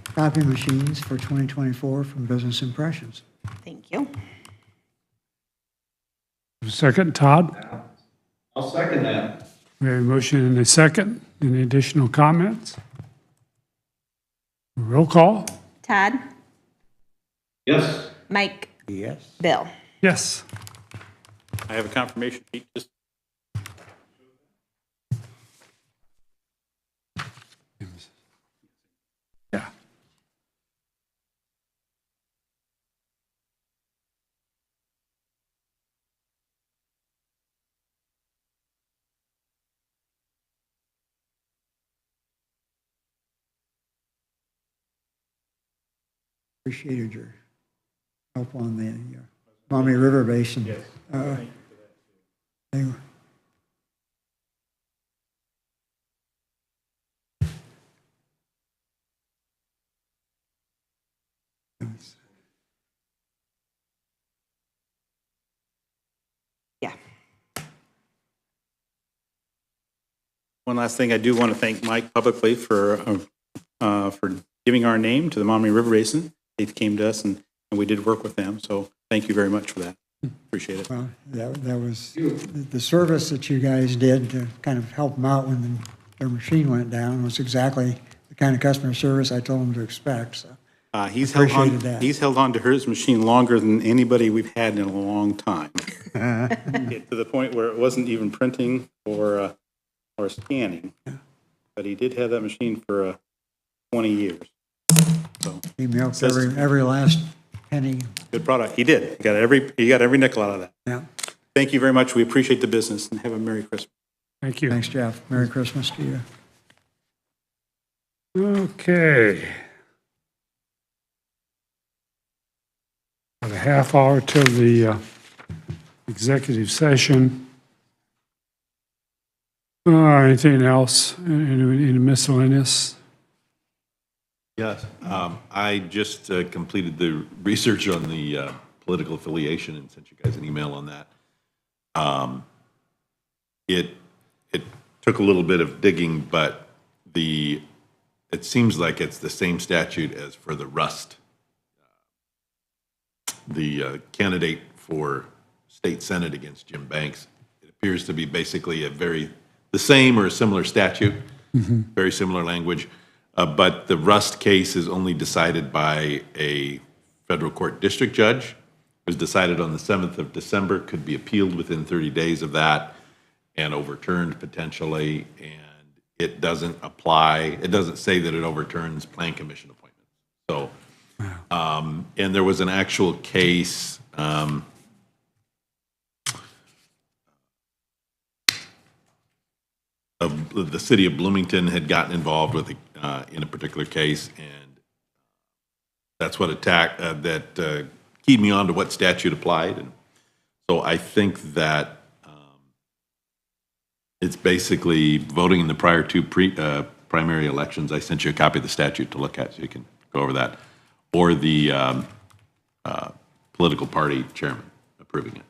copy machines for 2024 from Business Impressions. Thank you. Second, Todd? I'll second that. We have a motion and a second. Any additional comments? Roll call? Todd? Yes. Mike? Yes. Bill? Yes. I have a confirmation sheet. Just Yeah. Appreciated your help on the Maumee River Basin. Yes. They were, Yeah. one last thing, I do want to thank Mike publicly for giving our name to the Maumee River Basin. They came to us and we did work with them, so thank you very much for that. Appreciate it. well, that was the service that you guys did to kind of help them out when their machine went down was exactly the kind of customer service I told them to expect, so. He's held on, Appreciated that. he's held on to his machine longer than anybody we've had in a long time. To the point where it wasn't even printing or scanning. But he did have that machine for 20 years. So, He milked Says- every last penny. good product. He did. He got every nickel out of that. Yeah. Thank you very much. We appreciate the business and have a Merry Christmas. Thank you. Thanks, Jeff. Merry Christmas to you. Okay. About a half hour till the executive session. Anything else? Any miscellaneous? Yes, I just completed the research on the political affiliation and sent you guys an email on that. It took a little bit of digging, but it seems like it's the same statute as for the Rust. The candidate for state senate against Jim Banks, it appears to be basically the same or a similar statute, very similar language. But the Rust case is only decided by a federal court district judge. It was decided on the 7th of December, could be appealed within 30 days of that and overturned potentially. And it doesn't apply, it doesn't say that it overturns plan commission appointments. So, and there was an actual case of the city of Bloomington had gotten involved with, in a particular case, and that's what keyed me on to what statute applied. And so I think that it's basically voting in the prior two primary elections. I sent you a copy of the statute to look at, so you can go over that, or the political party chairman approving it.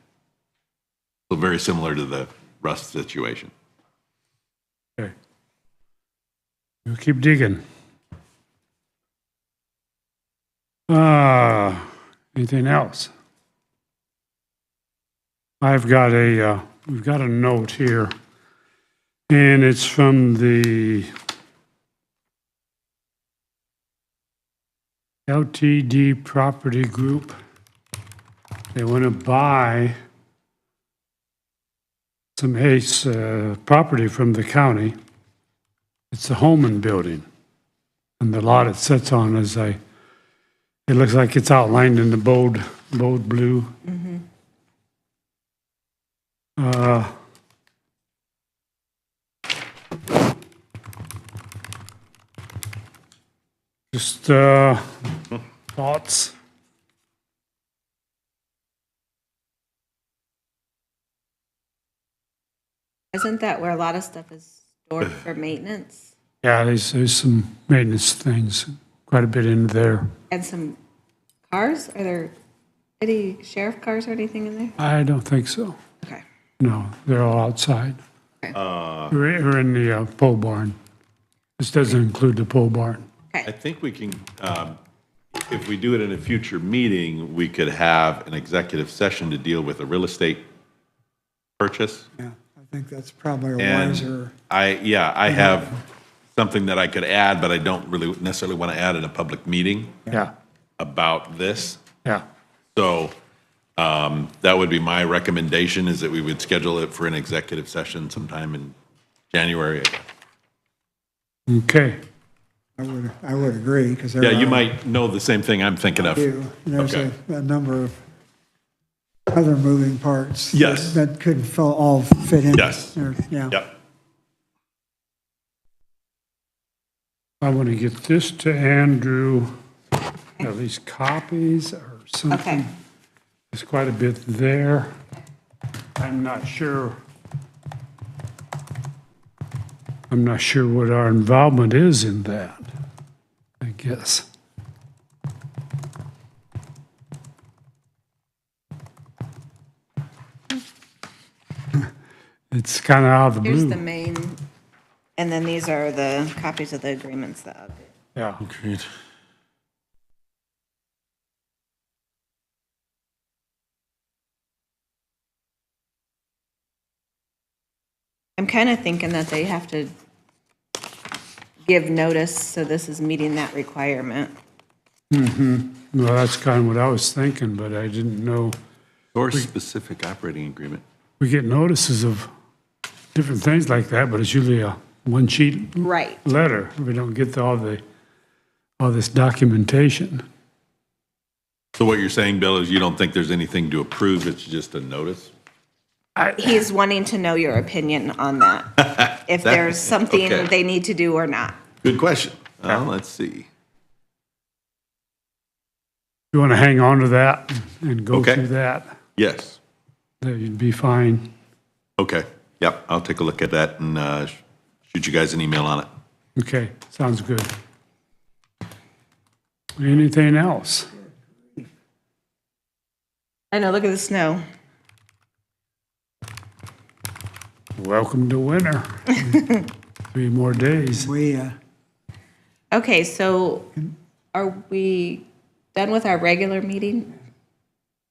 So very similar to the Rust situation. Okay. We'll keep digging. Anything else? We've got a note here, and it's from the LTD Property Group. They want to buy some ACE property from the county. It's the Holman Building. And the lot it sits on it looks like it's outlined in the bold blue. Just thoughts? Isn't that where a lot of stuff is stored for maintenance? Yeah, there's some maintenance things, quite a bit in there. And some cars? Are there any sheriff cars or anything in there? I don't think so. Okay. No, they're all outside. We're in the pole barn. This doesn't include the pole barn. I think we can, if we do it in a future meeting, we could have an executive session to deal with a real estate purchase. Yeah, I think that's probably a And wiser. I have something that I could add, but I don't really necessarily want to add in a public meeting Yeah, about this. yeah. So that would be my recommendation, is that we would schedule it for an executive session sometime in January. Okay. I would agree, because there Yeah, you are- might know the same thing I'm thinking of. There's Okay. a number of other moving parts. Yes. That could all fit in. Yes. there, Yeah. Yep. I want to get this to Andrew, at least copies or something. Okay. There's quite a bit there. I'm not sure what our involvement is in that, I guess. It's kind of out of the Here's the blue. main, and then these are the copies of the agreements that. Yeah. I'm kind of thinking that they have to give notice, so this is meeting that requirement. Well, that's kind of what I was thinking, but I didn't know. Or specific operating agreement. We get notices of different things like that, but it's usually a one-sheet Right. letter. We don't get all this documentation. So what you're saying, Bill, is you don't think there's anything to approve, it's just a notice? He's wanting to know your opinion on that, if there's something okay. they need to do or not. Good question. Let's see. You want to hang on to that and go Okay. through that? Yes. That you'd be fine. Okay. Yep, I'll take a look at that and shoot you guys an email on it. Okay, sounds good. Anything else? I know, look at the snow. Welcome to winter. 3 more days. We, Okay, so are we done with our regular meeting?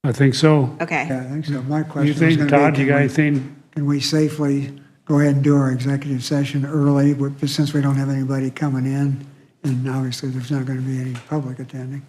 I think so. Okay. yeah, I think so. My You question was think, going Todd, to you be, got anything? can we safely go ahead and do our executive session early, since we don't have anybody coming in? And obviously, there's not going to be any public attending.